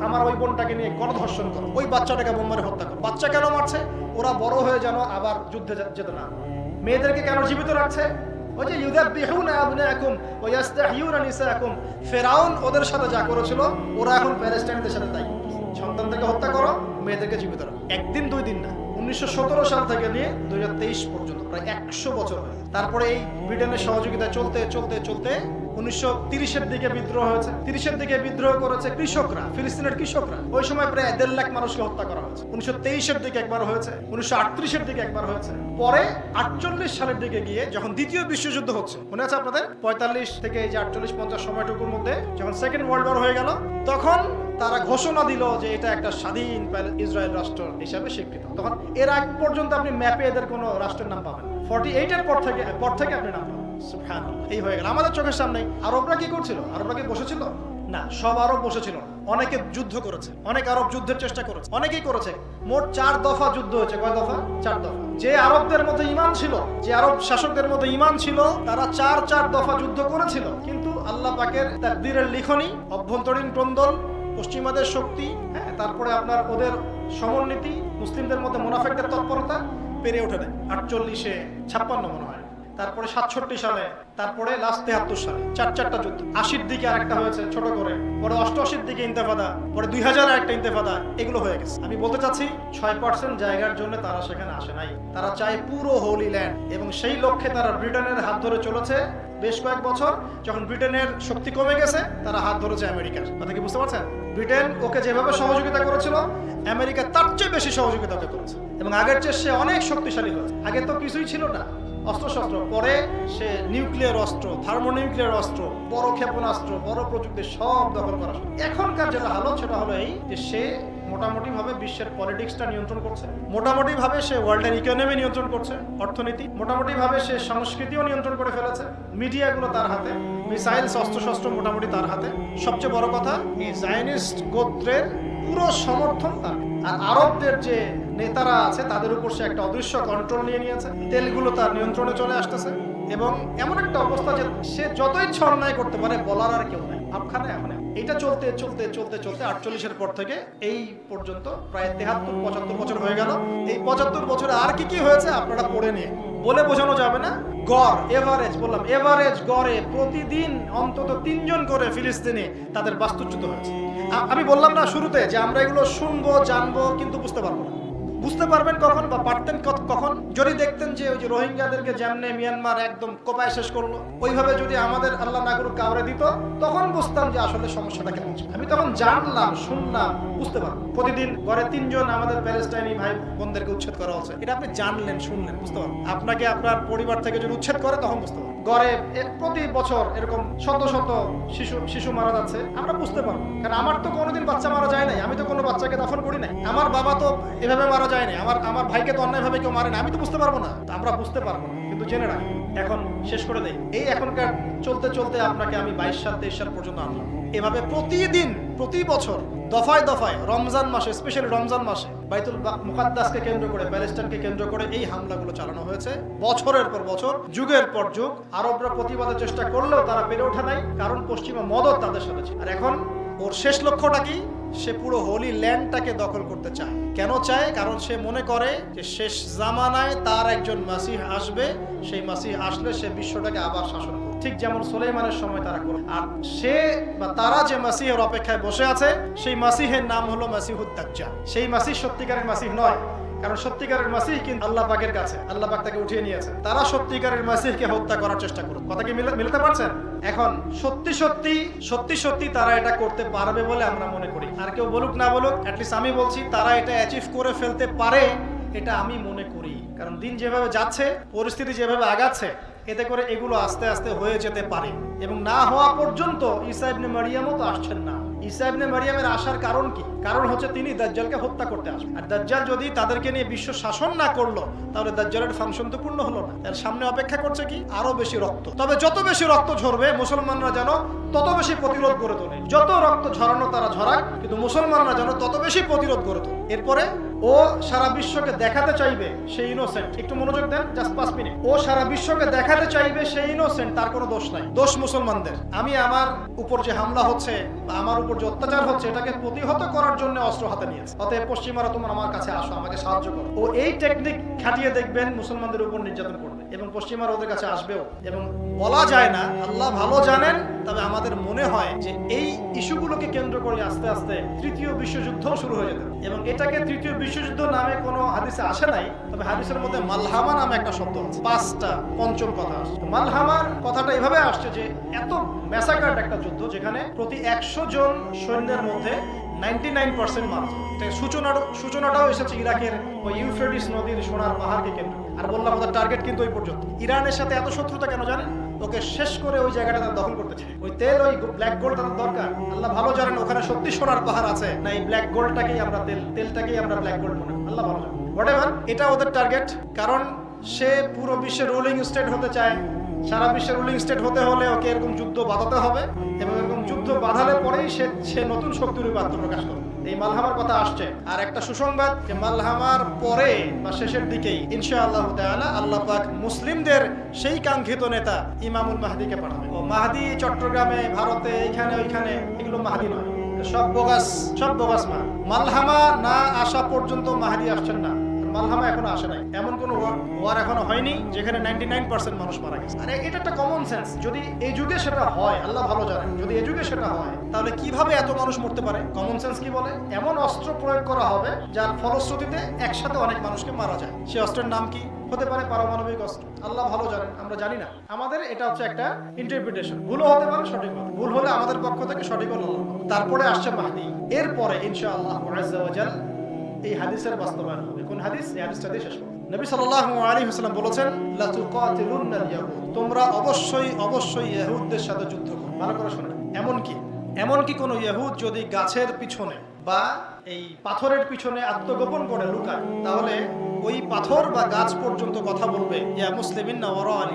আমার ওই বোনটাকে নিয়ে গণধর্ষণ করো, ওই বাচ্চাটাকে বোম মারে হত্যা করো। বাচ্চা কেন মারছে? ওরা বড় হয়ে যেন আবার যুদ্ধে যেতে না। মেয়েদেরকে কেন জীবিত রাখছে? ওই যে ইউযাববিহুনা আবনাআকুম ওয়া ইস্তাহইয়ুনা নিসাআকুম, ফেরাউন ওদের সাথে যা করেছিল ওরা এখন প্যালেস্টাইনদের সাথে তাই। সন্তানদেরকে হত্যা করো, মেয়েদেরকে জীবিত রাখো। একদিন দুই দিন না, 1917 সাল থেকে নিয়ে 2023 পর্যন্ত প্রায় 100 বছর হয়ে। তারপরে এই ব্রিটেনের সহযোগিতা চলতে চলতে চলতে 1930-এর দিকে বিদ্রোহ হয়েছে। 30-এর দিকে বিদ্রোহ করেছে কৃষকরা, ফিলিস্তিনের কৃষকরা। ওই সময় প্রায় 1.5 লাখ মানুষকে হত্যা করা হয়েছে। 1923-এর দিকে একবার হয়েছে, 1938-এর দিকে একবার হয়েছে। পরে 48 সালের দিকে গিয়ে যখন দ্বিতীয় বিশ্বযুদ্ধ হচ্ছে, মনে আছে আপনাদের? 45 থেকে এই যে 48-50 সময়টুকুর মধ্যে যখন সেকেন্ড ওয়ার্ল্ড ওয়ার হয়ে গেল, তখন তারা ঘোষণা দিল যে এটা একটা স্বাধীন ইসরায়েল রাষ্ট্র হিসাবে স্বীকৃত। তখন এর আগ পর্যন্ত আপনি ম্যাপে এদের কোনো রাষ্ট্রের নাম পাবেন। 48-এর পর থেকে আপনি নাম পাবেন। সুবহানাল্লাহ, এই হয়ে গেল আমাদের চোখের সামনে। আরবরা কি করছিল? আরবরা কি বসেছিল? না, সব আরব বসেছিল। অনেকে যুদ্ধ করেছে, অনেক আরব যুদ্ধের চেষ্টা করেছে, অনেকেই করেছে। মোট 4 দফা যুদ্ধ হয়েছে। কয় দফা? 4 দফা। যে আরবদের মধ্যে ঈমান ছিল, যে আরব শাসকদের মধ্যে ঈমান ছিল, তারা 4 দফা যুদ্ধ করেছিল। কিন্তু আল্লাহ পাকের তাকদীরের লিখনি, অভ্যন্তরীণ ক্রন্দল, পশ্চিমাদের শক্তি, হ্যাঁ, তারপরে আপনার ওদের সমরনীতি, মুসলিমদের মধ্যে মুনাফিকদের তৎপরতা পেরে ওঠে দেয়। 48-এ 56 মনে হয় তারপরে 67 সালে, তারপরে লাস্ট 73 সালে, চারটা যুদ্ধ। 80-র দিকে আরেকটা হয়েছে ছোট করে, পরে 88-র দিকে ইন্তেফাদা, পরে 2000 একটা ইন্তেফাদা, এগুলো হয়ে গেছে। আমি বলতে চাচ্ছি 6% জায়গার জন্য তারা সেখানে আসে নাই। তারা চায় পুরো হোলি ল্যান্ড, এবং সেই লক্ষ্যে তারা ব্রিটেনের হাত ধরে চলেছে বেশ কয়েক বছর। যখন ব্রিটেনের শক্তি কমে গেছে, তারা হাত ধরেছে আমেরিকার। কথা কি বুঝতে পারছেন? ব্রিটেন ওকে যেভাবে সহযোগিতা করেছিল, আমেরিকা তার চেয়ে বেশি সহযোগিতা ওকে করেছে, এবং আগের চেয়ে সে অনেক শক্তিশালী হয়েছে। আগে তো কিছুই ছিল না, অস্ত্রশস্ত্র, পরে সে নিউক্লিয়ার অস্ত্র, থার্মোনিউক্লিয়ার অস্ত্র, বড় ক্ষেপণাস্ত্র, বড় প্রযুক্তি সব দখল করা। এখনকার যেটা হালত সেটা হলো এই যে সে মোটামুটি ভাবে বিশ্বের পলিটিক্সটা নিয়ন্ত্রণ করছে, মোটামুটি ভাবে সে ওয়ার্ল্ডের ইকোনমি নিয়ন্ত্রণ করছে, অর্থনীতি, মোটামুটি ভাবে সে সংস্কৃতিও নিয়ন্ত্রণ করে ফেলেছে, মিডিয়াগুলো তার হাতে, মিসাইলস, অস্ত্রশস্ত্র মোটামুটি তার হাতে। সবচেয়ে বড় কথা, এই জায়নিস্ট গোত্রের পুরো সমর্থন তার। আর আরবদের যে নেতারা আছে তাদের উপর সে একটা অদৃশ্য কন্ট্রোল নিয়ে নিয়েছে, তেলগুলো তার নিয়ন্ত্রণে চলে আসতেছে, এবং এমন একটা অবস্থা যে সে যত ইচ্ছা অন্যায় করতে পারে, বলার আর কেউ নাই। ভাবখানে এখন এটা চলতে চলতে চলতে চলতে 48-এর পর থেকে এই পর্যন্ত প্রায় 73-75 বছর হয়ে গেল। এই 75 বছরে আর কি হয়েছে আপনারা পড়ে নিয়ে বলে বোঝানো যাবে না। গড় এভারেজ, বললাম এভারেজ গড়ে প্রতিদিন অন্তত 3 জন করে ফিলিস্তিনি তাদের বাস্তুচ্যুত হয়েছে। আমি বললাম না শুরুতে যে আমরা এগুলো শুনবো, জানবো, কিন্তু বুঝতে পারবো না। বুঝতে পারবেন কখন, বা পারতেন কখন? যদি দেখতেন যে ওই যে রোহিঙ্গাদেরকে যেমনে মিয়ানমার একদম কোপায় শেষ করলো, ওইভাবে যদি আমাদের আল্লাহ না করুক কাউরে দিত, তখন বুঝতাম যে আসলে সমস্যাটা কেমন। আমি তখন জানলাম, শুনলাম, বুঝতে পারলাম। প্রতিদিন ঘরে 3 জন আমাদের প্যালেস্টাইনি ভাই বোনদেরকে উচ্ছেদ করা হচ্ছে, এটা আপনি জানলেন, শুনলেন, বুঝতে পারবেন। আপনাকে আপনার পরিবার থেকে যদি উচ্ছেদ করে, তখন বুঝতে পারবেন। গড়ে প্রতি বছর এরকম শত শত শিশু মারা যাচ্ছে, আমরা বুঝতে পারবো। কারণ আমার তো কোনোদিন বাচ্চা মারা যায় নাই, আমি তো কোনো বাচ্চাকে দফন করি নাই, আমার বাবা তো এভাবে মারা যায় নাই, আমার ভাইকে তো অন্যায়ভাবে কেউ মারে না, আমি তো বুঝতে পারবো না। আমরা বুঝতে পারবো না, কিন্তু জেনে রাখি। এখন শেষ করে দেই, এই এখনকার চলতে চলতে আপনাকে আমি 22 সাল 23 সাল পর্যন্ত আনলাম। এভাবে প্রতিদিন, প্রতি বছর, দফায় দফায়, রমজান মাসে, স্পেশালি রমজান মাসে বাইতুল মুকাদ্দাসকে কেন্দ্র করে, প্যালেস্টাইনকে কেন্দ্র করে এই হামলাগুলো চালানো হয়েছে বছরের পর বছর, যুগের পর যুগ। আরবরা প্রতিবাদের চেষ্টা করলেও তারা পেরে ওঠে নাই, কারণ পশ্চিমা মদত তাদের সাথে ছিল। আর এখন ওর শেষ লক্ষ্যটা কি? সে পুরো হোলি ল্যান্ডটাকে দখল করতে চায়। কেন চায়? কারণ সে মনে করে যে শেষ জামানায় তার একজন মাসিহ আসবে, সেই মাসিহ আসলে সে বিশ্বটাকে আবার শাসন করবে, ঠিক যেমন সুলাইমানের সময় তারা করে। আর সে বা তারা যে মাসিহের অপেক্ষায় বসে আছে, সেই মাসিহের নাম হলো মাসিহুদ দাজ্জাল। সেই মাসিহ সত্যিকারের মাসিহ নয়, কারণ সত্যিকারের মাসিহ কিন্তু আল্লাহ পাকের কাছে, আল্লাহ পাক তাকে উঠিয়ে নিয়েছে। তারা সত্যিকারের মাসিহকে হত্যা করার চেষ্টা করে। কথা কি মিলাতে পারছেন? এখন সত্যি সত্যি তারা এটা করতে পারবে বলে আমরা মনে করি। আর কেউ বলুক না বলুক, অ্যাটলিস্ট আমি বলছি তারা এটা অ্যাচিভ করে ফেলতে পারে, এটা আমি মনে করি। কারণ দিন যেভাবে যাচ্ছে, পরিস্থিতি যেভাবে আগাচ্ছে, এতে করে এগুলো আস্তে আস্তে হয়ে যেতে পারে। এবং না হওয়া পর্যন্ত ঈসা ইবনে মারিয়ামও তো আসছেন না। ঈসা ইবনে মারিয়ামের আসার কারণ কি? কারণ হচ্ছে তিনি দাজ্জালকে হত্যা করতে আসবেন। আর দাজ্জাল যদি তাদেরকে নিয়ে বিশ্ব শাসন না করলো, তাহলে দাজ্জালের ফাংশন তো পূর্ণ হলো না। তার সামনে অপেক্ষা করছে কি? আরো বেশি রক্ত। তবে যত বেশি রক্ত ঝরবে, মুসলমানরা যেন তত বেশি প্রতিরোধ গড়ে তোলে। যত রক্ত ঝরানো তারা ঝরাক, কিন্তু মুসলমানরা যেন তত বেশি প্রতিরোধ গড়ে তোলে। এরপরে ও সারা বিশ্বকে দেখাতে চাইবে সে ইনোসেন্ট। একটু মনোযোগ দেন, জাস্ট 5 মিনিট। ও সারা বিশ্বকে দেখাতে চাইবে সে ইনোসেন্ট, তার কোনো দোষ নাই, দোষ মুসলমানদের। আমি আমার উপর যে হামলা হচ্ছে বা আমার উপর যে অত্যাচার হচ্ছে, এটাকে প্রতিহত করার জন্য অস্ত্র হাতে নিয়েছে। অতএব পশ্চিমারা তোমরা আমার কাছে আসো, আমাকে সাহায্য করো। ও এই টেকনিক খাটিয়ে দেখবেন মুসলমানদের উপর নির্যাতন করবে, এবং পশ্চিমারা ওদের কাছে আসবেও। এবং বলা যায় না, আল্লাহ ভালো জানেন, তবে আমাদের মনে হয় যে এই ইস্যুগুলোকে কেন্দ্র করে আস্তে আস্তে তৃতীয় বিশ্বযুদ্ধ শুরু হয়ে যেত। এবং এটাকে তৃতীয় বিশ্বযুদ্ধ নামে কোনো হাদিসে আসে নাই, তবে হাদিসের মধ্যে মালহামা নামে একটা শব্দ আছে, 5টা পঞ্চম কথা আসছে। মালহামার কথাটা এভাবে আসছে যে এত ম্যাসাকার্ড একটা যুদ্ধ, যেখানে প্রতি 100 জন সৈন্যের মধ্যে 99% মারা যায়। এটা সূচনাটাও এসেছে ইরাকের ওই ইউফ্রেটিস নদীর সোনার পাহাড়কে কেন্দ্র। আর বললাম ওদের টার্গেট কিন্তু ওই পর্যন্ত। ইরানের সাথে এত শত্রুতা কেন জানেন? ওকে শেষ করে ওই জায়গাটা তারা দখল করতে চায়। ওই তেল, ওই ব্ল্যাক গোল্ড তাদের দরকার। আল্লাহ ভালো জানেন ওখানে সত্যি সোনার পাহাড় আছে না, এই ব্ল্যাক গোল্ডটাকেই আমরা তেলটাকেই আমরা ব্ল্যাক গোল্ড মনে করি। আল্লাহ ভালো জানেন। হোয়াটএভার, এটা ওদের টার্গেট। কারণ সে পুরো বিশ্বের রুলিং স্টেট হতে চায়। সারা বিশ্বের রুলিং স্টেট হতে হলে ওকে এরকম যুদ্ধ বাঁধাতে হবে, এবং এরকম যুদ্ধ বাঁধালে পরেই সে নতুন শক্তিরূপে আত্মপ্রকাশ করবে। এই মালহামার কথা আসছে। আর একটা সুসংবাদ, যে মালহামার পরে বা শেষের দিকেই ইনশাআল্লাহ তাআলা আল্লাহ পাক মুসলিমদের সেই কাঙ্ক্ষিত নেতা ইমামুল মাহদিকে পাঠাবে। ও মাহদি চট্টগ্রামে, ভারতে, এইখানে ওইখানে, এগুলো মাহদি নয়, সব বোগাস মালহামা না আসা পর্যন্ত মাহদি আসছেন না। মালহামা এখনো আসে নাই, এমন কোনো ওয়ার এখনো হয়নি যেখানে 99% মানুষ মারা গেছে। আরে এটা একটা কমন সেন্স। যদি এই যুগে সেটা হয়, আল্লাহ ভালো জানেন, যদি এই যুগে সেটা হয় তাহলে কিভাবে এত মানুষ মরতে পারে? কমন সেন্স কি বলে? এমন অস্ত্র প্রয়োগ করা হবে যার ফলশ্রুতিতে একসাথে অনেক মানুষকে মারা যায়। সেই অস্ত্রের নাম কি হতে পারে? পারমাণবিক অস্ত্র। আল্লাহ ভালো জানেন, আমরা জানি না। আমাদের এটা হচ্ছে একটা ইন্টারপ্রিটেশন, ভুলও হতে পারে, সঠিক হতে, ভুল হলে আমাদের পক্ষ থেকে সঠিক হলো। তারপরে আসছে মাহদি, এরপরে ইনশাআল্লাহ আযজা ওয়া জাল এই হাদিসের বাস্তবায়ন হবে। কোন হাদিস? এই হাদিসটা দিয়ে শেষ করব। নবী সাল্লাল্লাহু আলাইহি ওয়াসাল্লাম বলেছেন, লা তুকাতিলুন্নাল ইয়াহুদ, তোমরা অবশ্যই ইহুদদের সাথে যুদ্ধ করো। ভালো করে শুনুন। এমনকি কোন ইহুদ যদি গাছের পিছনে বা এই পাথরের পিছনে আত্মগোপন করে লুকায়, তাহলে ওই পাথর বা গাছ পর্যন্ত কথা বলবে, ইয়া মুসলিমিনা ওয়ারা'আল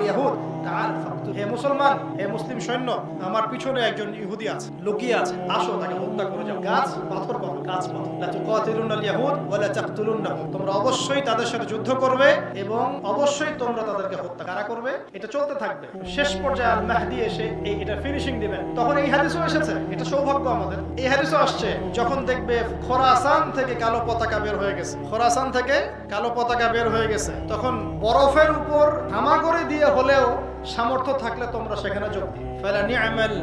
ইয়াহুদ তাআল ফাকতুল, হে মুসলমান, হে মুসলিম সৈন্য, আমার পিছনে একজন ইহুদি আছে, লুকিয়ে আছে, আসো তাকে হত্যা করে যাও। গাছ পাথর পাথর, গাছ পাথর। লা তুকাতিলুনাল ইয়াহুদ ওয়া লা তাকতুলুনহুম, তোমরা অবশ্যই তাদের সাথে যুদ্ধ করবে এবং অবশ্যই তোমরা তাদেরকে হত্যা কারা করবে? এটা চলতে থাকবে। শেষ পর্যায়ে আল মাহদি এসে এটা ফিনিশিং দিবেন। তখন এই হাদিসও এসেছে, এটা সৌভাগ্য আমাদের। এই হাদিসও আসছে যখন দেখবে খোরাসান থেকে কালো পতাকা বের হয়ে গেছে, খোরাসান থেকে কালো পতাকা বের হয়ে গেছে, তখন বরফের উপর হামাগুড়ি দিয়ে হলেও সামর্থ্য থাকলে তোমরা সেখানে যোগ দিও। ফালা নি'মাল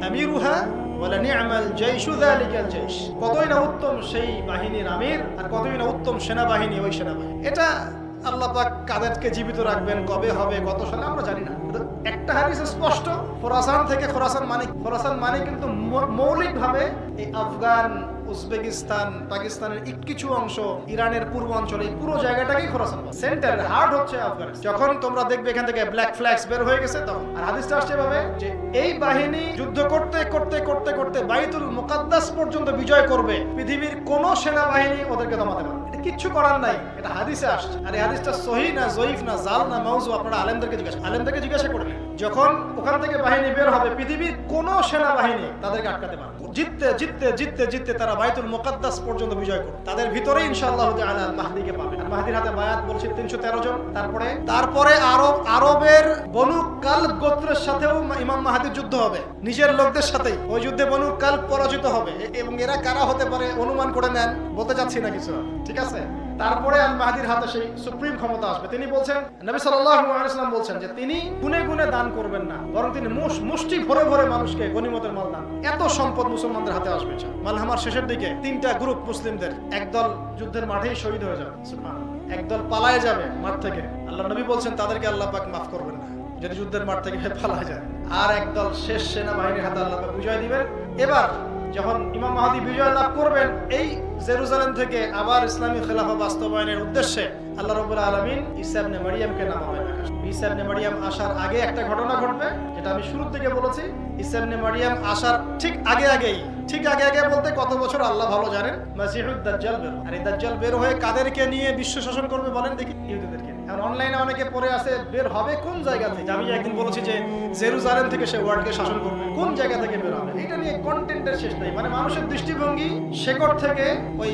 আমিরুহা ওয়ালা নি'মাল জাইশু যালিকাল জাইশ, কতই না উত্তম সেই বাহিনীর আমির আর কতই না উত্তম সেনাবাহিনী ওই সেনাবাহিনী। এটা আল্লাহ পাক কাদেরকে জীবিত রাখবেন, কবে হবে, কত সালে আমরা জানি না। একটা হাদিস স্পষ্ট, খোরাসান থেকে, খোরাসান মানে কিন্তু মৌলিকভাবে এই আফগান, উজবেকিস্তান, পাকিস্তানের কিছু অংশ, ইরানের পূর্বাঞ্চল, এই পুরো জায়গাটাকেই খোরাসান। সেন্টার, হার্ট হচ্ছে আফগানিস্তান। যখন তোমরা দেখবে এখান থেকে ব্ল্যাক ফ্ল্যাগস বের হয়ে গেছে, তখন আর হাদিসটা আসছে এভাবে যে এই বাহিনী যুদ্ধ করতে বাইতুল মুকাদ্দাস পর্যন্ত বিজয় করবে, পৃথিবীর কোন সেনাবাহিনী ওদেরকে দমাতে পারবে। এটা কিচ্ছু করার নাই, এটা হাদিসে আসছে। আর এই হাদিসটা সহিহ না জয়ীফ না জাল না মাউযু, আপনারা আলেমদেরকে জিজ্ঞাসা করবেন। যখন ওখান থেকে বাহিনী বের হবে, পৃথিবীর কোন সেনাবাহিনী তাদেরকে আটকাতে পারবে। জিততে তারা বাইতুল মুকাদ্দাস পর্যন্ত বিজয় করবে। তাদের ভিতরে ইনশাআল্লাহ তাআলা মাহদিকে পাবে। আর মাহদির হাতে বায়াত বলছে 313 জন। তারপরে আরবের বনু কালব গোত্রের সাথেও ইমাম মাহদির যুদ্ধ হবে, নিজের লোকদের সাথেই। ওই যুদ্ধে বনু কালব পরাজিত হবে। এবং এরা কারা হতে পারে অনুমান করে নেন, বলতে চাচ্ছি না কিছু, ঠিক আছে? তারপরে আল মাহদির হাতে সেই সুপ্রিম ক্ষমতা আসবে। তিনি বলছেন, নবী সাল্লাল্লাহু আলাইহি ওয়াসাল্লাম বলছেন যে তিনি গুনে দান করবেন না, বরং তিনি মুষ্টি ভরে মানুষকে গনিমতের মাল দান। এত সম্পদ মুসলমানদের হাতে আসবে। মালহামার শেষের দিকে 3টা গ্রুপ মুসলিমদের, একদল যুদ্ধের মাঠেই শহীদ হয়ে যাবে, একদল পালায়ে যাবে মাঠ থেকে। আল্লাহ নবী বলছেন তাদেরকে আল্লাহ পাক মাফ করবেন না যদি যুদ্ধের মাঠ থেকে পালায় যায়। আর একদল শেষ সেনাবাহিনীর হাতে আল্লাহ পাক বিজয় দিবেন। এবার যখন ইমাম মাহদি বিজয় লাভ করবেন, এই জেরুজালেম থেকে আবার ইসলামী খেলাফা বাস্তবায়নের উদ্দেশ্যে আল্লাহ রাব্বুল আলামিন ঈসা ইবনে মারইয়ামকে নামাবেন। ঈসা ইবনে মারইয়াম আসার আগে একটা ঘটনা ঘটবে, যেটা আমি শুরুর দিকে বলেছি। ঈসা ইবনে মারইয়াম আসার ঠিক আগে বলতে কত বছর আল্লাহ ভালো জানেন, মাসিহুদ দাজ্জাল বের। আর এই দাজ্জাল বের হয়ে কাদেরকে নিয়ে বিশ্ব শাসন করবে বলেন দেখি? ইহুদিদেরকে। এখন অনলাইনে অনেকে পড়ে আছে বের হবে কোন জায়গা থেকে। আমি একদিন বলেছি যে জেরুজালেম থেকে সে ওয়ার্ল্ডকে শাসন করবে, কোন জায়গা থেকে বের হবে এটা নিয়ে কন্টেন্টের শেষ নেই। মানে মানুষের দৃষ্টিভঙ্গি শেকড় থেকে ওই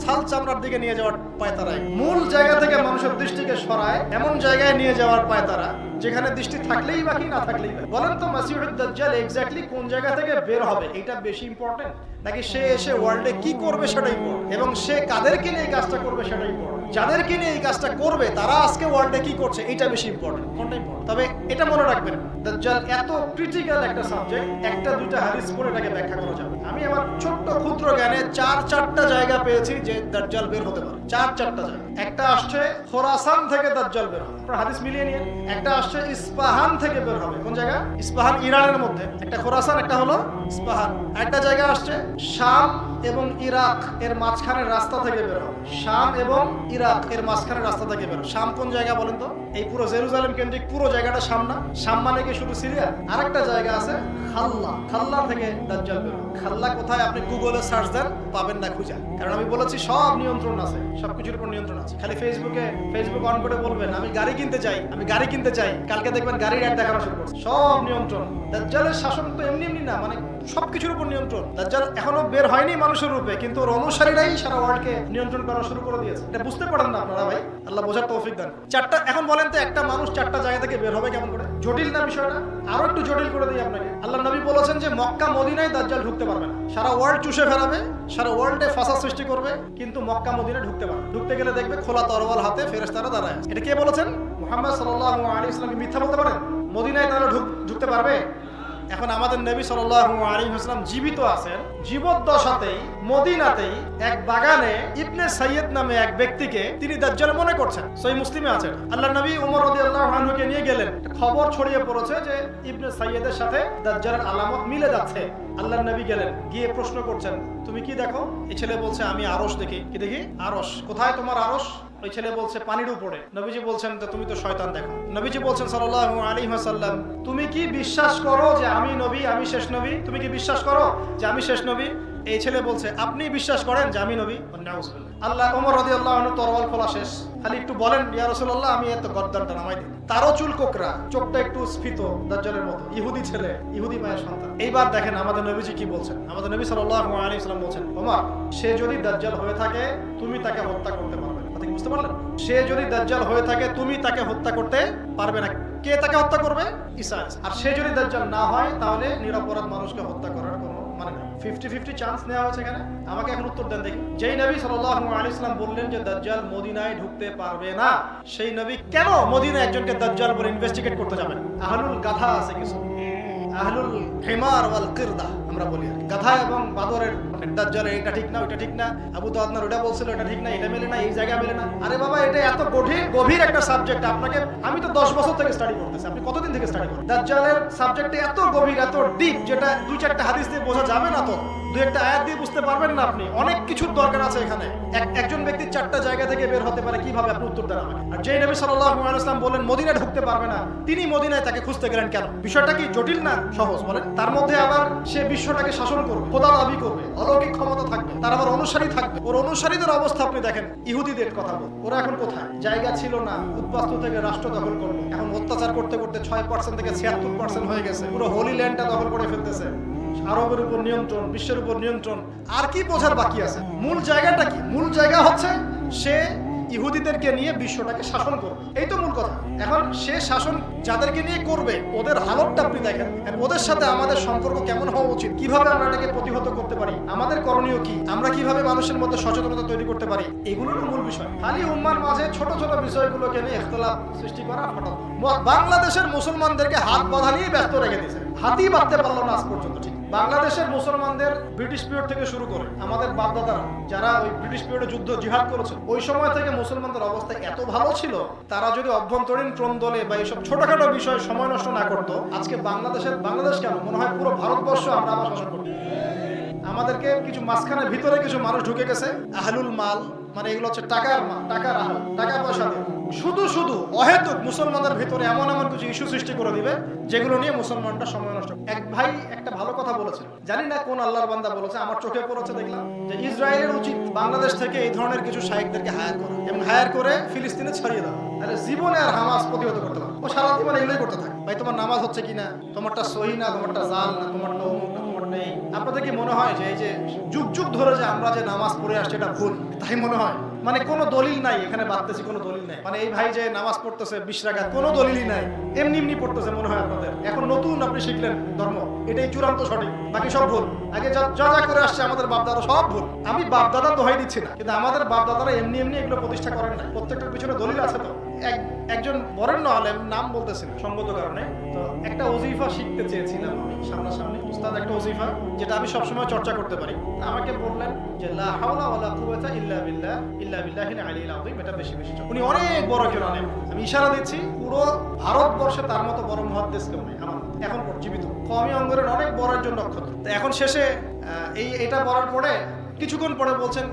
ছাল চামড়ার দিকে নিয়ে যাওয়ার পায়তারায়, মূল জায়গা থেকে মানুষের দৃষ্টিকে সরায় এমন জায়গায় নিয়ে যাওয়ার পায়তারা, যেখানে দৃষ্টি থাকলেই বাকি, না থাকলেই বাকি। বলেন তো মাসিহুদ দাজ্জাল এক্স্যাক্টলি কোন জায়গা থেকে বের হবে, এটা বেশি ইম্পর্টেন্ট নাকি সে এসে ওয়ার্ল্ডে কি করবে সেটাই ইম্পর্টেন্ট, এবং সে কাদেরকে নিয়ে এই কাজটা করবে সেটাই ইম্পর্টেন্ট? যাদেরকে নিয়ে এই কাজটা করবে তারা আজকে ওয়ার্ল্ডে কি করছে, এটা বেশি ইম্পর্টেন্ট? কোনটা ইম্পর্টেন্ট? তবে এটা মনে রাখবেন, দাজ্জাল এত ক্রিটিক্যাল একটা সাবজেক্ট, একটা দুইটা হাদিস পড়ে এটাকে ব্যাখ্যা করা যাবে। আমি আমার ছোট্ট ক্ষুদ্র জ্ঞানে 4টা জায়গা পেয়েছি যে দাজ্জাল বের হতে পারে। 4টা জায়গা। একটা আসছে খোরাসান থেকে দাজ্জাল বের হবে, আপনারা হাদিস মিলিয়ে নিন। একটা আসছে ইস্পাহান থেকে বের হবে। কোন জায়গা? ইস্পাহান ইরানের মধ্যে। একটা খোরাসান, একটা হলো ইস্পাহান। একটা জায়গা আসছে শাম এবং ইরাক এর মাঝখানের রাস্তা থেকে বের হবে। শাম এবং ইরাক এর মাঝখানের রাস্তা থেকে বের হবে। শাম কোন জায়গা বলেন তো? এই পুরো জেরুজালেম কেন্দ্রিক পুরো জায়গাটা শাম না? শাম মানে কি শুধু সিরিয়া? আরেকটা জায়গা আছে খাল্লা থেকে দাজ্জাল বের হবে। খাল্লা কোথায়? আপনি গুগলে সার্চ দেন, পাবেন না খুঁজে। কারণ আমি বলেছি সব নিয়ন্ত্রণ আছে, সবকিছুর উপর নিয়ন্ত্রণ আছে। খালি ফেসবুক অন করে বলবেন আমি গাড়ি কিনতে চাই, কালকে দেখবেন গাড়ির অ্যাড দেখানো শুরু করছে। সব নিয়ন্ত্রণ। দাজ্জালের শাসন তো এমনি না, মানে সবকিছুর উপর নিয়ন্ত্রণ। দাজ্জাল এখনো বের হয়নি মানুষের রূপে, কিন্তু ওর অনুসারীরাই সারা ওয়ার্ল্ডকে নিয়ন্ত্রণ করা শুরু করে দিয়েছে। এটা বুঝতে পারেন না আপনারা ভাই? আল্লাহ বোঝার তৌফিক দান। 4টা। এখন বলেন বলেন তো একটা মানুষ 4টা জায়গা থেকে বের হবে কেমন করে? জটিল না বিষয়টা? আরো একটু জটিল করে দিই আপনাকে। আল্লাহ নবী বলেছেন যে মক্কা মদিনায় দাজ্জাল ঢুকতে পারবে না। সারা ওয়ার্ল্ড চুষে ফেরাবে, সারা ওয়ার্ল্ডে ফাসাদ সৃষ্টি করবে, কিন্তু মক্কা মদিনায় ঢুকতে পারবে। ঢুকতে গেলে দেখবে খোলা তরোয়াল হাতে ফেরেশতারা দাঁড়ায় আছে। এটা কে বলেছেন? মুহাম্মদ সাল্লাল্লাহু আলাইহি ওয়াসাল্লাম কি মিথ্যা বলতে পারেন? মদিনায় তারা ঢুকতে পারবে? এখন আমাদের নবী সাল্লাল্লাহু আলাইহি ওয়াসাল্লাম জীবিত আছেন, জীবদ্দশাতেই মদিনাতেই এক বাগানে ইবনে সাইয়্যিদ নামে এক ব্যক্তিকে তিনি দাজ্জাল মনে করছেন। সহিহ মুসলিমে আছে। আল্লাহর নবী ওমর রাদিয়াল্লাহু আনহুকে নিয়ে গেলেন। খবর ছড়িয়ে পড়েছে যে ইবনে সাইয়্যিদের সাথে দাজ্জালের আলামত মিলে যাচ্ছে। আল্লাহর নবী গেলেন, গিয়ে প্রশ্ন করছেন, তুমি কি দেখো? এই ছেলে বলছে, আমি আরশ দেখি। কি দেখি? আরশ। কোথায় তোমার আরশ? ওই ছেলে বলছে, পানির উপরে। নবীজি বলছেন, তুমি তো শয়তান দেখো। নবীজি বলছেন সাল্লাল্লাহু আলাইহি ওয়াসাল্লাম, তুমি কি বিশ্বাস করো যে আমি নবী, আমি শেষ নবী? তুমি কি বিশ্বাস করো যে আমি শেষ নবী? এই ছেলে বলছে, আপনি বিশ্বাস করেন যে আমি নবী? নাউজুবিল্লাহ। আল্লাহ ওমর রাদিয়াল্লাহু আনহু তরবাল খোলা শেষ, খালি একটু বলেন ইয়া রাসূলুল্লাহ, আমি এত গর্দানটা নামাই দিই। তারও চুল কোকড়া, চোখটা একটু স্ফীত, দাজ্জালের মতো, ইহুদি ছেলে, ইহুদি মায়ের সন্তান। এইবার দেখেন আমাদের নবীজি কি বলছেন। আমাদের নবী সাল্লাল্লাহু আলাইহি ওয়াসাল্লাম বলছেন, ওমর, সে যদি দাজ্জাল হয়ে থাকে তুমি তাকে হত্যা করতে পারবে না। কথা কি বুঝতে পারলেন? সে যদি দাজ্জাল হয়ে থাকে তুমি তাকে হত্যা করতে পারবে না। কে তাকে হত্যা করবে? ঈসা। আর সে যদি দাজ্জাল না হয় তাহলে নিরপরাধ মানুষকে হত্যা করার কোনো মানে না। 50-50 চান্স নেওয়া হয়েছে এখানে। আমাকে এখন উত্তর দেন দেখি। যেই নবী সাল্লাল্লাহু আলাইহি ওয়াসাল্লাম বললেন যে দাজ্জাল মদিনায় ঢুকতে পারবে না, সেই নবী কেন মদিনায় একজনকে দাজ্জাল বলে ইনভেস্টিগেট করতে যাবেন? আহলুল গাধা আছে কিছু, আহলুল হিমার ওয়াল কিরদা আমরা বলি। গাধা এবং বাদরের দাজ্জালের এটা ঠিক না, ওটা ঠিক না, আবু দাউদ ওটা বলছিল এটা ঠিক না, এটা মেলে না, এই জায়গা মেলে না। আরে বাবা, এটা এত গভীর একটা সাবজেক্ট। আপনাকে আমি তো 10 বছর থেকে স্টাডি করতেছি, আপনি কতদিন থেকে স্টাডি করেন? দাজ্জালের সাবজেক্টে এত গভীর, এত ডিপ, যেটা 2-4টা হাদিস দিয়ে বোঝা যাবে না, তো 2-একটা আয়াত দিয়ে বুঝতে পারবেন না আপনি। অনেক কিছুর দরকার আছে এখানে। একজন ব্যক্তি 4টা জায়গা থেকে বের হতে পারে, কিভাবে? আপনি উত্তর দেন আমাকে। আর যেই নবী সাল্লাল্লাহু আলাইহি ওয়াসাল্লাম বলেন মদিনায় ঢুকতে পারবে না, তিনি মদিনায় তাকে খুঁজতে গেলেন কেন? বিষয়টা কি জটিল না সহজ বলেন? তার মধ্যে আবার সে বিশ্বটাকে শাসন করবে, খোদা দাবি করবে, অলৌকিক ক্ষমতা থাকবে, তার আবার অনুসারী থাকবে। ওর অনুসারীদের অবস্থা আপনি দেখেন। ইহুদিদের কথা বল, ওরা এখন কোথায়? জায়গা ছিল না, উদ্বাস্তু থেকে রাষ্ট্র দখল করবে। এখন অত্যাচার করতে করতে 6% থেকে 76% হয়ে গেছে। পুরো হোলি ল্যান্ডটা দখল করে ফেলতেছে। আরবের উপর নিয়ন্ত্রণ, বিশ্বের উপর নিয়ন্ত্রণ। আর কি বোঝার বাকি আছে? মূল জায়গাটা কি? মূল জায়গা হচ্ছে সে ইহুদিদেরকে নিয়ে বিশ্বটাকে শাসন করবে। এই তো মূল কথা। এখন সে শাসন যাদেরকে নিয়ে করবে, ওদের হালতটা আপনি দেখেন। ওদের সাথে আমাদের সম্পর্ক কেমন হওয়া উচিত? কিভাবে আমরা এটাকে প্রতিহত করতে পারি? আমাদের করণীয় কি? আমরা কিভাবে মানুষের মধ্যে সচেতনতা তৈরি করতে পারি? এগুলো না মূল বিষয়। খালি উম্মার মাঝে ছোট ছোট বিষয়গুলোকে নিয়ে ইখতিলাফ সৃষ্টি করা, ফাটানো। বাংলাদেশের মুসলমানদেরকে হাত বাঁধা নিয়ে ব্যস্ত রেখে দিয়েছে। হাতই বাঁধতে পারলো না আজ পর্যন্ত। ঠিক বাংলাদেশের মুসলমানদের ব্রিটিশ পিরিয়ড থেকে শুরু করে আমাদের বাপদাদারা যারা ওই ব্রিটিশ পিরিয়ডে যুদ্ধ জিহাদ করেছে, ওই সময় থেকে মুসলমানদের অবস্থা এত ভালো ছিল, তারা যদি অভ্যন্তরীণ ট্রোনদলে বা এইসব ছোটখাটো বিষয়ে সময় নষ্ট না করতো, আজকে বাংলাদেশ কেন মনে হয় পুরো ভারতবর্ষ আমরা আবার শাসন করতাম। আমাদেরকে কিছু মাঝখানের ভিতরে কিছু মানুষ ঢুকে গেছে, আহলুল মাল, মানে এগুলো হচ্ছে টাকার মাল, টাকা পয়সা দিয়ে শুধু অহেতুক মুসলমানদের ভিতরে এমন কিছু ইস্যু সৃষ্টি করে দিবে, যেগুলো নিয়ে মুসলমানরা সময় নষ্ট। এক ভাই একটা ভালো কথা বলেছে, জানি না কোন আল্লাহর বান্দা বলেছে, আমার চোখে পড়েছে, দেখলাম যে ইসরায়েলের উচিত বাংলাদেশ থেকে এই ধরনের কিছু শায়েখদেরকে হায়ার করা এবং হায়ার করে ফিলিস্তিনে ছড়িয়ে দেওয়া। তাহলে জীবনে আর হামাস প্রতিহত করতে পারে। ও সারা জীবন এগুলোই করতে থাকে। ভাই তোমার নামাজ হচ্ছে কিনা, তোমারটা সহি না, তোমারটা জাল না, তোমারটা অমুক না, তোমার নেই। আপনাদের কি মনে হয় যে এই যে যুগ ধরে যে আমরা যে নামাজ পড়ে আসছি এটা ভুল? তাই মনে হয়? মানে কোনো দলিল নাই এখানে, বাঁধতেছি কোনো দলিল নাই। মানে এই ভাই যে নামাজ পড়তেছে 20 রাকাত, কোনো দলিলই নাই, এমনি পড়তেছে মনে হয় আপনাদের। এখন নতুন আপনি শিখলেন ধর্ম, এটাই চূড়ান্ত সঠিক, বাকি সব ভুল। আগে যা করে আসছে আমাদের বাপদাদা সব ভুল। আমি বাপদাদা দোহাই দিচ্ছি না, কিন্তু আমাদের বাপদাদারা এমনি এগুলো প্রতিষ্ঠা করেন না। প্রত্যেকটার পিছনে দলিল আছে। তো একজন বরেণ্য আলেম, নাম বলতেছেন সঙ্গত কারণে, তো একটা ওজিফা শিখতে চেয়েছিলাম আমি সামনাসামনি, উস্তাদ একটা ওজিফা যেটা আমি সবসময় চর্চা করতে পারি। আমাকে বললেন যে লা হাওলা ওয়ালা কুওয়াতা ইল্লা বিল্লাহিল আলিয়্যিল আযীম, এটা বেশি উনি অনেক বড় একজন আলেম। আমি ইশারা দিচ্ছি, পুরো ভারতবর্ষে তার মতো বড় মুহাদ্দিস কেউ নেই আমার এখন জীবিত। কওমি অঙ্গনের অনেক বড় একজন নক্ষত্র। তো এখন শেষে এটা বলার পরে কিছুক্ষণ পরে বলছেন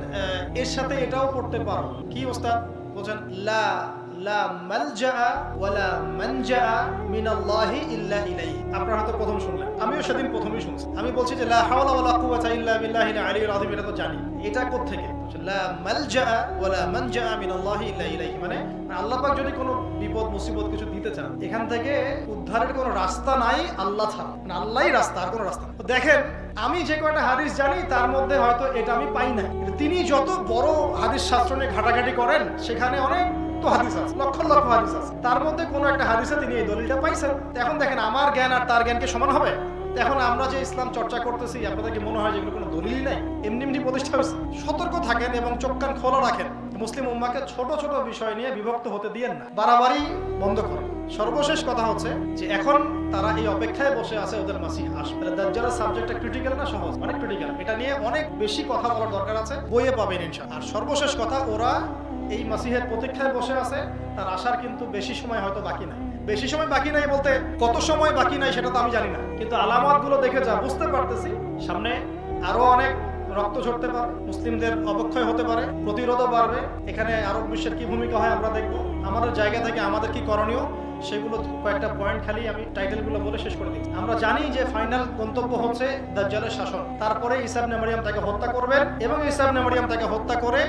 এর সাথে এটাও পড়তে পারো। কি ওস্তাদ? বলছেন লা মালজা ওয়ালা মানজা মিনাল্লাহি ইল্লা ইলাইহি। আপনারা হয়তো প্রথম শুনলেন, আমিও সেদিন প্রথমই শুনছি। আমি বলছি যে লা হাওলা ওয়ালা কুওয়াতা ইল্লা বিল্লাহিল আলিয়্যিল আযীম, এটা তো জানি। এটা কোত্থেকে? লা মালজা ওয়ালা মানজা মিনাল্লাহি ইল্লা ইলাইহি, মানে আল্লাহ পাক যদি কোনো বিপদ মুসিবত কিছু দিতে চান, এখান থেকে উদ্ধারের কোনো রাস্তা নাই আল্লাহ ছাড়া। মানে আল্লাহই রাস্তা, আর কোনো রাস্তা। দেখেন আমি যে কয়টা হাদিস জানি তার মধ্যে হয়তো এটা আমি পাই না। তিনি যত বড় হাদিস শাস্ত্র নিয়ে ঘাটাঘাটি করেন, সেখানে অনেক কত হাদিস আছে, লক্ষ লক্ষ হাদিস আছে, তার মধ্যে কোনো একটা হাদিসে তিনি এই দলিলটা পাইছেন। এখন দেখেন আমার জ্ঞান আর তার জ্ঞানকে সমান হবে? এখন আমরা যে ইসলাম চর্চা করতেছি আপনাদেরকে মনে হয় যেগুলো কোনো দলিল নাই, এমনি এমনি প্রতিষ্ঠা হয়েছে? সতর্ক থাকেন এবং চোখ কান খোলা রাখেন। মুসলিম উম্মাহকে ছোট ছোট বিষয় নিয়ে বিভক্ত হতে দিয়েন না, বাড়াবাড়ি বন্ধ করেন। সর্বশেষ কথা হচ্ছে যে এখন তারা এই অপেক্ষায় বসে আছে ওদের মাসিহ আসবে। দাজ্জালের সাবজেক্টটা ক্রিটিক্যাল না সহজ? অনেক ক্রিটিক্যাল, এটা নিয়ে অনেক বেশি কথা বলার দরকার আছে, বইয়ে পাবেন ইনশাআল্লাহ। আর সর্বশেষ কথা, ওরা এই মাসিহের প্রতীক্ষায় বসে আছে, তার আসার কিন্তু বেশি সময় হয়তো বাকি নাই। বেশি সময় বাকি নাই বলতে কত সময় বাকি নাই সেটা তো আমি জানি না, কিন্তু আলামতগুলো দেখে যা বুঝতে পারতেছি সামনে আরো অনেক রক্ত ঝরতে পারে, মুসলিমদের অবক্ষয় হতে পারে, প্রতিরোধও বাড়বে। এখানে আরব বিশ্বের কি ভূমিকা হয় আমরা দেখবো। আমাদের জায়গা থেকে আমাদের কি করণীয় সেগুলো কয়েকটা পয়েন্ট খালি আমি টাইটেলগুলো বলে শেষ করে দিচ্ছি। আমরা জানি যে ফাইনাল গন্তব্য হচ্ছে দাজ্জালের শাসন, তারপরে ঈসা ইবনে মারইয়াম তাকে হত্যা করবেন এবং ঈসা ইবনে মারইয়াম তাকে হত্যা করে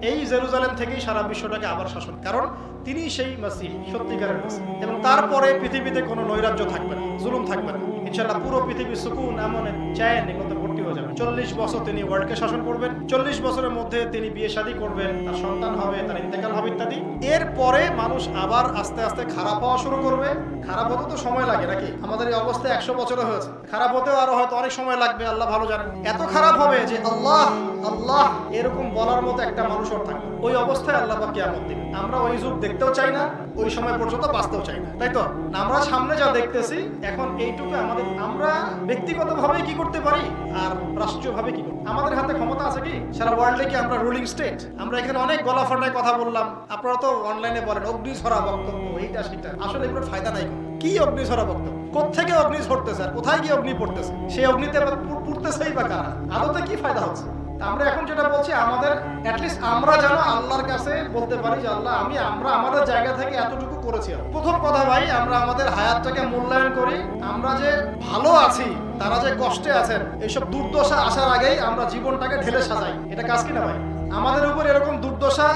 এই জেরুজালেম থেকেই সারা বিশ্বটাকে আবার শাসন, কারণ তিনি সেই মাসিহ, সত্যিকারের মাসিহ। এবং তারপরে পৃথিবীতে কোনো নৈরাজ্য থাকবে না, জুলুম থাকবে না, ইনশাআল্লাহ পুরো পৃথিবী সুকুন আমনে চ্যান এগুলোতে ভর্তি হয়ে যাবে। 40 বছর তিনি ওয়ার্ল্ডকে শাসন করবেন, 40 বছরের মধ্যে তিনি বিয়ে শাদী করবেন, তার সন্তান হবে, তার ইন্তেকাল হবে ইত্যাদি। এরপরে মানুষ আবার আস্তে আস্তে খারাপ হওয়া শুরু করবে। খারাপ হতে তো সময় লাগে নাকি? আমাদের এই অবস্থা 100 বছরে হয়েছে, খারাপ হতেও আরো হয়তো অনেক সময় লাগবে, আল্লাহ ভালো জানেন। এত খারাপ হবে যে আল্লাহ আল্লাহ এরকম বলার মতো একটা মানুষও থাকবে। ওই অবস্থায় আল্লাহ পাক কিয়ামত দিবেন। আমরা ওই যুগ দেখতেও চাই না, ওই সময় পর্যন্ত বাঁচতেও চাই না, তাই তো? আমরা সামনে যা দেখতেছি এখন এইটুকু আমাদের, আমরা ব্যক্তিগতভাবে কি করতে পারি আর রাষ্ট্রীয়ভাবে কি করতে, আমাদের হাতে ক্ষমতা আছে কি? সারা ওয়ার্ল্ডে কি আমরা রুলিং স্টেট? আমরা এখানে অনেক গলা ফাটায় কথা বললাম, আপনারা তো অনলাইনে বলেন অগ্নিঝরা বক্তব্য, এইটা সেটা, আসলে এগুলোর ফায়দা নাই। কি অগ্নিঝরা বক্তব্য? কোত্থেকে অগ্নি ঝরতেছে আর কোথায় গিয়ে অগ্নি পড়তেছে? সেই অগ্নিতে পুড়তেছেই বা কারা? আদতে কি ফায়দা হচ্ছে? আমরা এখন যেটা বলছি, আমাদের অ্যাটলিস্ট আমরা যেন আল্লাহর কাছে বলতে পারি যে আল্লাহ আমরা আমাদের জায়গা থেকে এতটুকু করেছি। প্রথম কথা ভাই, আমরা আমাদের হায়াতটাকে মূল্যায়ন করি। আমরা যে ভালো আছি, তারা যে কষ্টে আছেন, এইসব দুর্দশা আসার আগেই আমরা জীবনটাকে ঢেলে সাজাই, এটা কাজ কিনা ভাই? আমাদের উপর এরকম দুর্দশা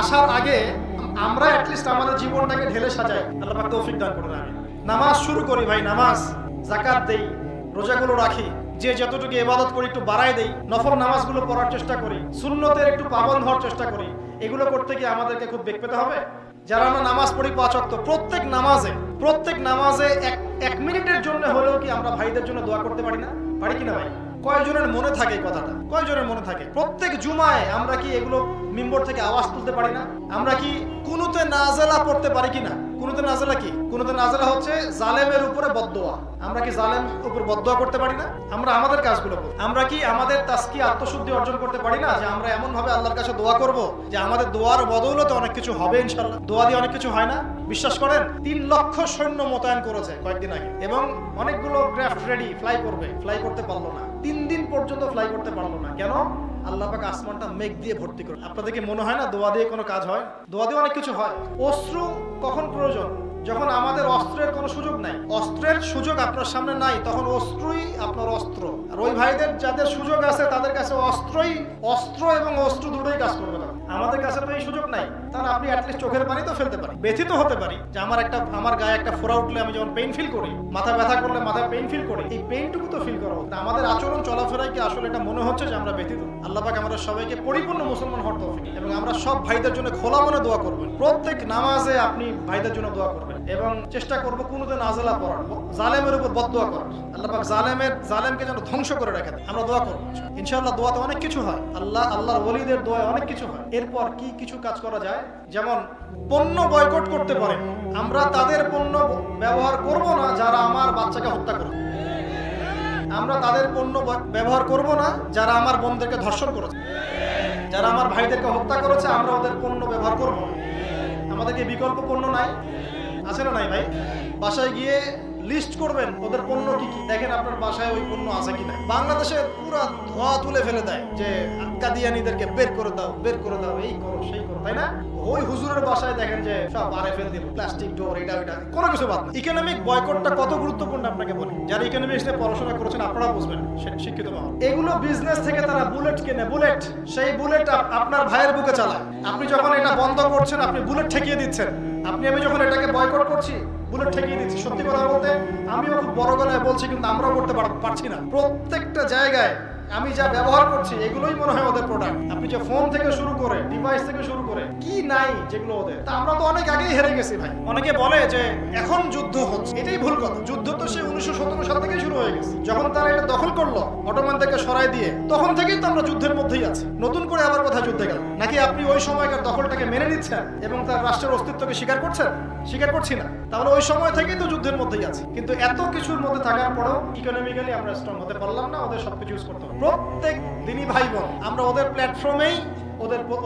আসার আগে আমরা অ্যাটলিস্ট আমাদের জীবনটাকে ঢেলে সাজাই। আল্লাহ পাক তৌফিক দান করুন। আমি নামাজ শুরু করি ভাই, নামাজ, যাকাত দেই, রোজাগুলো রাখি, যে যতটুকু ইবাদত করি একটু বাড়াই দেই, নফল নামাজগুলো পড়ার চেষ্টা করি, সুন্নতের একটু পাবন্ধ হওয়ার চেষ্টা করি। এগুলো করতে গিয়ে আমাদেরকে খুব বেগ পেতে হবে। যারা আমরা নামাজ পড়ি 5 ওয়াক্ত, প্রত্যেক নামাজে এক মিনিটের জন্য হলেও কি আমরা ভাইদের জন্য দোয়া করতে পারি না? পারি কিনা ভাই? কয়জনের মনে থাকে এই কথাটা? কয়জনের মনে থাকে? প্রত্যেক জুমায় আমরা কি এগুলো মিম্বর থেকে আওয়াজ তুলতে পারি না? আমরা কি কুনুতে নাজেলা পড়তে পারি কিনা? কুনুতে নাজেলা কি? কুনুতে নাজেলা হচ্ছে জালেমের উপরে বদদোয়া। আমরা কি জালেম উপর বদদোয়া করতে পারি না? আমরা আমাদের কাজগুলো করি। আমরা কি আমাদের তাসকিয়া, আত্মশুদ্ধি অর্জন করতে পারি না যে আমরা এমন ভাবে আল্লাহর কাছে দোয়া করব যে আমাদের দোয়ার বদৌলতে অনেক কিছু হবে ইনশাআল্লাহ? দোয়া দিয়ে অনেক কিছু হয় না, বিশ্বাস করেন। 3 লক্ষ সৈন্য মোতায়েন করেছে কয়েকদিন আগে এবং অনেকগুলো ক্রাফট রেডি, ফ্লাই করবে, ফ্লাই করতে পারলো না। 3 দিন পর্যন্ত ফ্লাই করতে পারলো না। কেন? আল্লাহ পাক আসমানটা মেঘ দিয়ে ভর্তি করে। আপনাদের কি মনে হয় না দোয়া দিয়ে কোনো কাজ হয়? দোয়া দিয়ে অনেক কিছু হয়। অশ্রু কখন প্রয়োজন? যখন আমাদের অস্ত্রের কোনো সুযোগ নাই। অস্ত্রের সুযোগ আপনার সামনে নাই, তখন অস্ত্রই আপনার অস্ত্র। আর ওই ভাইদের যাদের সুযোগ আছে তাদের কাছে অস্ত্র এবং অস্ত্র দুটোই কাজ করবে না। আমাদের কাছে তো এই সুযোগ নাই। তাহলে আপনি অ্যাটলিস্ট চোখের পানি তো ফেলতে পারেন, ব্যথিত হতে পারি যে আমার গায়ে একটা ফোড়া উঠলে আমি যেমন পেইন ফিল করি, মাথা ব্যথা করলে মাথায় পেইন ফিল করি, এই পেইনটুকু তো ফিল করা হতো। আমাদের আচরণ চলাফেরায় কি আসলে এটা মনে হচ্ছে যে আমরা ব্যথিত? আল্লাহ পাক আমাদের সবাইকে পরিপূর্ণ মুসলমান হওয়ার তৌফিক দিন এবং আমরা সব ভাইদের জন্য খোলা মনে দোয়া করবেন। প্রত্যেক নামাজে আপনি ভাইদের জন্য দোয়া করবেন এবং চেষ্টা করবো কুনুতে নাজেলা পড়ার, জালেমের উপর বদদোয়া করার। আল্লাহ পাক জালেমকে যেন ধ্বংস করে রাখেন। আমরা দোয়া করবো ইনশাআল্লাহ। দোয়াতে অনেক কিছু হয়, আল্লাহর ওলিদের দোয়ায় অনেক কিছু হয়। এরপর কি কিছু কাজ করা যায়? যেমন পণ্য বয়কট করতে পারেন। আমরা তাদের পণ্য ব্যবহার করব না যারা আমার বাচ্চাকে হত্যা করবে। আমরা তাদের পণ্য ব্যবহার করব না যারা আমার বোনদেরকে ধর্ষণ করেছে, যারা আমার ভাইদেরকে হত্যা করেছে। আমরা ওদের পণ্য ব্যবহার করব। আমাদেরকে বিকল্প পণ্য নাই, আছে না নাই ভাই? বাসায় গিয়ে লিস্ট করবেন ওদের পণ্য কি কি, দেখেন আপনার বাসায় ওই পণ্য আছে কিনা। বাংলাদেশে পুরো ধোয়া তুলে ফেলে দেয় যে কাদিয়ানীদেরকে বের করে দাও, এই করো সেই করো, তাই না? ওই হুজুরের বাসায় দেখেন যে সব আরে ফেল দিল, প্লাস্টিক ডোর, এটা কোনো কিছু বাদ। ইকোনমিক বয়কটটা কত গুরুত্বপূর্ণ আপনাকে বলি। যারা ইকোনমিক্স নিয়ে পড়াশোনা করেছেন আপনারা বুঝবেন, শিক্ষিত মানুষ। এগুলো বিজনেস থেকে তারা বুলেট কেনে, বুলেট, সেই বুলেট আপনার ভাইয়ের বুকে চালায়। আপনি যখন এটা বন্ধ করছেন আপনি বুলেট ঠেকিয়ে দিচ্ছেন। আমি যখন এটাকে বয়কট করছি বুলেট ঠেকিয়ে দিচ্ছি। সত্যি কথা বলতে আমিও খুব বড় গলায় বলছি, কিন্তু আমরাও করতে পারছি না। প্রত্যেকটা জায়গায় আমি যা ব্যবহার করছি এগুলোই মনে হয় ওদের প্রোডাক্ট। আপনি যে ফোন থেকে শুরু করে ডিভাইস থেকে শুরু করে কি নাই যেগুলো ওদের, তা আমরা তো অনেক আগেই হেরে গেছি ভাই। অনেকে বলে যে এখন যুদ্ধ হচ্ছে, এটাই ভুল কথা। যুদ্ধ তো সে 1917 সাল থেকে শুরু হয়ে গেছে। যখন তারা এটা দখল করলো অটোমান থেকে সরাই দিয়ে, তখন থেকেই তো আমরা যুদ্ধের মধ্যেই আছি। নতুন করে আবার কথা যুদ্ধে গেল নাকি? আপনি ওই সময়কার দখলটাকে মেনে নিচ্ছেন এবং তার রাষ্ট্রের অস্তিত্বকে স্বীকার করছেন? স্বীকার করছি না। তাহলে ওই সময় থেকেই তো যুদ্ধের মধ্যেই আছে। কিন্তু এত কিছুর মধ্যে থাকার পরেও ইকোনমিক্যালি আমরা স্ট্রং হতে পারলাম না। ওদের সবকিছু ইউজ করতে হবে। প্রত্যেক দিনই ভাই বোন আমরা ওদের প্ল্যাটফর্মেই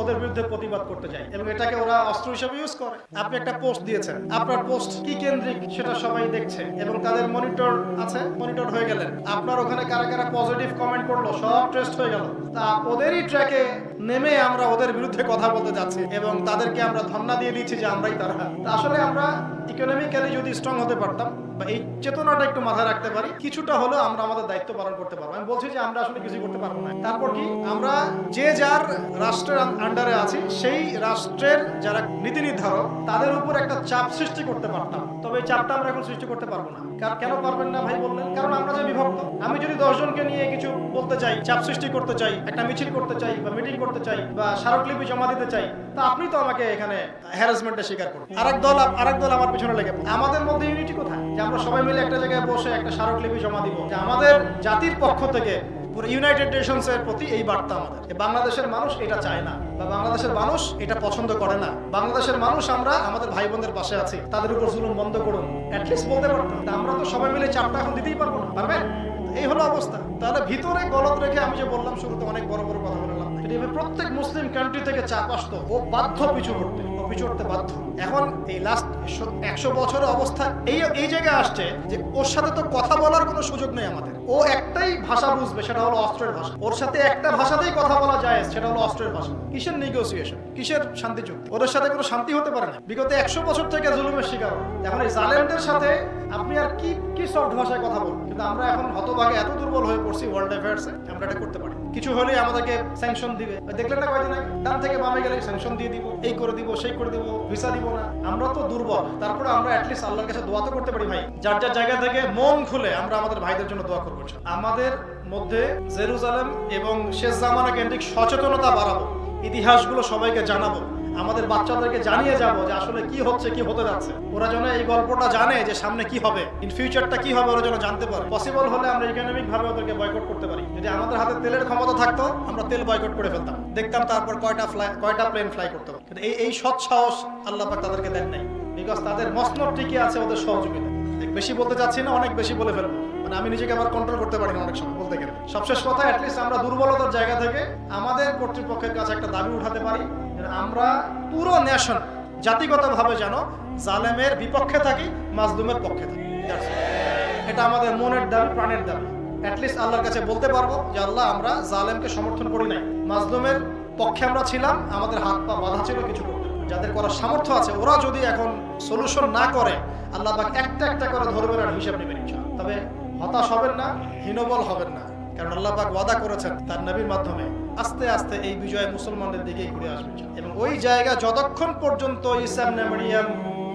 ওদের বিরুদ্ধে প্রতিবাদ করতে যাই এবং এটাকে ওরা অস্ত্র হিসেবে ইউজ করে। আপনি একটা পোস্ট দিয়েছেন, আপনার পোস্ট কি কেন্দ্রিক সেটা সবাই দেখছে এবং তাদের মনিটর আছে, মনিটর হয়ে গেলেন। আপনার ওখানে কারা কারা পজিটিভ কমেন্ট করলো সব টেস্ট হয়ে গেল। তা ওদেরই ট্র্যাকে নেমে আমরা ওদের বিরুদ্ধে কথা বলতে যাচ্ছি এবং তাদেরকে আমরা ধন্যবাদ দিয়ে দিচ্ছি যে আমরাই তারা। আসলে আমরা ইকোনমিক্যালি যদি স্ট্রং হতে পারতাম বা এই চেতনাটা একটু মাথায় রাখতে পারি, কিছুটা হলেও আমরা আমাদের দায়িত্ব পালন করতে পারবো। আমি বলছি যে আমরা আসলে কিছু করতে পারবো না। তারপর কি আমরা যে যার রাষ্ট্রের আন্ডারে আছি সেই রাষ্ট্রের যারা নীতি নির্ধারক তাদের উপর একটা চাপ সৃষ্টি করতে পারতাম। তবে এই চাপটা আমরা এখন সৃষ্টি করতে পারবো না। কেন পারবেন না ভাই বললেন? কারণ আমরা যে বিভক্ত। আমি যদি 10 জনকে নিয়ে কিছু বলতে চাই, চাপ সৃষ্টি করতে চাই, একটা মিছিল করতে চাই বা মিটিং করতে চাই বা স্মারকলিপি জমা দিতে চাই, তা আপনি তো আমাকে এখানে হ্যারাসমেন্টের শিকার করুন। আরেক দল আমার পিছনে লেগে। আমাদের মধ্যে ইউনিটি কোথায় যে আমরা সবাই মিলে একটা জায়গায় বসে একটা স্মারকলিপি জমা দিব যে আমাদের জাতির পক্ষ থেকে পুরো ইউনাইটেড নেশনস এর প্রতি এই বার্তা আমাদের। বাংলাদেশের মানুষ এটা চায় না বা বাংলাদেশের মানুষ এটা পছন্দ করে না। বাংলাদেশের মানুষ আমরা আমাদের ভাই বোনদের পাশে আছি, তাদের উপর জুলুম বন্ধ করুন, অ্যাটলিস্ট বলতে পারতাম। আমরা তো সবাই মিলে চাপটা এখন দিতেই পারবো না, পারবেন? এই হলো অবস্থা। তাহলে ভিতরে গলত রেখে আমি যে বললাম শুরুতে অনেক বড় বড় কথা বললাম, প্রত্যেক মুসলিম কান্ট্রি থেকে চাপ আসতো, ও বাধ্য পিছু করতে, ও পিছু করতে বাধ্য। এখন এই লাস্ট 100 বছরের অবস্থা এই জায়গায় আসছে যে ওর সাথে তো কথা বলার কোনো সুযোগ নেই আমাদের। ও একটাই ভাষা বুঝবে, সেটা হলো অস্ত্রের ভাষা। ওর সাথে একটা ভাষাতেই কথা বলা যায়, সেটা হলো অস্ত্রের ভাষা। কিসের নেগোসিয়েশন, কিসের শান্তি চুক্তি? ওদের সাথে কোনো শান্তি হতে পারে না। বিগত 100 বছর থেকে জুলুমের শিকার। এখন এই জালেমদের সাথে আপনি আর কি সফট ভাষায় কথা বলবেন? কিন্তু আমরা এখন হতভাগে এত দুর্বল হয়ে পড়ছি ওয়ার্ল্ড অ্যাফেয়ার্সে, আমরা এটা করতে পারি। কিছু হলেই আমাদেরকে স্যাংশন দিবে। দেখলেন না কয়দিন আগে? ডান থেকে বামে গেলে স্যাংশন দিয়ে দিব, এই করে দিব, সেই করে দিব, ভিসা দিব না। আমরা তো দুর্বল। তারপরে আমরা অ্যাটলিস্ট আল্লাহর কাছে দোয়া তো করতে পারি ভাই। যার যার জায়গা থেকে মন খুলে আমরা আমাদের ভাইদের জন্য দোয়া করবো। আমাদের মধ্যে জেরুজালেম এবং শেষ জামানা কেন্দ্রিক সচেতনতা বাড়াবো, ইতিহাসগুলো সবাইকে জানাবো, আমাদের বাচ্চাদেরকে জানিয়ে যাব যে আসলে কি হচ্ছে, কি হতে যাচ্ছে। ওরা যেন এই গল্পটা জানে যে সামনে কি হবে, ইন ফিউচারটা কি হবে, ওরা যেন জানতে পারে। পসিবল হলে আমরা ইকোনমিক ভাবে ওদেরকে বয়কট করতে পারি। যদি আমাদের হাতে তেলের ক্ষমতা থাকতো আমরা তেল বয়কট করে ফেলতাম, দেখতাম তারপর কয়টা প্লেন ফ্লাই করতে পারে। কিন্তু এই সৎ সাহস আল্লাহ পাক তাদেরকে দেন নাই, বিকজ তাদের মসনদ টিকে আছে ওদের সহযোগিতা। বেশি বলতে চাচ্ছি না, অনেক বেশি বলে ফেলবো। মানে আমি নিজেকে আবার কন্ট্রোল করতে পারি না অনেক সময় বলতে গেলে। সবশেষ কথা, অ্যাটলিস্ট আমরা দুর্বলতার জায়গা থেকে আমাদের কর্তৃপক্ষের কাছে একটা দাবি উঠাতে পারি, আমরা পুরো নেশন জাতিগতভাবে যেন জালেমের বিপক্ষে থাকি, মাজলুমের পক্ষে থাকি। এটা আমাদের মনের দাবি, প্রাণের দাবি। অ্যাটলিস্ট আল্লাহর কাছে বলতে পারবো যে আল্লাহ, আমরা জালেমকে সমর্থন করি নাই, মাজলুমের পক্ষে আমরা ছিলাম, আমাদের হাত পা বাঁধা ছিল কিছু করতে। যাদের করার সামর্থ্য আছে ওরা যদি এখন সলিউশন না করে, আল্লাহ পাক একটা একটা করে ধরবেন আর হিসাব নেবেন ইনশাআল্লাহ। তবে হতাশ হবেন না, হীনবল হবেন না, কারণ আল্লাহ পাক ওয়াদা করেছেন তার নবীর মাধ্যমে আস্তে আস্তে এই বিজয় মুসলমানদের দিকেই ঘুরে আসবে। এবং ওই জায়গা যতক্ষণ পর্যন্ত ঈসা ইবনে মারইয়াম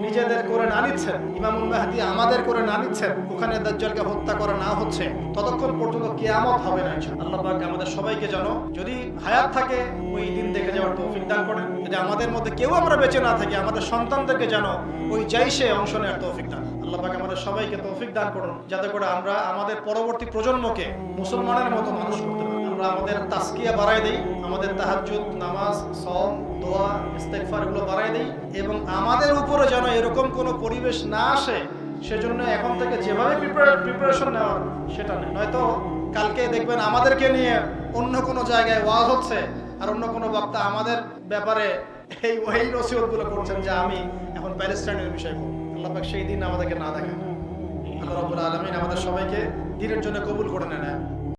নিজেদের করে না নিচ্ছেন, ইমামুল মাহদী আমাদের করে না নিচ্ছেন, ওখানে দাজ্জালকে হত্যা করা না হচ্ছে, ততক্ষণ পর্যন্ত কিয়ামত হবে না ইনশাআল্লাহ। আল্লাহ পাক আমাদের সবাইকে যেন যদি হায়াত থাকে ওই দিন দেখে যাওয়ার তৌফিক দান করেন। যদি আমাদের মধ্যে কেউ আমরা বেঁচে না থাকি, আমাদের সন্তানদেরকে যেন ওই জাইশে অংশ নেওয়ার তৌফিক দান। আল্লাহ পাক আমাদের সবাইকে তৌফিক দান করুন, যাতে করে আমরা আমাদের পরবর্তী প্রজন্মকে মুসলমানের মতো মানুষ করতে পারি। আমরা আমাদের তাসকিয়া বাড়ায় দেই, আমাদের তাহাজ্জুদ, নামাজ, সাওম, দোয়া, ইস্তেগফার এগুলো বাড়ায় দেই, এবং আমাদের উপরে যেন এরকম কোনো পরিবেশ না আসে, সেজন্য এখন থেকে যেভাবে প্রিপারেশন নেওয়ার সেটা নেই। নয়তো কালকে দেখবেন আমাদেরকে নিয়ে অন্য কোনো জায়গায় ওয়াজ হচ্ছে আর অন্য কোনো বক্তা আমাদের ব্যাপারে এই নসিহতগুলো করছেন যে আমি এখন প্যালেস্টাইনের বিষয় বলবো। আল্লাহ পাক সেই দিন আমাদেরকে না দেখেন। আল্লাহ রাব্বুল আলামিন আমাদের সবাইকে দ্বীনের জন্য কবুল করে নেন।